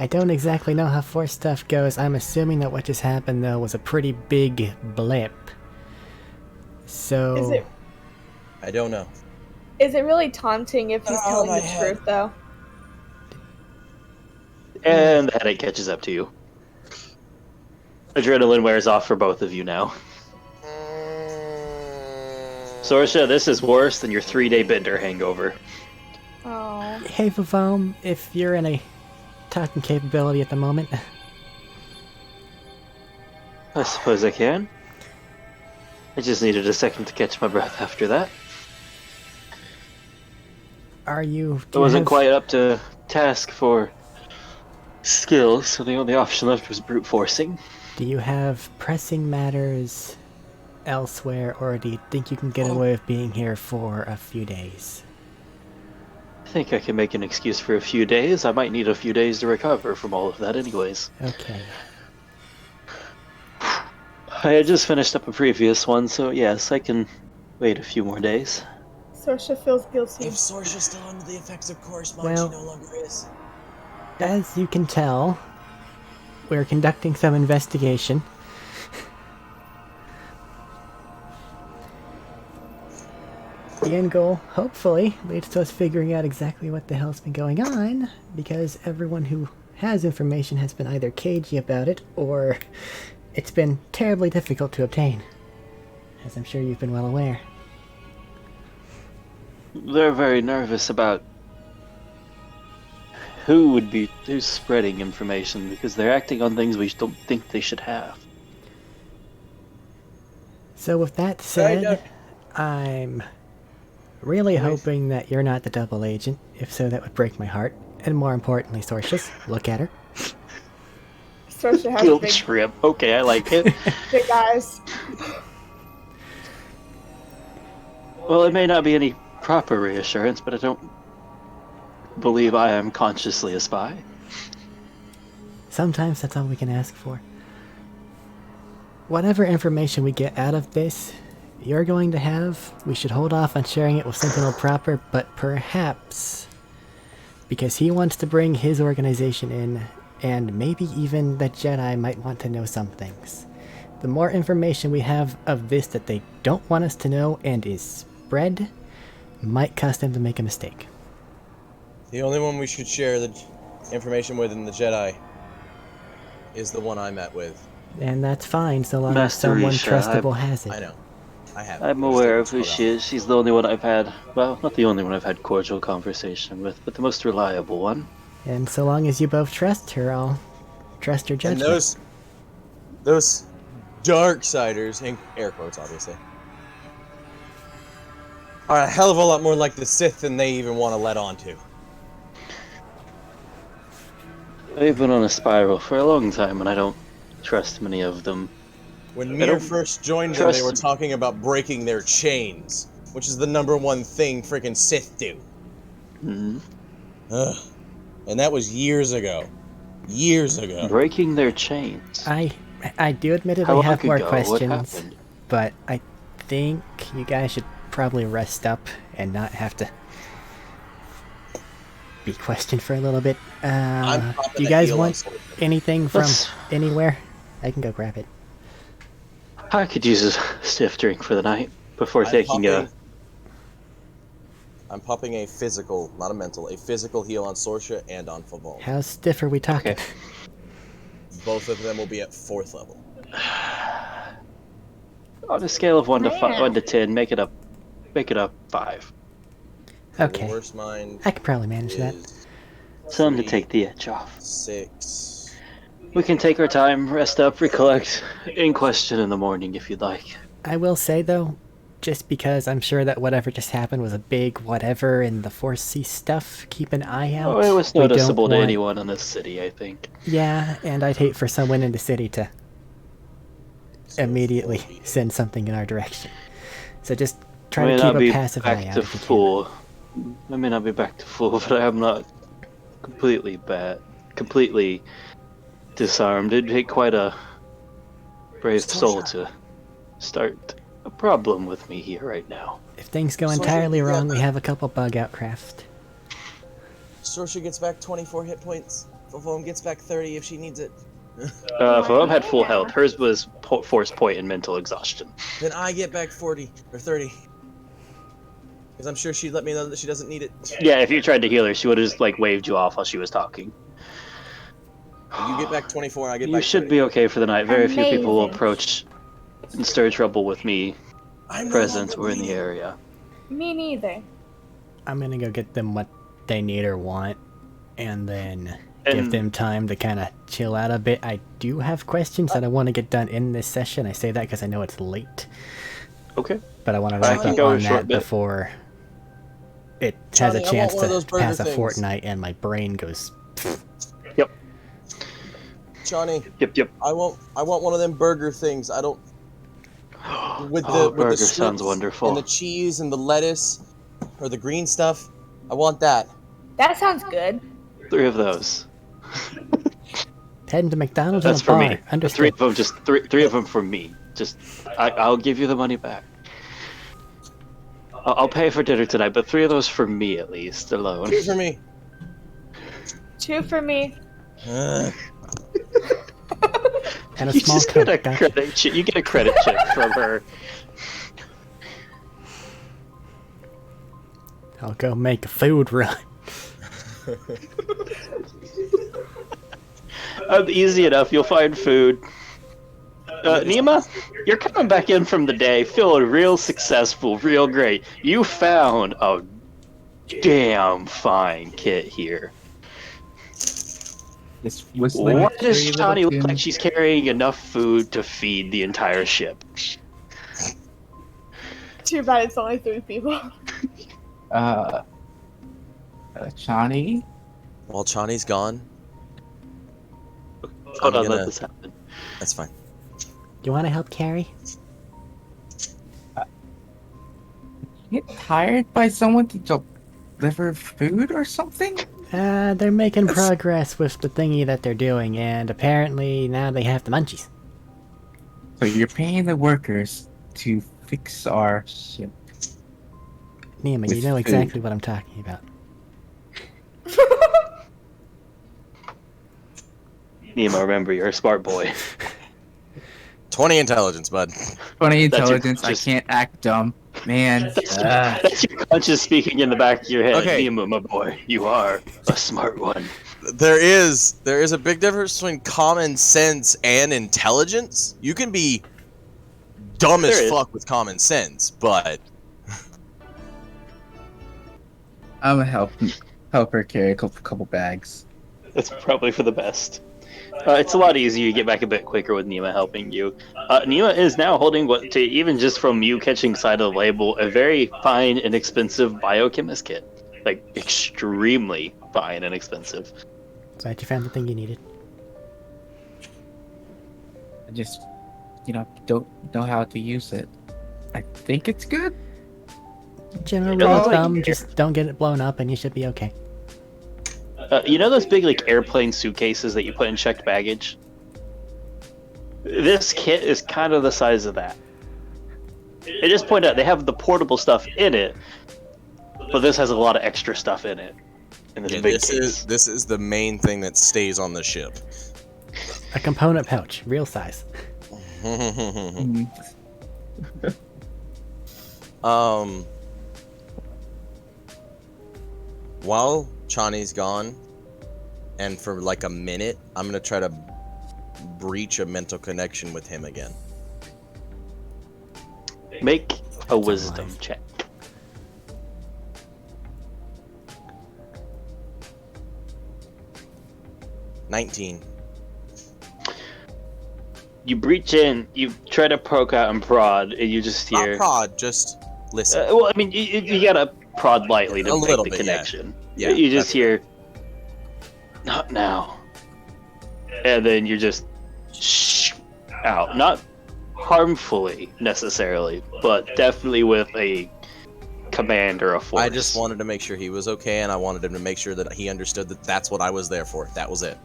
I don't exactly know how Force stuff goes. I'm assuming that what just happened, though, was a pretty big blip. So... Is it I don't know. is it really taunting if he's telling my the head. truth, though? And the headache catches up to you. Adrenaline wears off for both of you now. Sorsha, this is worse than your 3-day bender hangover. Oh. Hey, Vavom, if you're in a talking capability at the moment, I suppose I can. I just needed a second to catch my breath after that. are you... I wasn't quite up to task for skill, so the only option left was brute forcing. Do you have pressing matters elsewhere, or do you think you can get away with being here for a few days? I think I can make an excuse for a few days. I might need a few days to recover from all of that anyways. Okay. I had just finished up a previous one, so yes, I can wait a few more days. Sorsha feels guilty. If Sorsha's still under the effects of correspond, Well- she no longer is. As you can tell, we're conducting some investigation. The end goal, hopefully, leads to us figuring out exactly what the hell's been going on, because everyone who has information has been either cagey about it, or it's been terribly difficult to obtain, as I'm sure you've been well aware. They're very nervous about who's spreading information, because they're acting on things we don't think they should have. So with that said, I'm really hoping that you're not the double agent. If so, that would break my heart. And more importantly, Sorcius, look at her. Sorsha has Guilt big, trip. Okay, I like it. big eyes. Well, it may not be any proper reassurance, but I don't believe I am consciously a spy. Sometimes that's all we can ask for. Whatever information we get out of this, you're going to have, we should hold off on sharing it with Sentinel proper, but perhaps, because he wants to bring his organization in, and maybe even the Jedi might want to know some things. The more information we have of this that they don't want us to know and is spread, might cause them to make a mistake. The only one we should share the information with in the Jedi is the one I met with. And that's fine, so long as Master someone Risha, trustable has it. I know. I have. I'm aware of who she is. She's the only one I've had, well, not the only one I've had cordial conversation with, but the most reliable one. And so long as you both trust her, I'll trust her And judgment. those Darksiders, in air quotes obviously, are a hell of a lot more like the Sith than they even want to let on to. They've been on a spiral for a long time, and I don't trust many of them. When I Mir don't first joined them, they trust were them. talking about breaking their chains, which is the #1 thing freaking Sith do. Mhm. Ugh. And that was years ago. Years ago. Breaking their chains. I do How admittedly long have more ago? What questions, happened? but I think you guys should probably rest up and not have to be questioned for a little bit. I'm popping Do you a guys heel on want Sorcerer. anything from Let's- anywhere? I can go grab it. I could use a stiff drink for the night before taking a I'm popping a physical, not a mental, a physical heal on Sorsha and on Favol. How stiff are we talking? Okay. Both of them will be at 4th level. On a scale of 1 to Man. 1 to 10, make it a 5. Okay. The worst mine I could probably manage that. is Something to 3, take the edge off. 6. We can take our time, rest up, recollect, in question in the morning if you'd like. I will say, though, just because I'm sure that whatever just happened was a big whatever in the Force C stuff, keep an eye out. Oh, it was We don't noticeable to want- anyone in this city, I think. Yeah, and I'd hate for someone in the city to So immediately 40. send something in our direction. So just I try may to not keep be a passive back eye out to if you can. full. I may not be back to full, but I am not completely disarmed. It'd take quite a brave soul to start a problem with me here right now. If things go So entirely yeah, wrong, we have a couple bug out craft. Sorsha gets back 24 hit points. Favol gets back 30 if she needs it. Favom had full health. Hers was force point and mental exhaustion. Then I get back 40 or 30. Because I'm sure she'd let me know that she doesn't need it. Yeah, if you tried to heal her, she would have just like waved you off while she was talking. You get back 24, I get You back should 30. be okay for the night. Very few people will Amazing. approach and stir trouble with me I'm no present longer or in the bleeding. area. Me neither. I'm gonna go get them what they need or want, and then give And- them time to kind of chill out a bit. I do have questions that I want to get done in this session. I say that because I know it's late, Okay. but I want to I wrap can up go a on short that bit. before it Johnny, has I a chance want one of those to burger pass a things. fortnight and my brain goes. Yep. Johnny, Yep. I want one of them burger things. I don't with the Oh, with burger the sounds strips wonderful. and the cheese and the lettuce or the green stuff. I want that. That sounds good. 3 of those. Heading to McDonald's That's in a for bar. me. The Understood. 3 of them, just three of them for me. Just, I'll give you the money back. I'll pay for dinner tonight, but 3 of those for me at least, alone. 2 for me. 2 for me. And a You small just get a Coke. Gotcha. credit. You get a credit check from her. I'll go make a food run. Easy enough. You'll find food. Nima, you're coming back in from the day feeling real successful, real great. You found a damn fine kit here. Just whistling. Why at does three Johnny little look like tunes. she's carrying enough food to feed the entire ship? Too bad it's only 3 people. Johnny? While Chani's gone, Hold on, gonna- let this happen. that's fine. You want to help carry? Get hired by someone to deliver food or something? They're making progress with the thingy that they're doing, and apparently now they have the munchies. So you're paying the workers to fix our ship. Neiman, you With know food. exactly what I'm talking about. Nima, remember, you're a smart boy. 20 intelligence, bud. Funny That's your intelligence, I conscious- can't act dumb. Man. That's your conscience speaking in the back of your head. Okay. Nima, my boy, you are a smart one. There is a big difference between common sense and intelligence. You can be dumb There as is. fuck with common sense, but I'm gonna help her carry a couple bags. That's probably for the best. It's a lot easier. You get back a bit quicker with Nima helping you. Nima is now holding what, to even just from you catching sight of the label, a very fine and expensive biochemist kit. Like, extremely fine and expensive. Glad you found the thing you needed. I just, don't know how to use it. I think it's good. General It rule looks of like thumb, you're- just don't get it blown up and you should be okay. You know those big, like, airplane suitcases that you put in checked baggage? This kit is kind of the size of that. They just point out they have the portable stuff in it, but this has a lot of extra stuff in it. In this yeah, big this case. is the main thing that stays on the ship. A component pouch, real size. while Chani's gone, and for like a minute, I'm gonna try to breach a mental connection with him again. Make a wisdom check. $19. You breach in, you try to poke out and prod, and you just hear... Not prod, just listen. well, I mean, you gotta prod lightly to A make little the bit, connection. Yeah, You just that's- hear, not now. And then you're just shh out. Not harmfully, necessarily, but definitely with a command or a force. I just wanted to make sure he was okay, and I wanted him to make sure that he understood that that's what I was there for. That was it.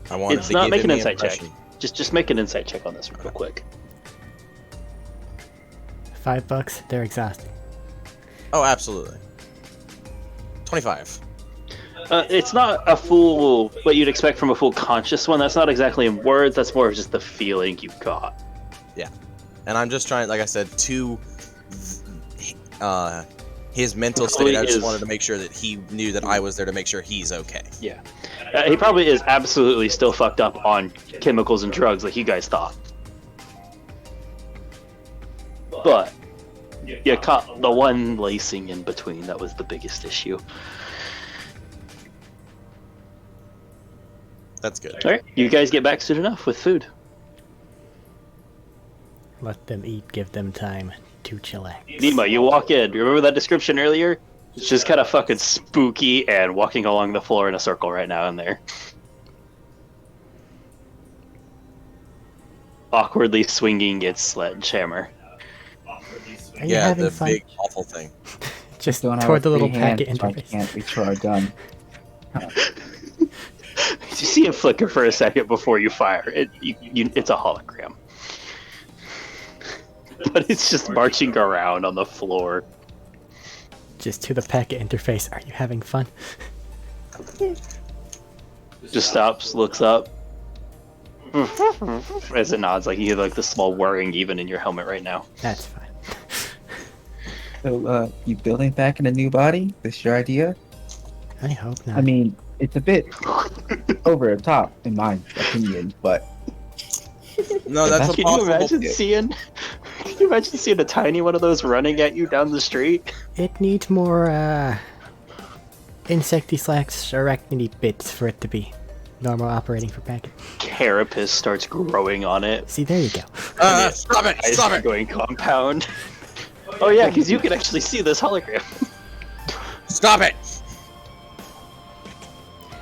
I wanted It's to not give make him an the insight check. impression. Just make an insight check on this real quick. $5, they're exhausted. Oh, absolutely. 25. It's not a full, what you'd expect from a full conscious one. That's not exactly in words. That's more of just the feeling you got. Yeah. And I'm just trying, like I said, to his mental state. I just wanted to make sure that he knew that I was there to make sure he's okay. Yeah. He probably is absolutely still fucked up on chemicals and drugs like you guys thought. But you caught the one lacing in between. That was the biggest issue. That's good. All right, you guys get back soon enough with food. Let them eat, give them time to chillax. Nima, you walk in. Remember that description earlier? It's just kind of fucking spooky and walking along the floor in a circle right now in there. Awkwardly swinging its sledgehammer. Are you Yeah, having the fun? big awful thing. Just Don't have toward the a little free hand, packet so I interface. can't reach for a gun. You see it flicker for a second before you fire. It's a hologram. But it's just marching around on the floor. Just to the packet interface. Are you having fun? Just stops, looks up. As it nods, like you hear like the small whirring even in your helmet right now. That's fine. So, you building back in a new body? This your idea? I hope not. I mean, it's a bit over the top, in my opinion, but No, that's a Can you possible. imagine seeing? Can you imagine seeing a tiny one of those running at you down the street? It needs more, insecty/arachnidy bits for it to be normal operating for packet. Carapace starts growing on it. See, there you go. Stop it! Eyes Stop are it! going compound. Oh yeah, because you can actually see this hologram. Stop it!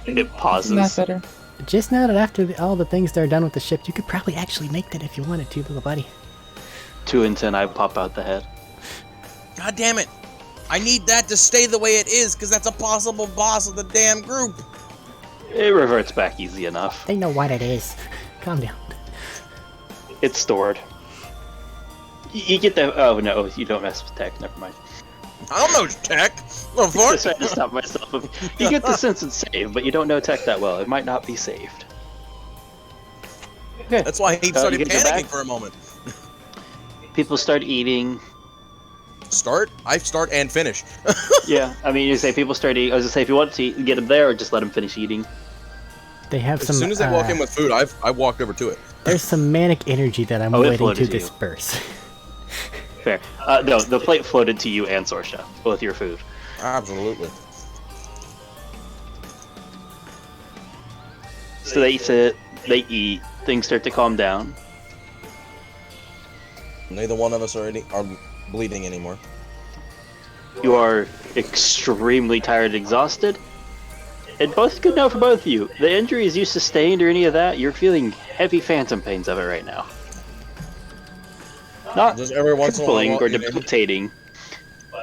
It isn't that pauses. better? Just now that after all the things that are done with the ship, you could probably actually make that if you wanted to, little buddy. 2 and 10, I pop out the head. God damn it! I need that to stay the way it is, because that's a possible boss of the damn group. It reverts back easy enough. They know what it is. Calm down. It's stored. You get the. Oh no, you don't mess with tech. Never mind. I don't know tech. The Just fuck? trying to stop myself. You get the sense it's saved, but you don't know tech that well. It might not be saved. Okay. That's why he started you get your panicking back? for a moment. People start eating. Start? I start and finish. Yeah, I mean, you say people start eating. I was gonna say, if you want to get them there, or just let them finish eating. They have As some. soon as they walk in with food, I've walked over to it. There's some manic energy that I'm Oh, it waiting floated to to you. disperse. Fair. No, the plate floated to you and Sorsha, both your food. Absolutely. So they sit, they eat, things start to calm down. Neither one of us are bleeding anymore. You are extremely tired and exhausted. And both good now for both of you. The injuries you sustained or any of that, you're feeling heavy phantom pains of it right now. Not Just every once in a crippling while, or eating, debilitating,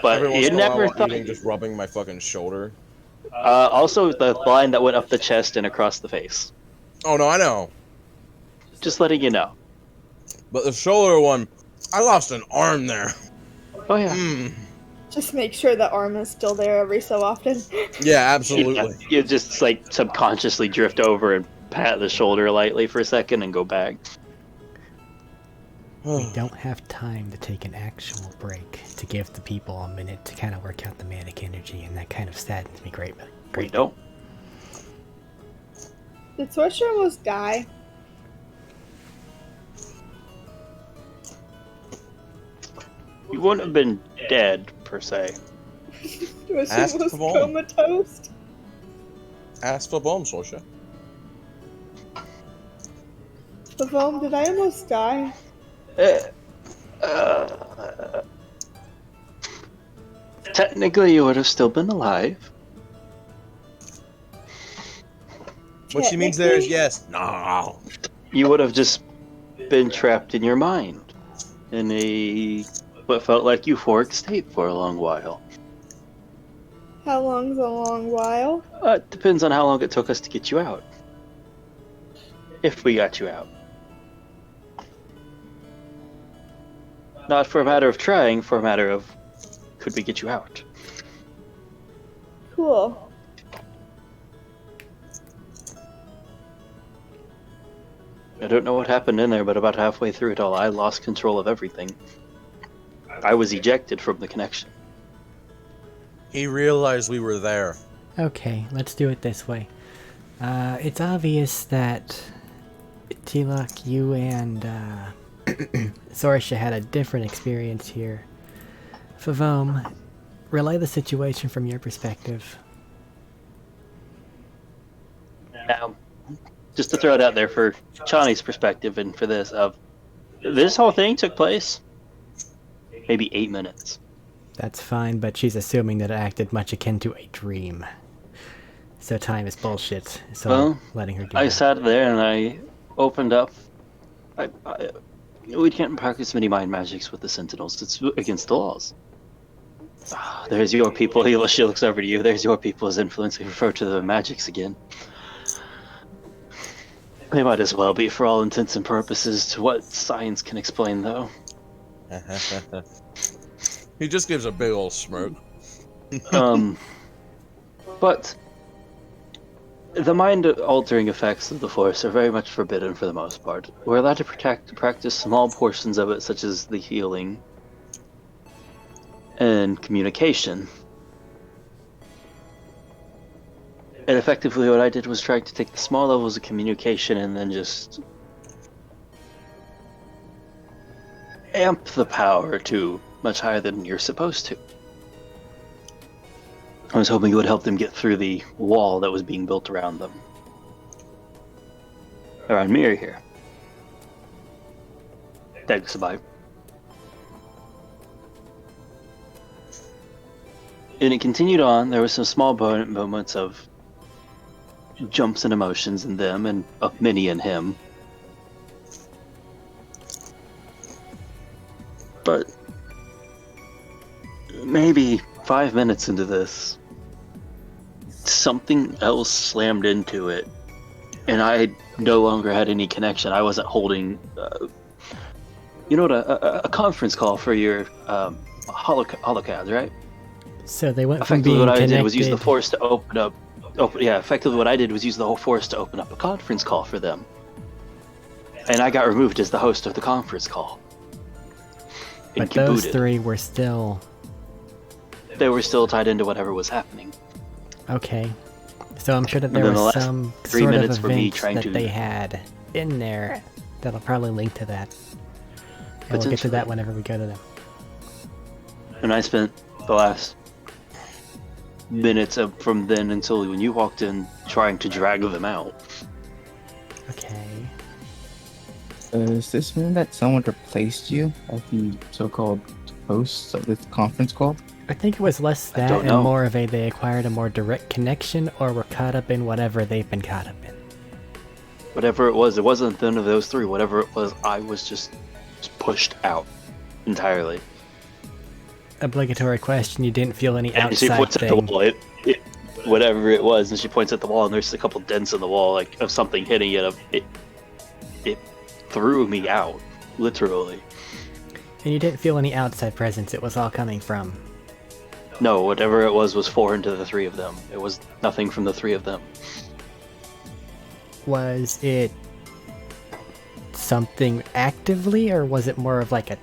but every once you in a while never while thought. eating, just rubbing my fucking shoulder. Also, the line that went up the chest and across the face. Oh no, I know. Just letting you know. But the shoulder one, I lost an arm there. Oh yeah. Mm. Just make sure the arm is still there every so often. Yeah, absolutely. You just like subconsciously drift over and pat the shoulder lightly for a second and go back. We don't have time to take an actual break to give the people a minute to kind of work out the manic energy, and that kind of saddens me greatly. We don't. Did Sorcerer almost die? You wouldn't have been dead, per se. Was Ask she almost the ball. comatose? Ask for bomb, Sorsha. Pavone, did I almost die? Technically, you would have still been alive. What she means there is Technically? yes. No. You would have just been trapped in your mind in a what felt like euphoric state for a long while. How long's a long while? It depends on how long it took us to get you out. If we got you out. Not for a matter of trying, for a matter of could we get you out? Cool. I don't know what happened in there, but about halfway through it all, I lost control of everything. I was ejected from the connection. He realized we were there. Okay, let's do it this way. It's obvious that Tilak, you and Sorsha had a different experience here. Favom, relay the situation from your perspective. Now, just to throw it out there for Chani's perspective and for this, this whole thing took place maybe 8 minutes. That's fine, but she's assuming that it acted much akin to a dream. So time is bullshit, so Well, I'm letting her do I that. sat there and I opened up. We can't practice many mind magics with the Sentinels. It's against the laws. There's your people. She looks over to you. There's your people's influence. We refer to the magics again. They might as well be, for all intents and purposes, to what science can explain, though. He just gives a big old smirk. But the mind-altering effects of the Force are very much forbidden for the most part. We're allowed to practice small portions of it, such as the healing and communication. And effectively what I did was try to take the small levels of communication and then just amp the power to much higher than you're supposed to. I was hoping it would help them get through the wall that was being built around them. Around Mir here. Thanks, bye. And it continued on. There were some small moments of jumps and emotions in them, and of many in him. But maybe 5 minutes into this, something else slammed into it, and I no longer had any connection. I wasn't holding, a conference call for your holocaust, right? So they went from Effectively, being what I connected... did was use the Force to open up. Effectively, what I did was use the whole Force to open up a conference call for them, and I got removed as the host of the conference call. And But those kabooted. three were still... They were still tied into whatever was happening. Okay. So I'm sure that And there then the was last some 3 sort of minutes were me event trying that to- they had in there that'll probably link to that. And we'll get to Potentially. that whenever we go to them. And I spent the last minutes from then until when you walked in trying to drag them out. Okay. Does this mean that someone replaced you as the so-called host of this conference call? I think it was less I that don't and know. more of a they acquired a more direct connection or were caught up in whatever they've been caught up in. Whatever it wasn't none of those three. Whatever it was, I was just pushed out entirely. Obligatory question, you didn't feel any And she outside points at the thing. wall. Whatever it was, and she points at the wall, and there's a couple dents in the wall, like of something hitting it. It threw me out, literally. And you didn't feel any outside presence, it was all coming from. No, whatever it was foreign to the three of them. It was nothing from the three of them. Was it something actively, or was it more of like a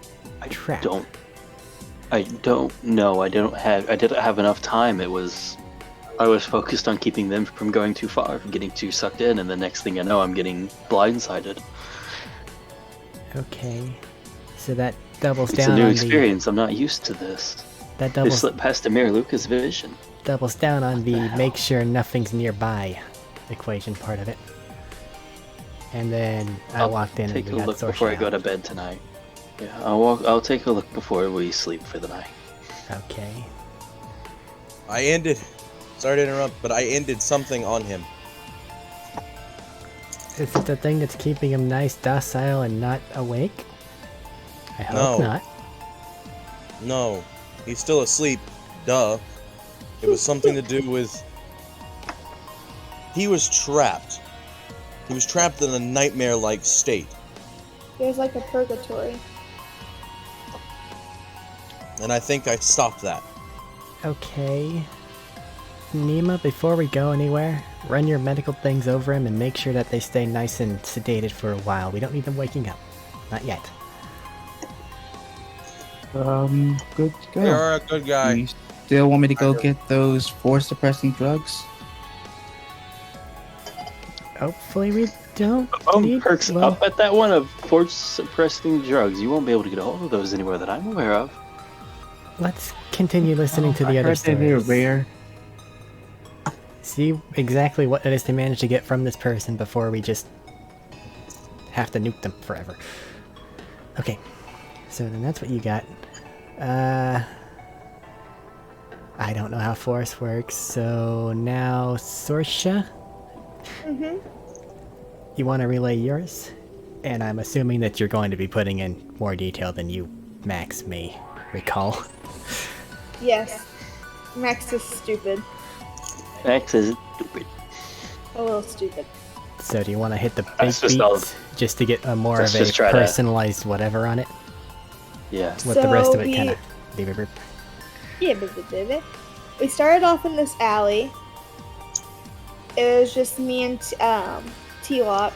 trap? I don't know. I didn't have enough time. I was focused on keeping them from going too far, from getting too sucked in, and the next thing I know, I'm getting blindsided. Okay. So that doubles It's down a new on experience. I'm not used to this. that They doubles slipped past Amir Luca's vision. doubles down on the hell? make sure nothing's nearby equation part of it. And then I walked in and Take we a got look Sorsha before I go out. to bed tonight. Yeah, I'll take a look before we sleep for the night. Okay. Sorry to interrupt, but I ended something on him. Is it the thing that's keeping him nice, docile, and not awake? I hope No. not. No, he's still asleep. Duh. It was something to do with... He was trapped. He was trapped in a nightmare-like state. There's like a purgatory. And I think I stopped that. Okay. Nima, before we go anywhere, run your medical things over him and make sure that they stay nice and sedated for a while. We don't need them waking up. Not yet. Good to go. You're a good guy. You still want me to go get those force-suppressing drugs? Hopefully we don't need... Perks well, up at that one of force suppressing drugs. You won't be able to get a hold of those anywhere that I'm aware of. let's continue listening to the I other heard that they were stories. rare. See exactly what it is to manage to get from this person before we just have to nuke them forever. Okay, so then that's what you got. I don't know how force works, so now Sorsha, Mm-hmm. you want to relay yours? And I'm assuming that you're going to be putting in more detail than you, Max, may recall. Yes. Max is stupid. Max is stupid. A little stupid. So do you want to hit the big That's just all- beats just to get a more let's of a just try to- personalized whatever on it? Yeah. With the rest of So it we- kind of... Yeah, baby. We started off in this alley. It was just me and T-Lock.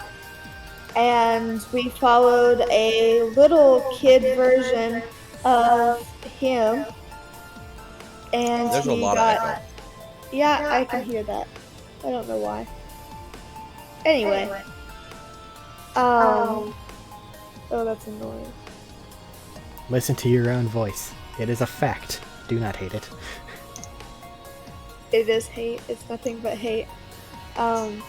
And we followed a little kid version of him. And There's a he lot got... of echo. Yeah, I can hear that. I don't know why. Anyway. Oh, that's annoying. Listen to your own voice. It is a fact. Do not hate it. It is hate. It's nothing but hate. Then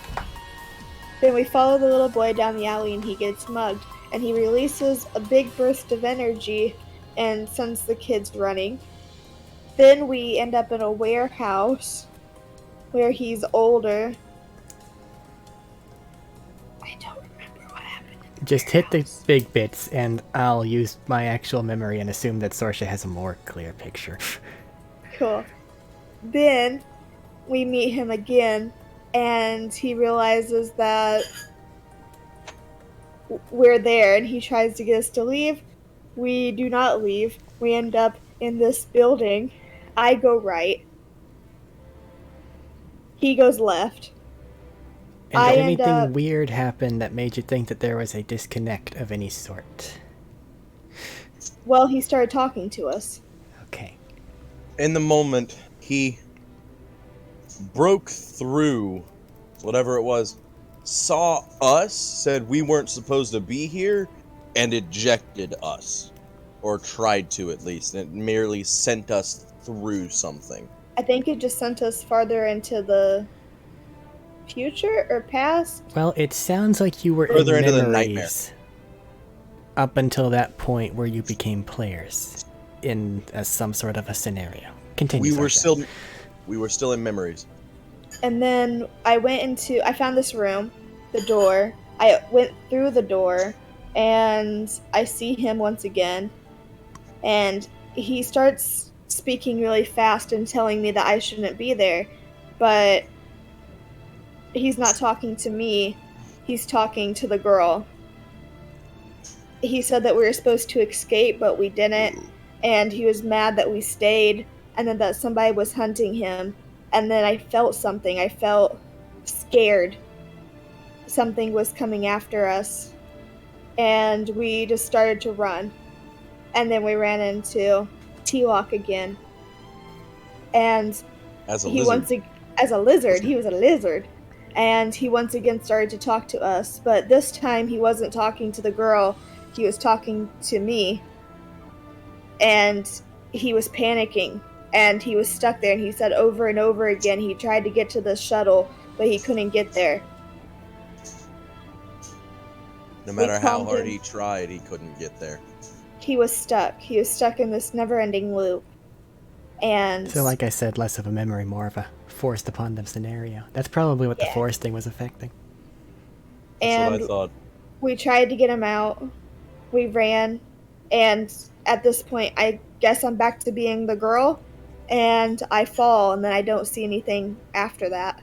we follow the little boy down the alley and he gets mugged. And he releases a big burst of energy and sends the kids running. Then we end up in a warehouse where he's older. I don't remember what happened. Just hit the big bits, and I'll use my actual memory and assume that Sorsha has a more clear picture. Cool. Then we meet him again, and he realizes that we're there, and he tries to get us to leave. We do not leave. We end up in this building. I go right. He goes left. And I did end anything up- weird happen that made you think that there was a disconnect of any sort? Well, he started talking to us. Okay. In the moment, he broke through whatever it was, saw us, said we weren't supposed to be here, and ejected us. Or tried to, at least. It merely sent us through something. I think it just sent us farther into the future or past. Well, it sounds like you were Further in into the memories up until that point where you became players in some sort of a scenario. Continue. We were Sorsha. still in memories. And then I found this room, the door. I went through the door, and I see him once again. And he starts speaking really fast and telling me that I shouldn't be there. But he's not talking to me. He's talking to the girl. He said that we were supposed to escape, but we didn't. And he was mad that we stayed, and then that somebody was hunting him. And then I felt something. I felt scared. Something was coming after us. and we just started to run. And then we ran into T-Lock again. And As a he lizard. as a lizard, he was a lizard. And he once again started to talk to us, but this time he wasn't talking to the girl, he was talking to me. And he was panicking, and he was stuck there, and he said over and over again he tried to get to the shuttle, but he couldn't get there. No matter how calmed hard him. he tried, he couldn't get there. He was stuck in this never-ending loop. And So, like I said, less of a memory, more of a forced upon them scenario. That's probably what the Yeah. force thing was affecting. That's and what I thought. we tried to get him out. We ran, and at this point, I guess I'm back to being the girl, and I fall, and then I don't see anything after that.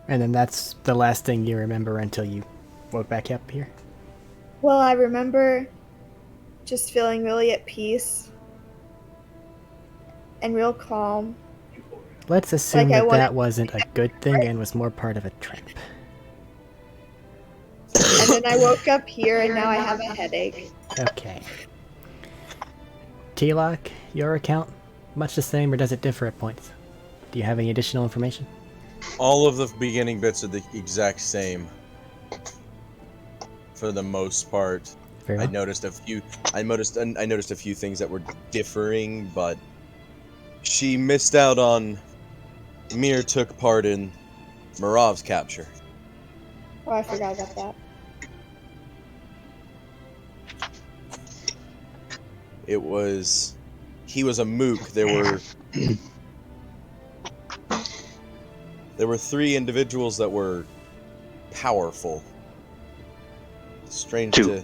And then that's the last thing you remember until you woke back up here. Well, I remember just feeling really at peace and real calm. Let's assume Like I that wanted- that wasn't a good thing and was more part of a trip. And then I woke up here, and now I have a headache. Okay. T-Lock, your account, much the same or does it differ at points? Do you have any additional information? All of the beginning bits are the exact same. For the most part. Very I well. noticed a few things that were differing, but she missed out on Mir took part in Mirav's capture. Oh, I forgot about that. He was a mook. There were 3 individuals that were powerful. Strange Two.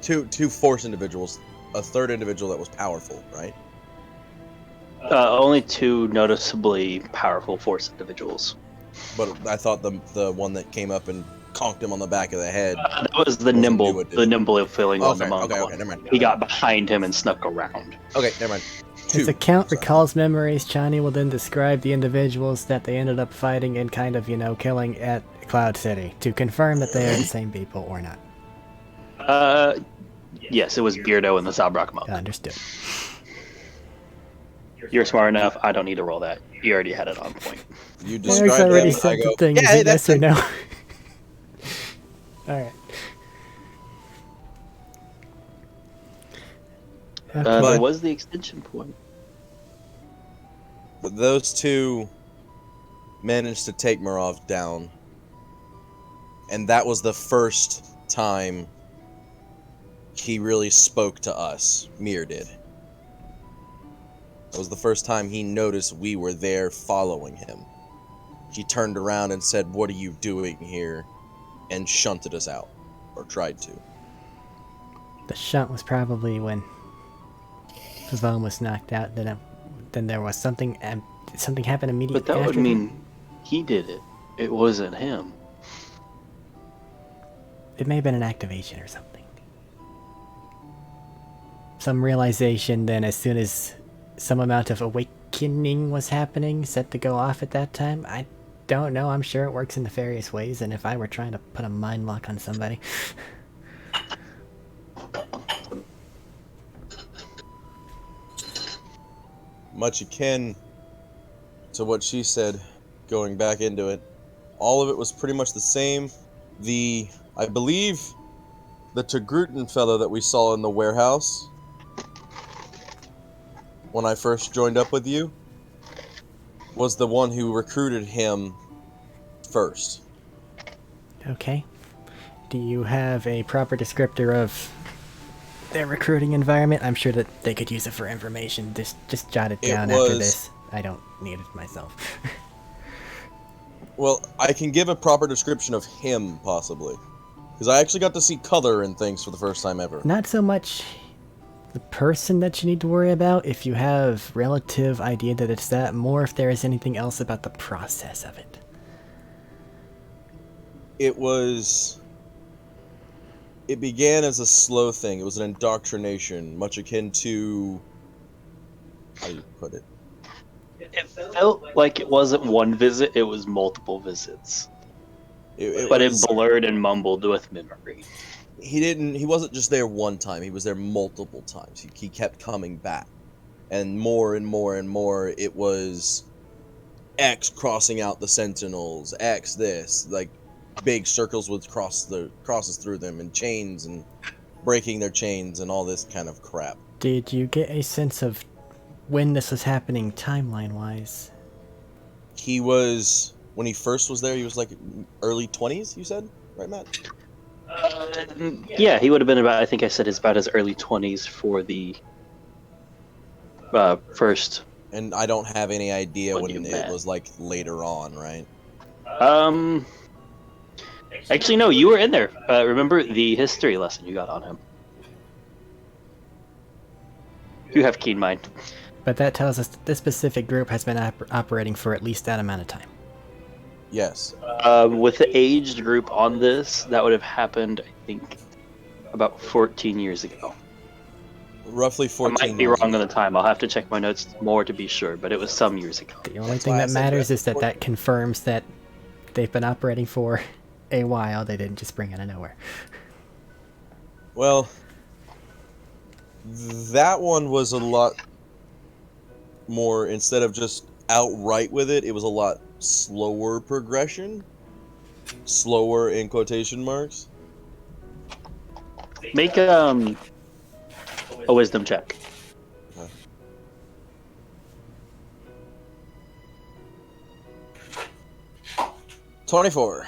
Two force individuals. A third individual that was powerful, right? Only 2 noticeably powerful force individuals. But I thought the one that came up and conked him on the back of the head. That was the Wasn't nimble, new, did the it? nimble feeling on the Okay, monk okay, one. never mind. He got behind him and snuck around. Okay, never mind. His 2. account Sorry. recalls memories. Chani will then describe the individuals that they ended up fighting and kind of, killing at Cloud City to confirm that they are the same people or not. Yes, it was Beardo and the Zabrak monk. Understood. You're smart enough. I don't need to roll that. You already had it on point. You Eric's described already them, I said go, the thing. yeah, Is hey, it that's yes or it. no? Alright. There But- was the extension point. But those 2 managed to take Mirav down. And that was the first time he really spoke to us. Mir did. That was the first time he noticed we were there following him. He turned around and said, "What are you doing here?" and shunted us out. Or tried to. The shunt was probably when Vaughn was knocked out. Then there was something happened immediately But that after would mean he did it. It wasn't him. It may have been an activation or something. Some realization then as soon as some amount of awakening was happening set to go off at that time. I don't know. I'm sure it works in nefarious ways, and if I were trying to put a mind lock on somebody... Much akin to what she said, going back into it. All of it was pretty much the same. I believe, the Togrutan fellow that we saw in the warehouse when I first joined up with you was the one who recruited him first. Okay. Do you have a proper descriptor of their recruiting environment? I'm sure that they could use it for information. Just jot it It down after was- this. I don't need it myself. Well, I can give a proper description of him, possibly. Because I actually got to see color and things for the first time ever. Not so much the person that you need to worry about, if you have relative idea that it's that, more if there is anything else about the process of it. It began as a slow thing. It was an indoctrination, much akin to... How do you put it? It felt like it wasn't one visit, it was multiple visits. But it was, blurred and mumbled with memory. he wasn't just there one time, he was there multiple times. He kept coming back. And more and more and more, it was X crossing out the sentinels, X this, like big circles with crosses through them, and chains, and breaking their chains, and all this kind of crap. Did you get a sense of when this was happening timeline-wise? He was, when he first was there, he was like early 20s, you said? Right, Matt? Yeah, he would have been about, I think I said it's about his early 20s for the first. And I don't have any idea When when you it met. was like later on, right? Actually, no, you were in there. Remember the history lesson you got on him? You have keen mind. But that tells us that this specific group has been operating for at least that amount of time. Yes. With the aged group on this, that would have happened, I think, about 14 years ago. Roughly 14 I might be years wrong ago. on the time. I'll have to check my notes more to be sure, but it was some years ago. The only That's thing why I that said matters is that roughly that confirms that they've been operating for a while. They didn't just spring out of nowhere. Well, that one was a lot more, instead of just outright with it, it was a lot slower progression. Slower in quotation marks. Make a wisdom check. 24.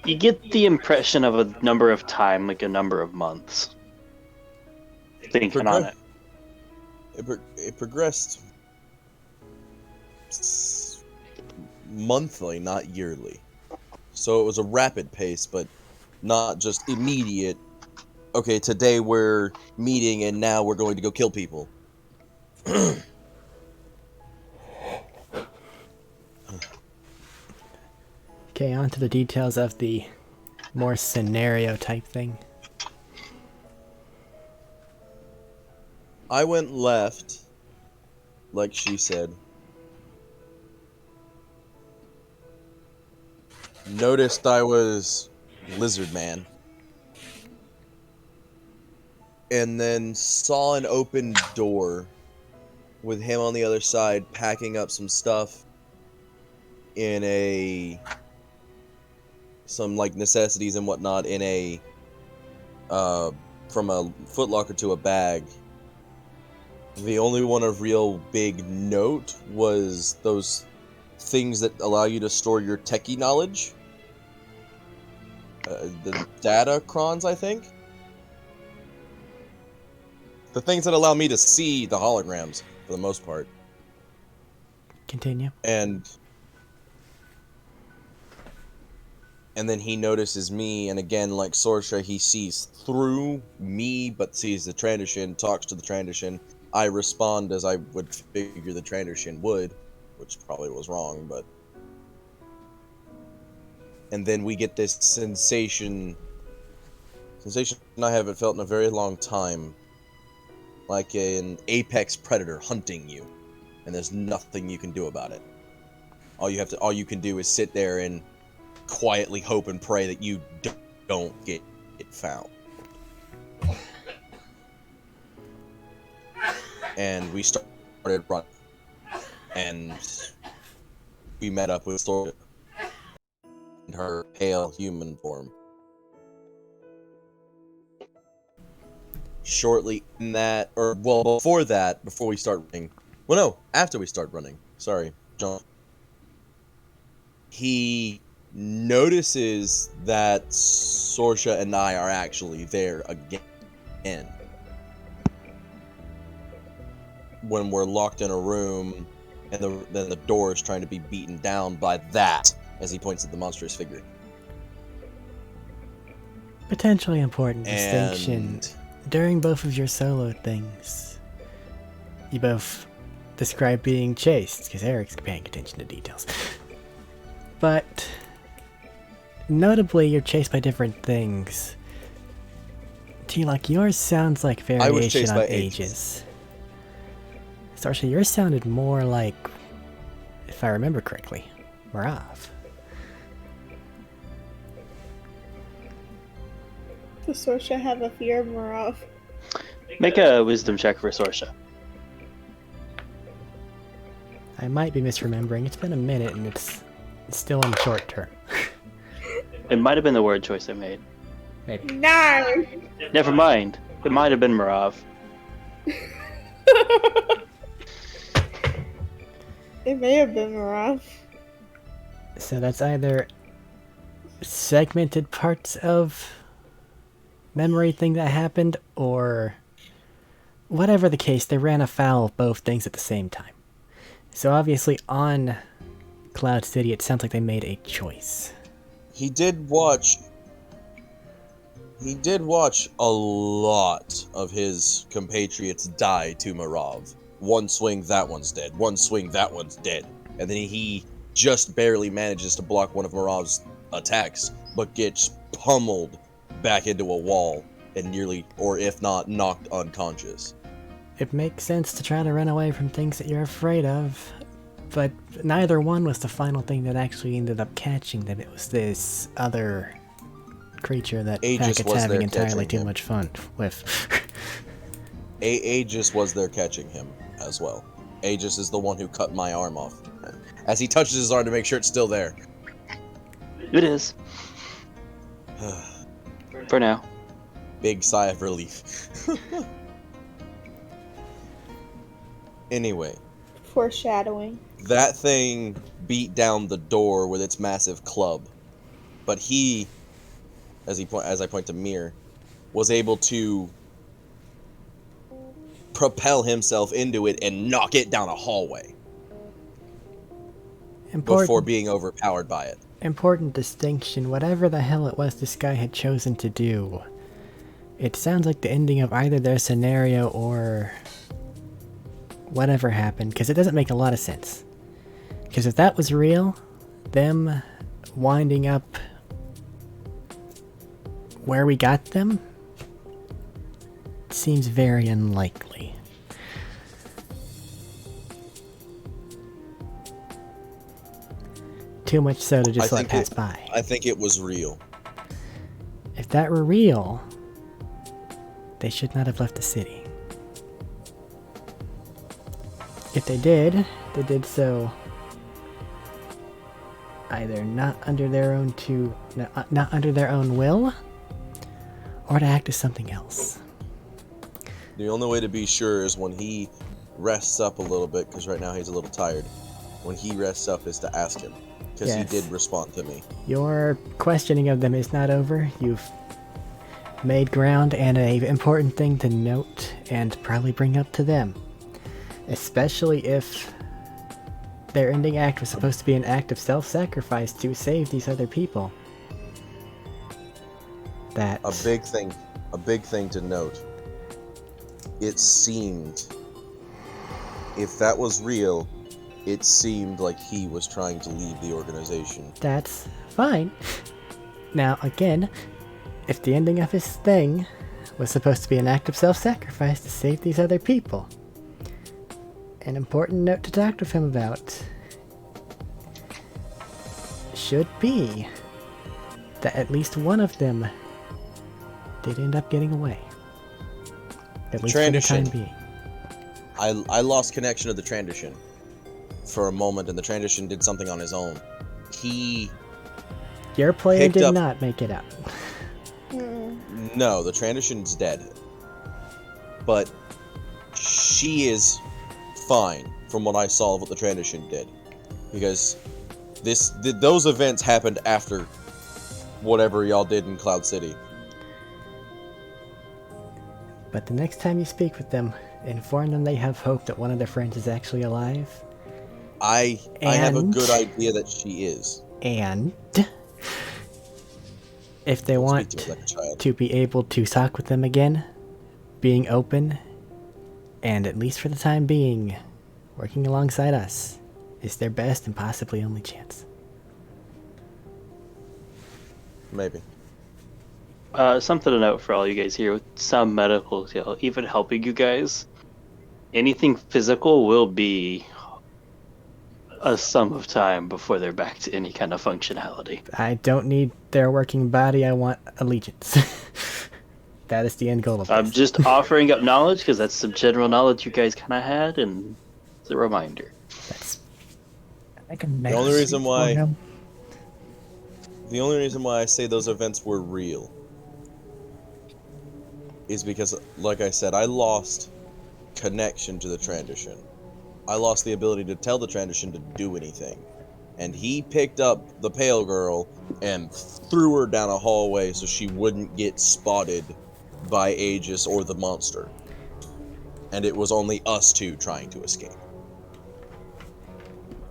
You get the impression of a number of time, like a number of months. Thinking on it. It progressed monthly, not yearly. So it was a rapid pace, but not just immediate. Okay, today we're meeting and now we're going to go kill people. Okay, on to the details of the more scenario type thing. I went left, like she said. Noticed I was Lizard Man. And then saw an open door with him on the other side packing up some stuff in some like necessities and whatnot in a from a footlocker to a bag. The only one of real big note was those things that allow you to store your techie knowledge. The data crons, I think. The things that allow me to see the holograms, for the most part. Continue. And then he notices me, and again, like Sorsha, he sees through me, but sees the Trandoshan, talks to the Trandoshan. I respond as I would figure the Trandoshan would, which probably was wrong, but... And then we get this sensation I haven't felt in a very long time. Like an apex predator hunting you, and there's nothing you can do about it. All you can do is sit there and quietly hope and pray that you don't get found. And we started running, and we met up with Sora in her pale human form. Shortly in that, or well, before that, before we start running. Well, no, after we start running. Sorry, John. He notices that Sorsha and I are actually there again. When we're locked in a room, and then the door is trying to be beaten down by that, as he points at the monstrous figure. Potentially important distinction. And During both of your solo things, you both describe being chased, because Eric's paying attention to details. But notably, you're chased by different things. T-Lock, yours sounds like I was variation chased on by ages. Starsha, yours sounded more like, if I remember correctly, Marav. Does Sorsha have a fear of Marav? Make a wisdom check for Sorsha. I might be misremembering. It's been a minute and it's still in the short term. It might have been the word choice I made. Maybe. No! Never mind. It might have been Marav. It may have been Marav. So that's either segmented parts of memory thing that happened, or whatever the case, they ran afoul of both things at the same time. So obviously on Cloud City, it sounds like they made a choice. He did watch a lot of his compatriots die to Marav. One swing, that one's dead. One swing, that one's dead. And then he just barely manages to block one of Marav's attacks, but gets pummeled back into a wall and nearly, or if not, knocked unconscious. It makes sense to try to run away from things that you're afraid of, but neither one was the final thing that actually ended up catching them. It was this other creature that Aegis Packet's was having there entirely catching too him. much fun with. Aegis was there catching him as well. Aegis is the one who cut my arm off. As he touches his arm to make sure it's still there. It is. For now. Big sigh of relief. Anyway, Foreshadowing. that thing beat down the door with its massive club, but he, as I point to Mir, was able to propel himself into it and knock it down a hallway before being overpowered by it. Important distinction, whatever the hell it was this guy had chosen to do. It sounds like the ending of either their scenario or whatever happened, because it doesn't make a lot of sense. Because if that was real, them winding up where we got them seems very unlikely. Too much so to just let pass by. I think it was real. If that were real, they should not have left the city. If they did so either not under their own not under their own will, or to act as something else. The only way to be sure is when he rests up a little bit, because right now he's a little tired. When he rests up is to ask him, because Yes. he did respond to me. Your questioning of them is not over. You've made ground, and an important thing to note and probably bring up to them. Especially if their ending act was supposed to be an act of self-sacrifice to save these other people. That A big thing to note. It seemed, if that was real, it seemed like he was trying to leave the organization. That's fine. Now, again, if the ending of his thing was supposed to be an act of self-sacrifice to save these other people, an important note to talk with him about should be that at least one of them did end up getting away. At least for the time being. I lost connection to the Transition for a moment, and the Transition did something on his own. Your player picked did up- not make it up. No, the Transition's dead. But she is fine from what I saw of what the Transition did. Because those events happened after whatever y'all did in Cloud City. But the next time you speak with them, inform them they have hope that one of their friends is actually alive. I have a And- good idea that she is. And if they Don't want speak to me like a child. to be able to talk with them again, being open, and at least for the time being, working alongside us, is their best and possibly only chance. Maybe. Something to note for all you guys here, with some medical skill, even helping you guys, anything physical will be a sum of time before they're back to any kind of functionality. I don't need their working body, I want allegiance. That is the end goal of I'm this. just offering up knowledge because that's some general knowledge you guys kind of had, and it's a reminder. That's I can make The only a reason suit for why- him. The only reason why I say those events were real is because, like I said, I lost connection to the transition. I lost the ability to tell the transition to do anything. And he picked up the pale girl and threw her down a hallway so she wouldn't get spotted by Aegis or the monster. And it was only us two trying to escape.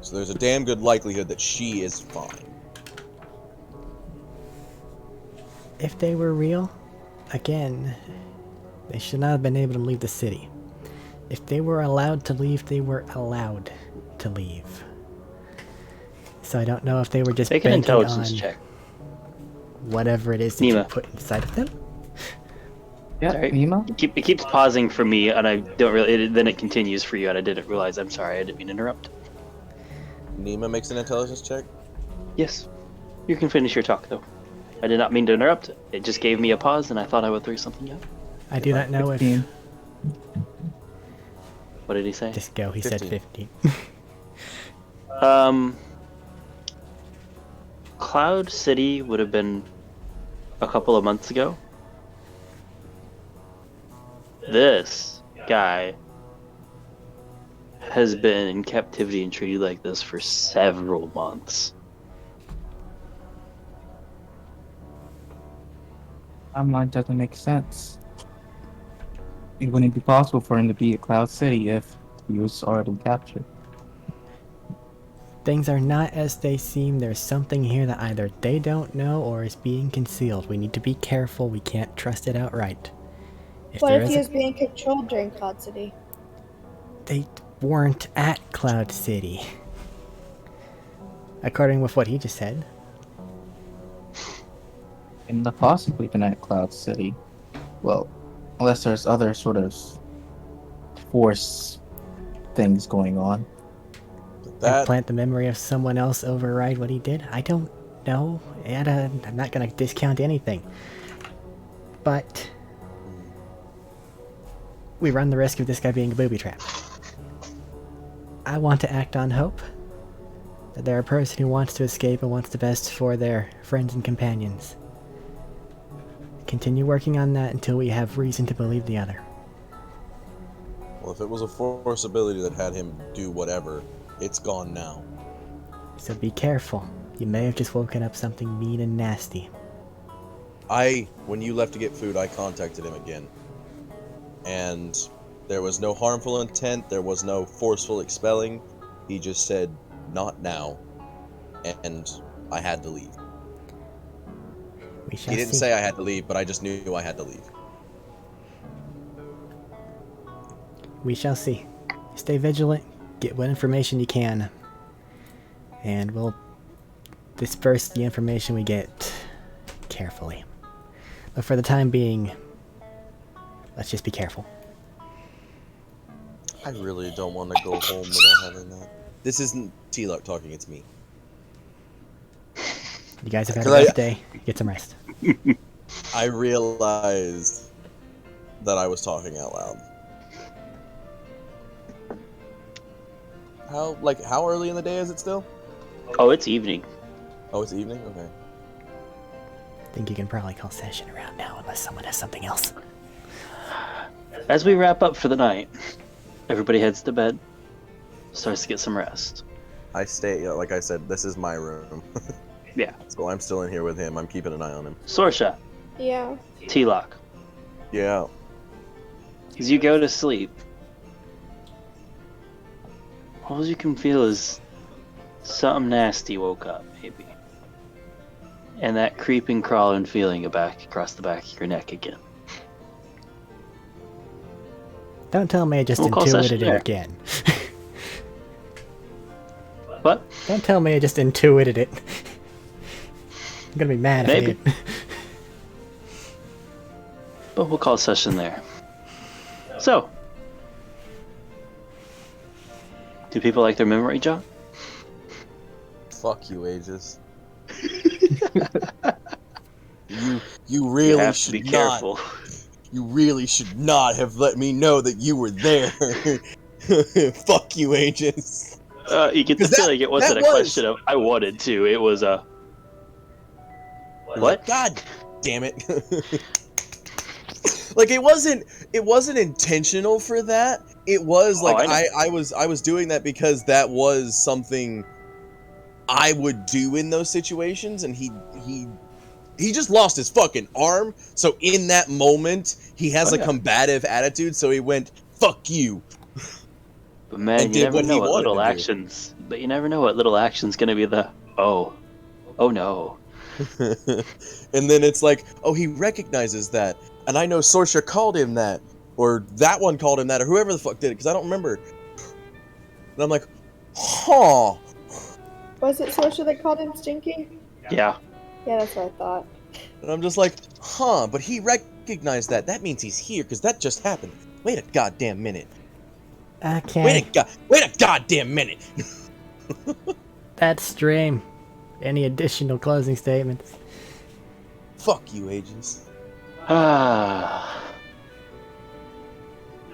So there's a damn good likelihood that she is fine. if they were real, again, they should not have been able to leave the city. If they were allowed to leave, they were allowed to leave. So I don't know if they were just Make an banking on intelligence check. whatever it is that you Nima. put inside of them. Yeah, Sorry. Nemo? It keeps pausing for me, and I don't really. Then it continues for you, and I didn't realize. I'm sorry, I didn't mean to interrupt. Nima makes an intelligence check. Yes, you can finish your talk though. I did not mean to interrupt. It just gave me a pause, and I thought I would throw something out. I do not know if... 15. What did he say? Just go, he said 15. 15. Cloud City would have been a couple of months ago. This guy has been in captivity and treated like this for several months. Timeline doesn't make sense. It wouldn't be possible for him to be at Cloud City if he was already captured. Things are not as they seem. There's something here that either they don't know or is being concealed. We need to be careful. We can't trust it outright. What there if is he a- was being controlled during Cloud City? They weren't at Cloud City. According with what he just said. And the possibly been at Cloud City. Well, unless there's other sort of force things going on. That Implant the memory of someone else, override what he did? I don't know. And I'm not gonna discount anything. But we run the risk of this guy being a booby trap. I want to act on hope that they're a person who wants to escape and wants the best for their friends and companions. Continue working on that until we have reason to believe the other. well, if it was a force ability that had him do whatever, it's gone now. So be careful. You may have just woken up something mean and nasty. When you left to get food, I contacted him again. And there was no harmful intent, there was no forceful expelling. He just said, not now. And I had to leave. We shall He didn't see. say I had to leave, but I just knew I had to leave. We shall see. Stay vigilant. Get what information you can. And we'll disperse the information we get carefully. But for the time being, let's just be careful. I really don't want to go home without having that. This isn't T-Luck talking, it's me. You guys have had a 'Cause rough day. Get some rest. I realized that I was talking out loud. How early in the day is it still? Oh, it's evening. Oh, it's evening? Okay. I think you can probably call session around now unless someone has something else. As we wrap up for the night, everybody heads to bed, starts to get some rest. I stay, like I said, this is my room. Yeah. So I'm still in here with him. I'm keeping an eye on him. Sorsha, Yeah. T-Lock, Yeah. as you go to sleep, all you can feel is something nasty woke up, maybe. And that creeping, crawling feeling across the back of your neck again. Don't tell me I just We'll call session intuited it there. again. What? Don't tell me I just intuited it. I'm gonna be mad if I Maybe. did. But we'll call session there. So, do people like their memory jog? Fuck you, Aegis. You You really have to should be not. careful. You really should not have let me know that you were there. Fuck you, agents. You get the 'Cause feeling it wasn't that a was- question of I wanted to. It was a You're what? like, God damn it. Like it wasn't intentional for that. It was like I know. I was doing that because that was something I would do in those situations, and he just lost his fucking arm. So in that moment, he has Oh, a yeah. combative attitude. So he went, "Fuck you." But man, And you did never what know he what wanted little to do. actions. But you never know what little action's gonna be the oh no. And then it's like, oh, he recognizes that, and I know Sorsha called him that, or that one called him that, or whoever the fuck did it, because I don't remember. And I'm like, huh. Was it Sorsha that called him stinky? Yeah. Yeah, that's what I thought. And I'm just like, huh, but he recognized that. That means he's here, because that just happened. Wait a goddamn minute. Okay, Wait a goddamn minute. that's stream. Any additional closing statements? Fuck you, agents. Ah.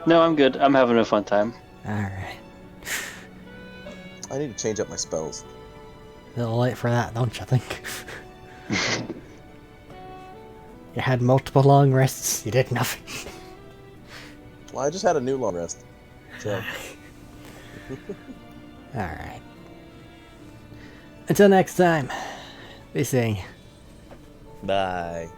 No, I'm good. I'm having a fun time. Alright. I need to change up my spells. A little late for that, don't you think? You had multiple long rests, you did nothing. Well, I just had a new long rest. So, Alright. Until next time, be seeing. bye.